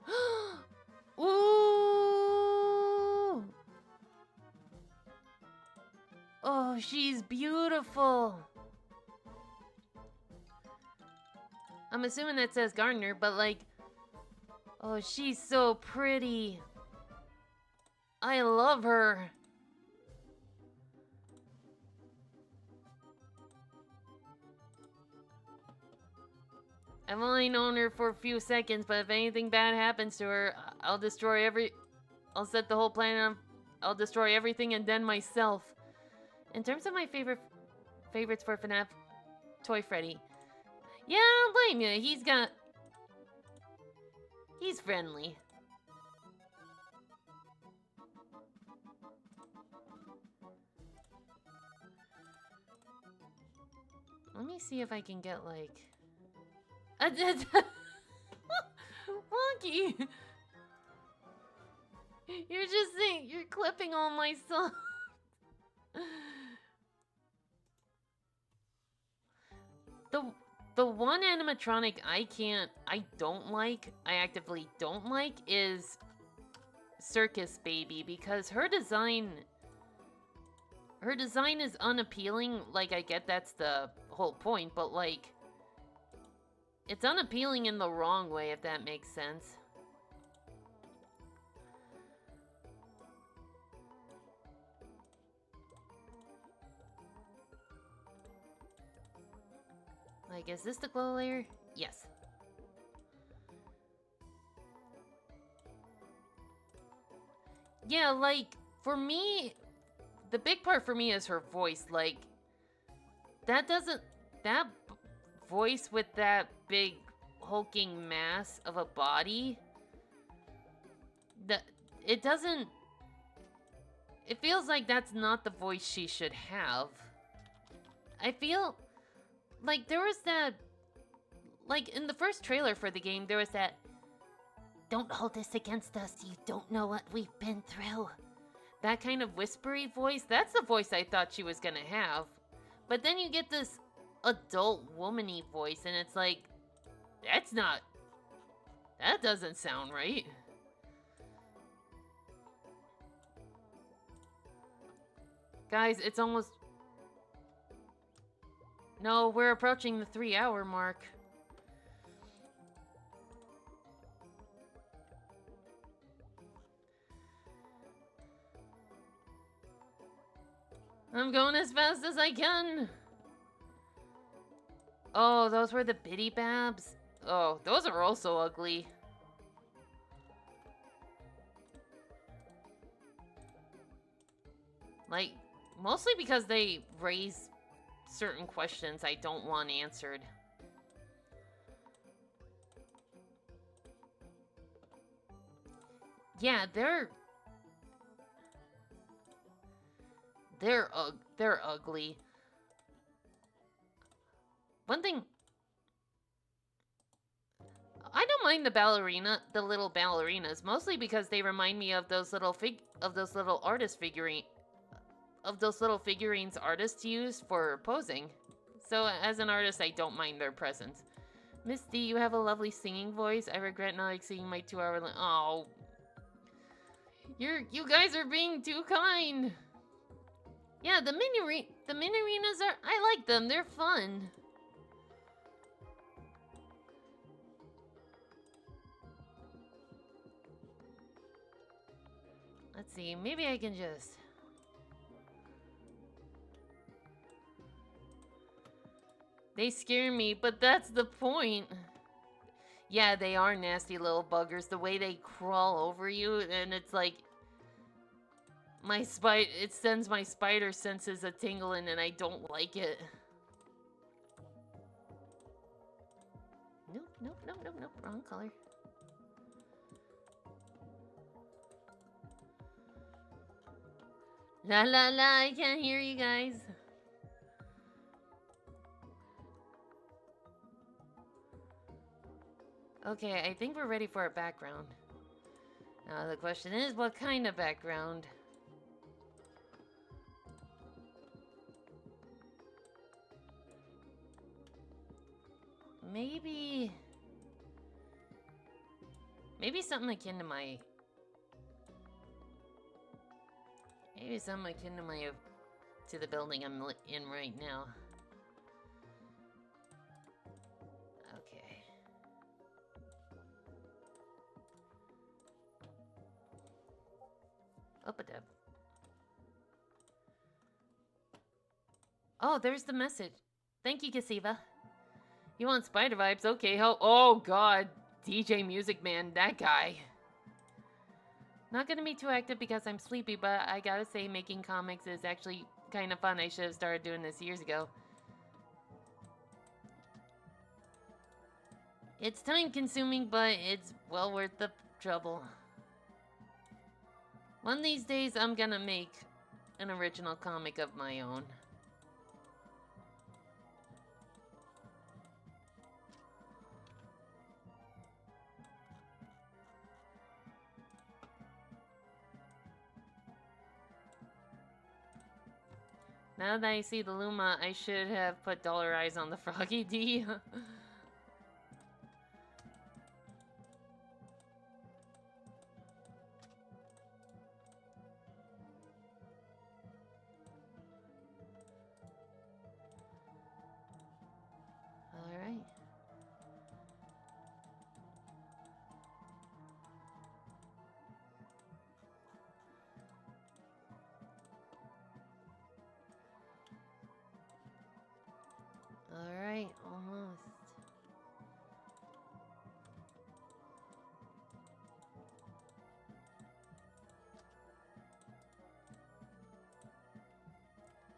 Ooh! Oh, she's beautiful. I'm assuming that says Gardner, but like... oh, she's so pretty. I love her. I've only known her for a few seconds, but if anything bad happens to her, I'll destroy I'll set the whole planet on... I'll destroy everything and then myself. In terms of my favorites for FNAF, Toy Freddy. Yeah, I don't blame you. He's friendly. Let me see if I can get, like... Wonky! You're just saying... You're clipping all my songs. The one animatronic I actively don't like is Circus Baby, because her design is unappealing. Like, I get that's the whole point, but like, it's unappealing in the wrong way, if that makes sense. Like, is this the glow layer? Yes. Yeah, like, for me, the big part for me is her voice. Like, that voice with that big hulking mass of a body, it doesn't, it feels like that's not the voice she should have. I feel like there was that, like, in the first trailer for the game, there was that, "Don't hold this against us, you don't know what we've been through." That kind of whispery voice, that's the voice I thought she was gonna have. But then you get this adult woman-y voice, and it's like, that doesn't sound right. Guys, it's almost... No, we're approaching the 3-hour mark. I'm going as fast as I can. Oh, those were the bitty babs? Oh, those are also ugly. Like, mostly because they raise certain questions I don't want answered. Yeah, they're ugly. One thing, I don't mind the little ballerinas, mostly because they remind me of those little figurines artists use for posing. So as an artist, I don't mind their presence. Misty, you have a lovely singing voice. I regret not exceeding my 2-hour limit. Oh, you guys are being too kind. Yeah, the mini arenas are, I like them. They're fun. Let's see, maybe I can just... They scare me, but that's the point. Yeah, they are nasty little buggers. The way they crawl over you, and it's like... It sends my spider senses a tingling, and I don't like it. Nope, wrong color. La la la, I can't hear you guys. Okay, I think we're ready for a background. Now the question is, what kind of background? Maybe something akin to my... Maybe something akin to the building I'm in right now. Okay. Up-a-dub. Oh, there's the message. Thank you, Kasiva. You want spider vibes? Okay, oh god. DJ Music Man, that guy. Not gonna be too active because I'm sleepy, but I gotta say making comics is actually kind of fun. I should have started doing this years ago. It's time consuming, but it's well worth the trouble. One of these days, I'm gonna make an original comic of my own. Now that I see the Luma, I should have put dollar eyes on the Froggy D. Alright. Alright, almost.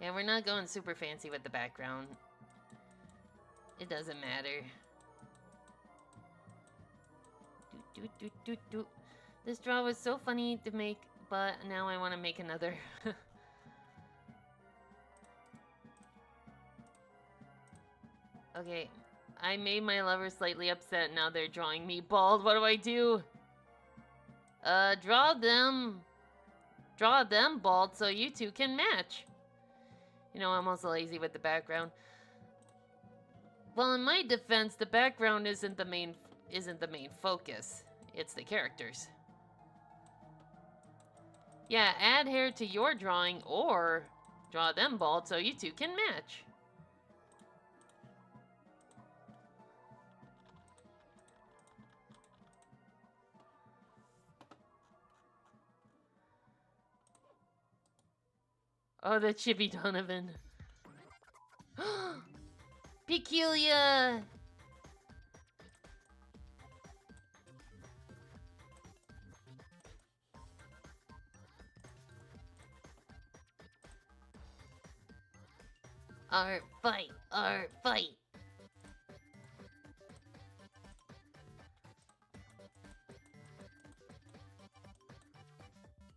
Yeah, we're not going super fancy with the background. It doesn't matter. Do. This draw was so funny to make, but now I want to make another. Okay, I made my lover slightly upset. Now they're drawing me bald. What do I do? Draw them bald so you two can match. You know, I'm also lazy with the background. Well, in my defense, the background isn't the main focus. It's the characters. Yeah, add hair to your drawing or draw them bald so you two can match. Oh, the Chibi Donovan. Peculiar! Art fight! Art fight!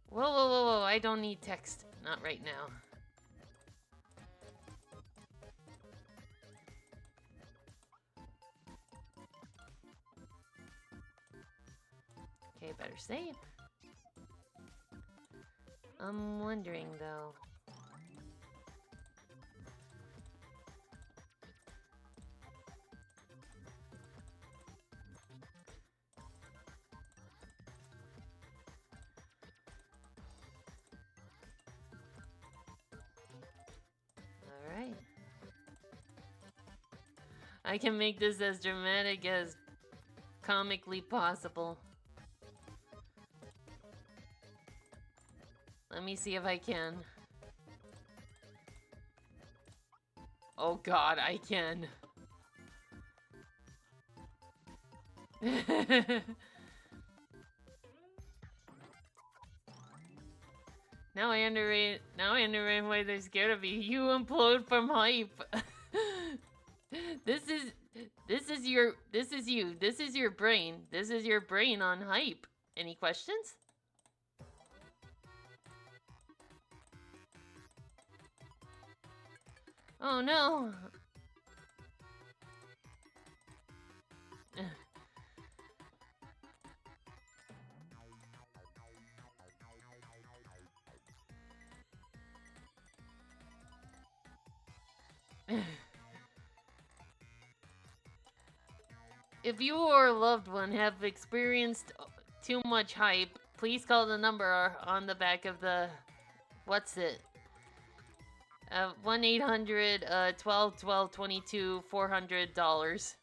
Whoa, I don't need text. Not right now. Okay, better save. I'm wondering, though. Alright. I can make this as dramatic as comically possible. Let me see if I can. Oh god, I can. Now I understand why they're scared of me. You implode from hype. This is you. This is your brain. This is your brain on hype. Any questions? Oh no. If you or a loved one have experienced too much hype, please call the number on the back of the... What's it? 1-800-12-12-22, $400.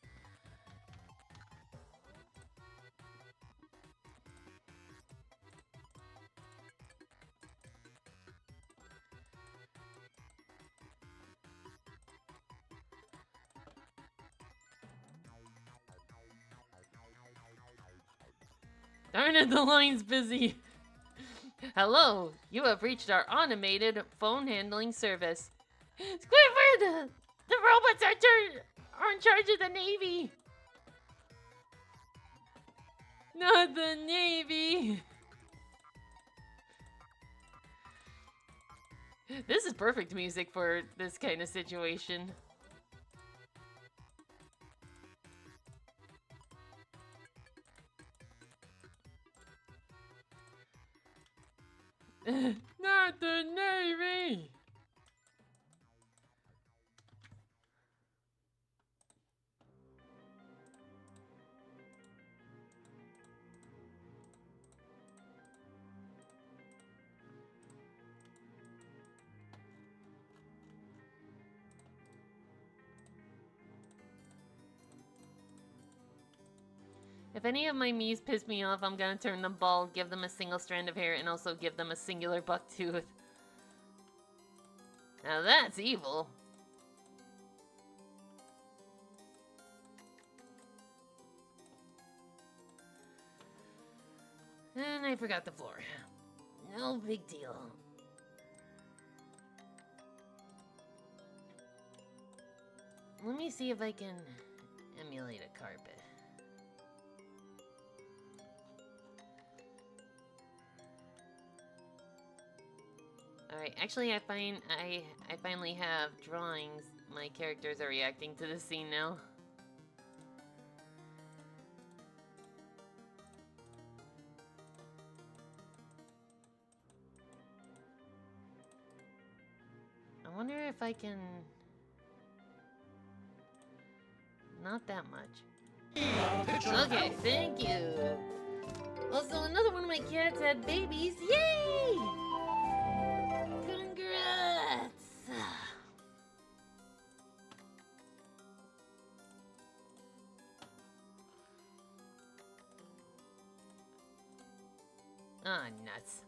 Darn it, the line's busy. Hello, you have reached our automated phone handling service. Squidward! The robots are in charge of the Navy! Not the Navy! This is perfect music for this kind of situation. Not the Navy! If any of my Miis piss me off, I'm gonna turn them bald, give them a single strand of hair, and also give them a singular buck tooth. Now that's evil. And I forgot the floor. No big deal. Let me see if I can emulate a carpet. Alright, actually I finally have drawings. My characters are reacting to the scene now. I wonder if I can... Not that much. Okay, thank you. Also, another one of my cats had babies. Yay! Congrats! Ah, nuts.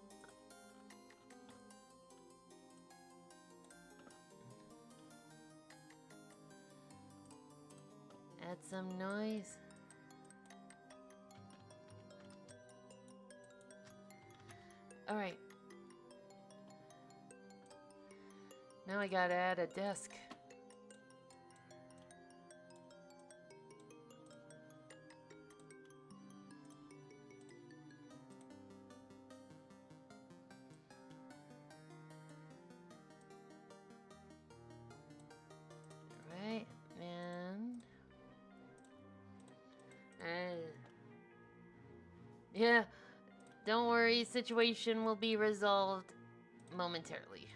Add some noise. All right. Now I gotta add a desk. Right, and yeah, don't worry, situation will be resolved momentarily.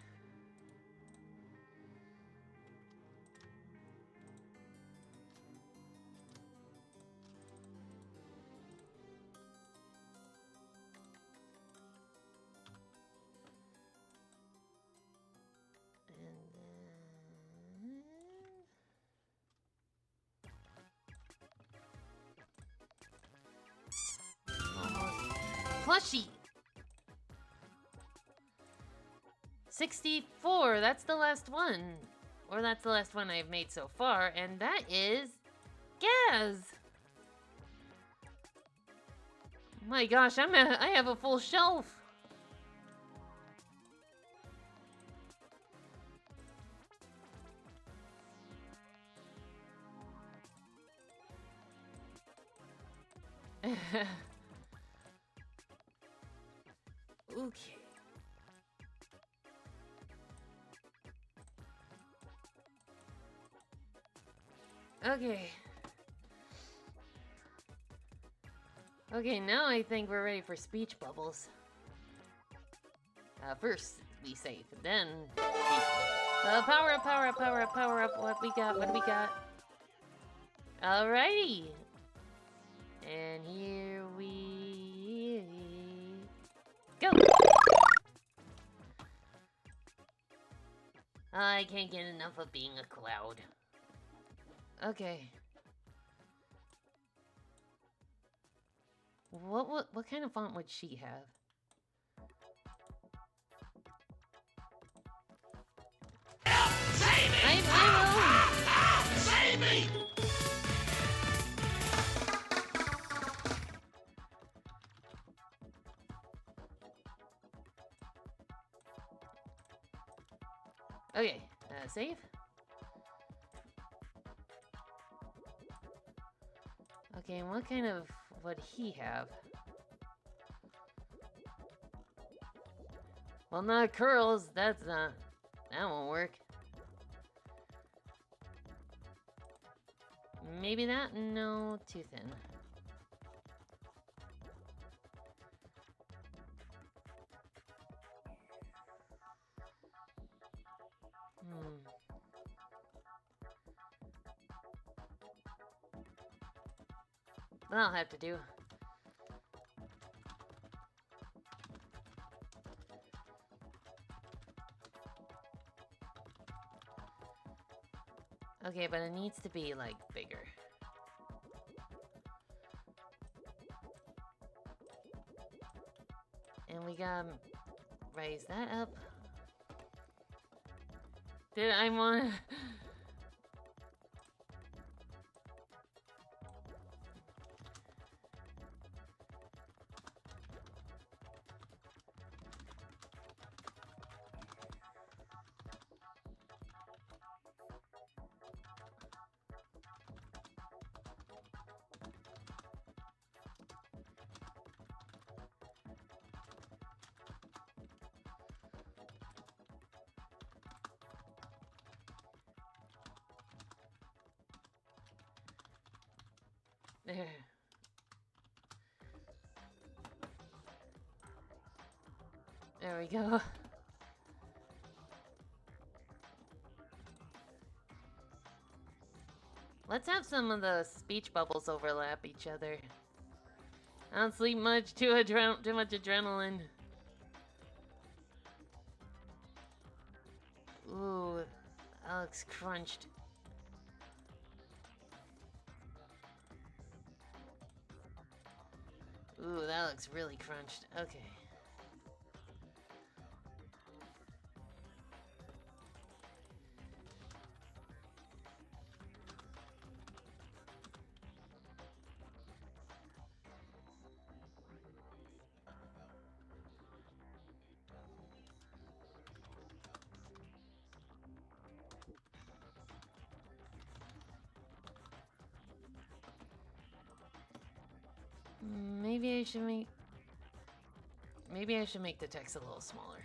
Plushie! 64, that's the last one. Or that's the last one I've made so far, and that is... Gaz! My gosh, I have a full shelf. Okay. Okay. Okay, now I think we're ready for speech bubbles. First, be safe, then... power up, power up, power up, power up. What we got? What do we got? Alrighty. And here we... go! I can't get enough of being a cloud. Okay. What kind of font would she have? Save me! I will! Save me! Okay, save. Okay, and what kind of would he have? Well, not curls. That's not. That won't work. Maybe that? No, too thin. That'll have to do. Okay, but it needs to be, like, bigger. And we gotta raise that up. Did I want... There. There we go. Let's have some of the speech bubbles overlap each other. I don't sleep much, too much adrenaline. Ooh, that looks crunched. Ooh, that looks really crunched. Okay. Maybe I should make... Maybe I should make the text a little smaller.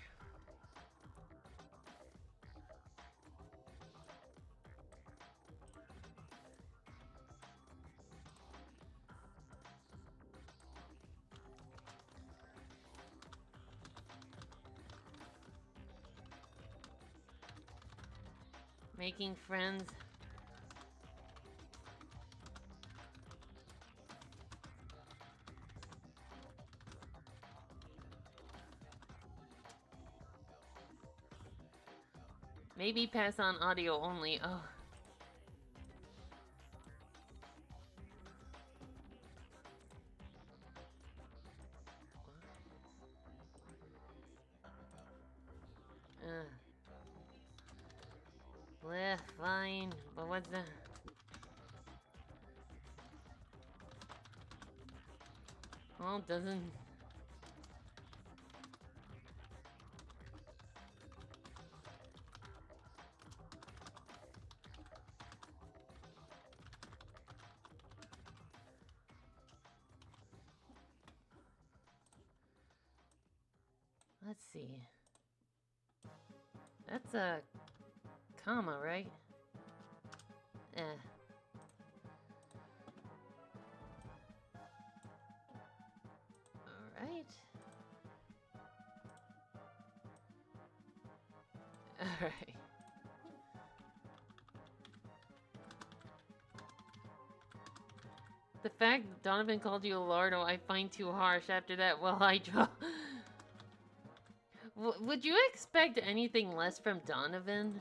Making friends. Maybe pass on audio only. Oh. Bleh, fine. But what's the... Well, it doesn't... Let's see. That's a comma, right? Eh. Alright. Alright. The fact Donovan called you a lardo, I find too harsh. After that, well, I draw... Would you expect anything less from Donovan?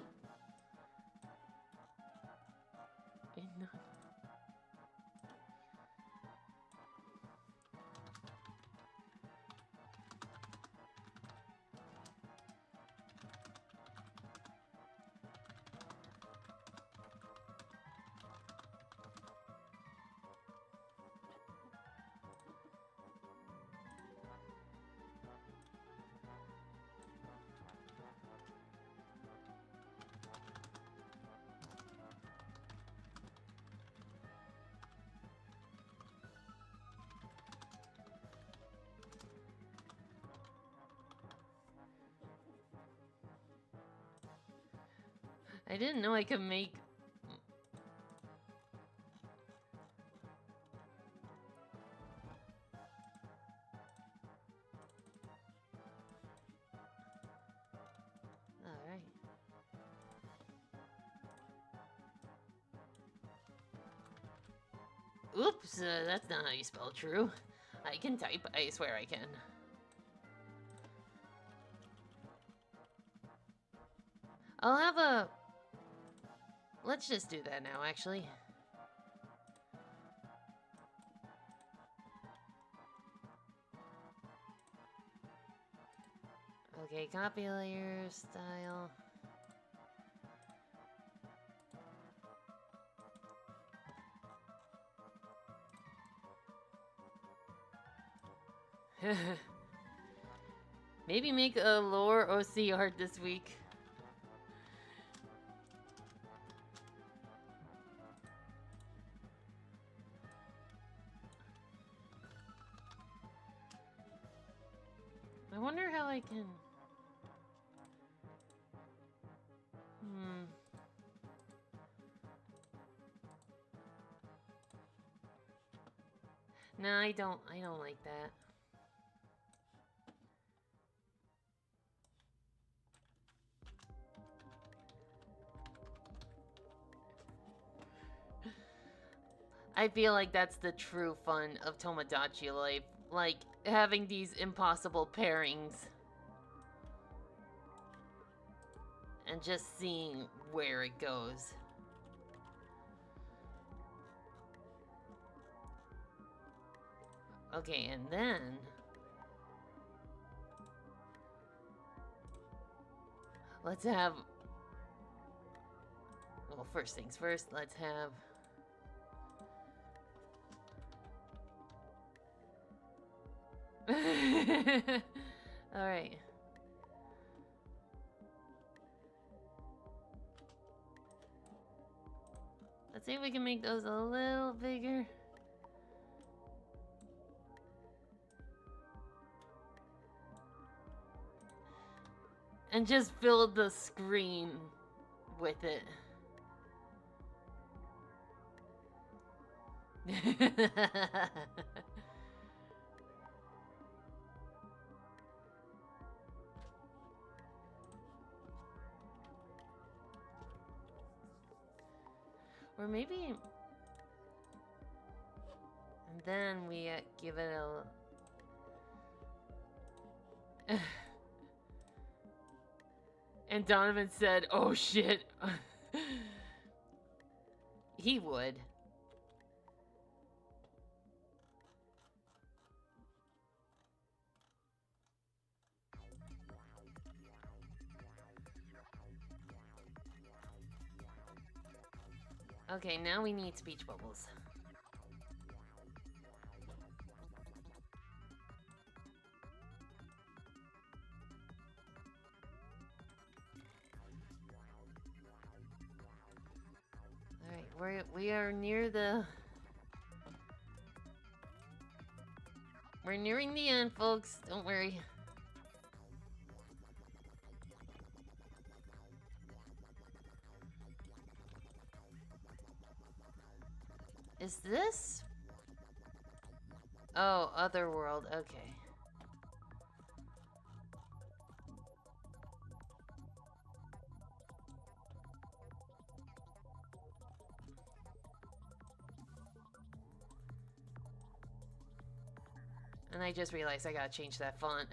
I didn't know I could make... Alright. Oops, that's not how you spell true. I can type, I swear I can. I'll have a... Let's just do that now, actually. Okay, copy layer, style. Maybe make a lore OC art this week. I wonder how I can... No, I don't like that. I feel like that's the true fun of Tomodachi life. Like, having these impossible pairings. And just seeing where it goes. Okay, and then... let's have... well, first things first, let's have... Alright. Let's see if we can make those a little bigger. And just fill the screen with it. Or maybe... and then we give it a... and Donovan said, oh shit. He would. Okay, now we need speech bubbles. Alright, we are near the... we're nearing the end, folks. Don't worry. Is this? Oh, Otherworld. Okay. And I just realized I gotta change that font.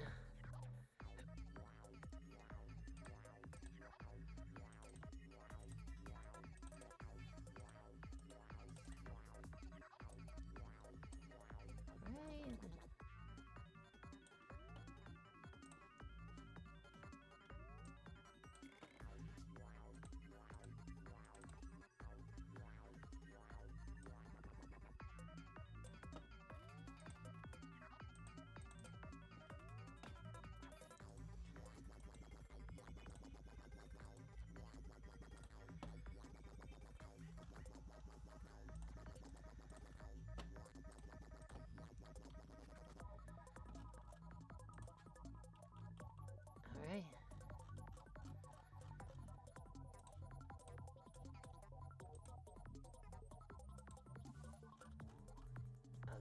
Alright.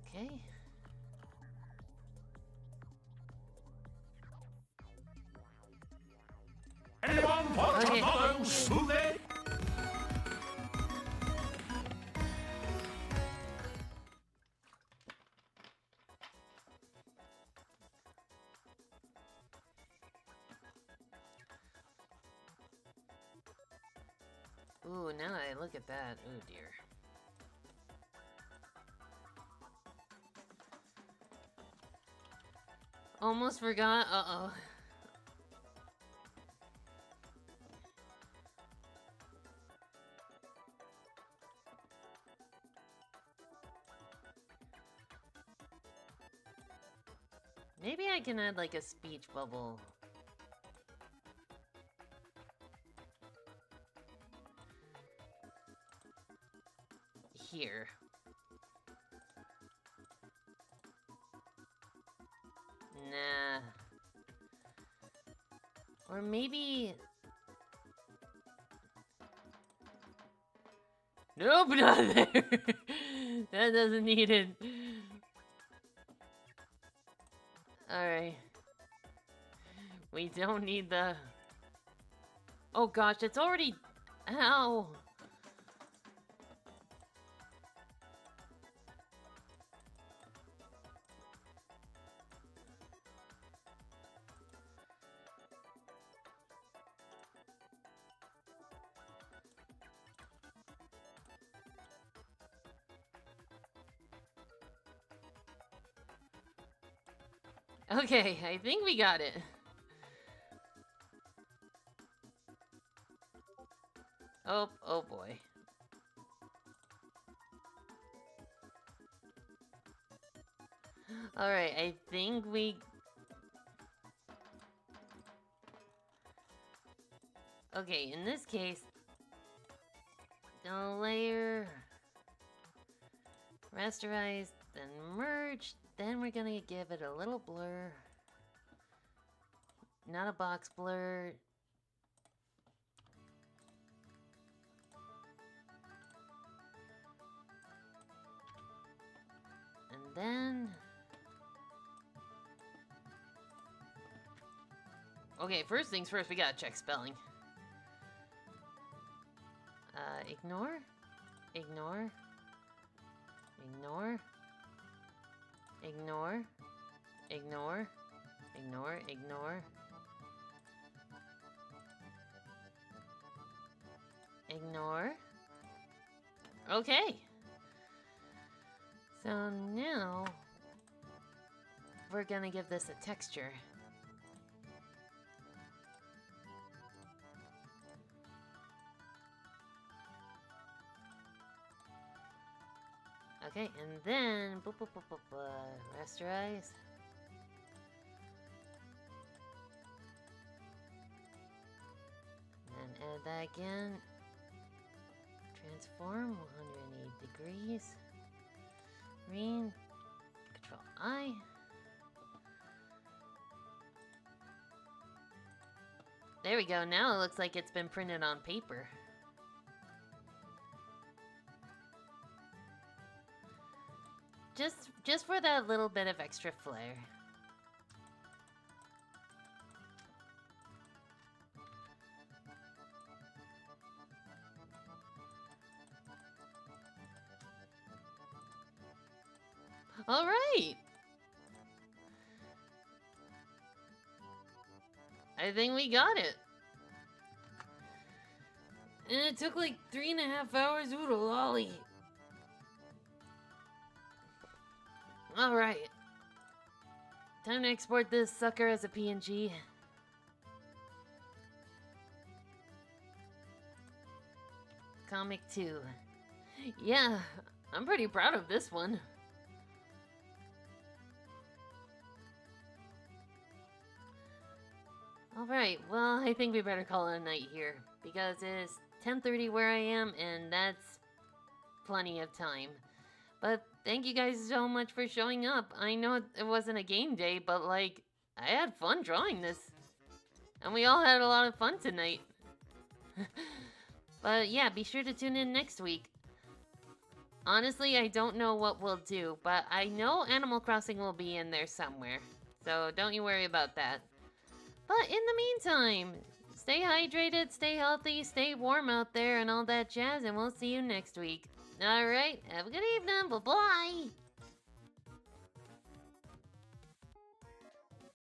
Okay. Anyone want Okay. another smoothie? Ooh, now that I look at that, oh dear. Almost forgot. Uh-oh. Maybe I can add like a speech bubble. Here. Nah. Or maybe... nope, not there. That doesn't need it. Alright. We don't need the... Oh gosh, it's already... Ow! Okay, I think we got it. Oh boy. Alright, I think we... Okay, in this case... Gonna layer... Rasterize, then merge, then we're gonna give it a little blur. Not a box blur. And then... Okay, first things first, we gotta check spelling. Ignore? Ignore? Ignore? Ignore? Ignore? Ignore? Ignore? Ignore? Okay. So now... we're gonna give this a texture. Okay, and then rasterize. And then add that again. Transform 180 degrees. Green. Control I. There we go. Now it looks like it's been printed on paper. Just for that little bit of extra flair. All right. I think we got it. And it took like 3.5 hours. Ooh, lolly. Alright. Time to export this sucker as a PNG. Comic 2. Yeah, I'm pretty proud of this one. Alright, well, I think we better call it a night here. Because it's 10:30 where I am, and that's plenty of time. But thank you guys so much for showing up. I know it wasn't a game day, but like, I had fun drawing this. And we all had a lot of fun tonight. But yeah, be sure to tune in next week. Honestly, I don't know what we'll do, but I know Animal Crossing will be in there somewhere. So don't you worry about that. But in the meantime, stay hydrated, stay healthy, stay warm out there and all that jazz, and we'll see you next week. Alright, have a good evening, bye-bye!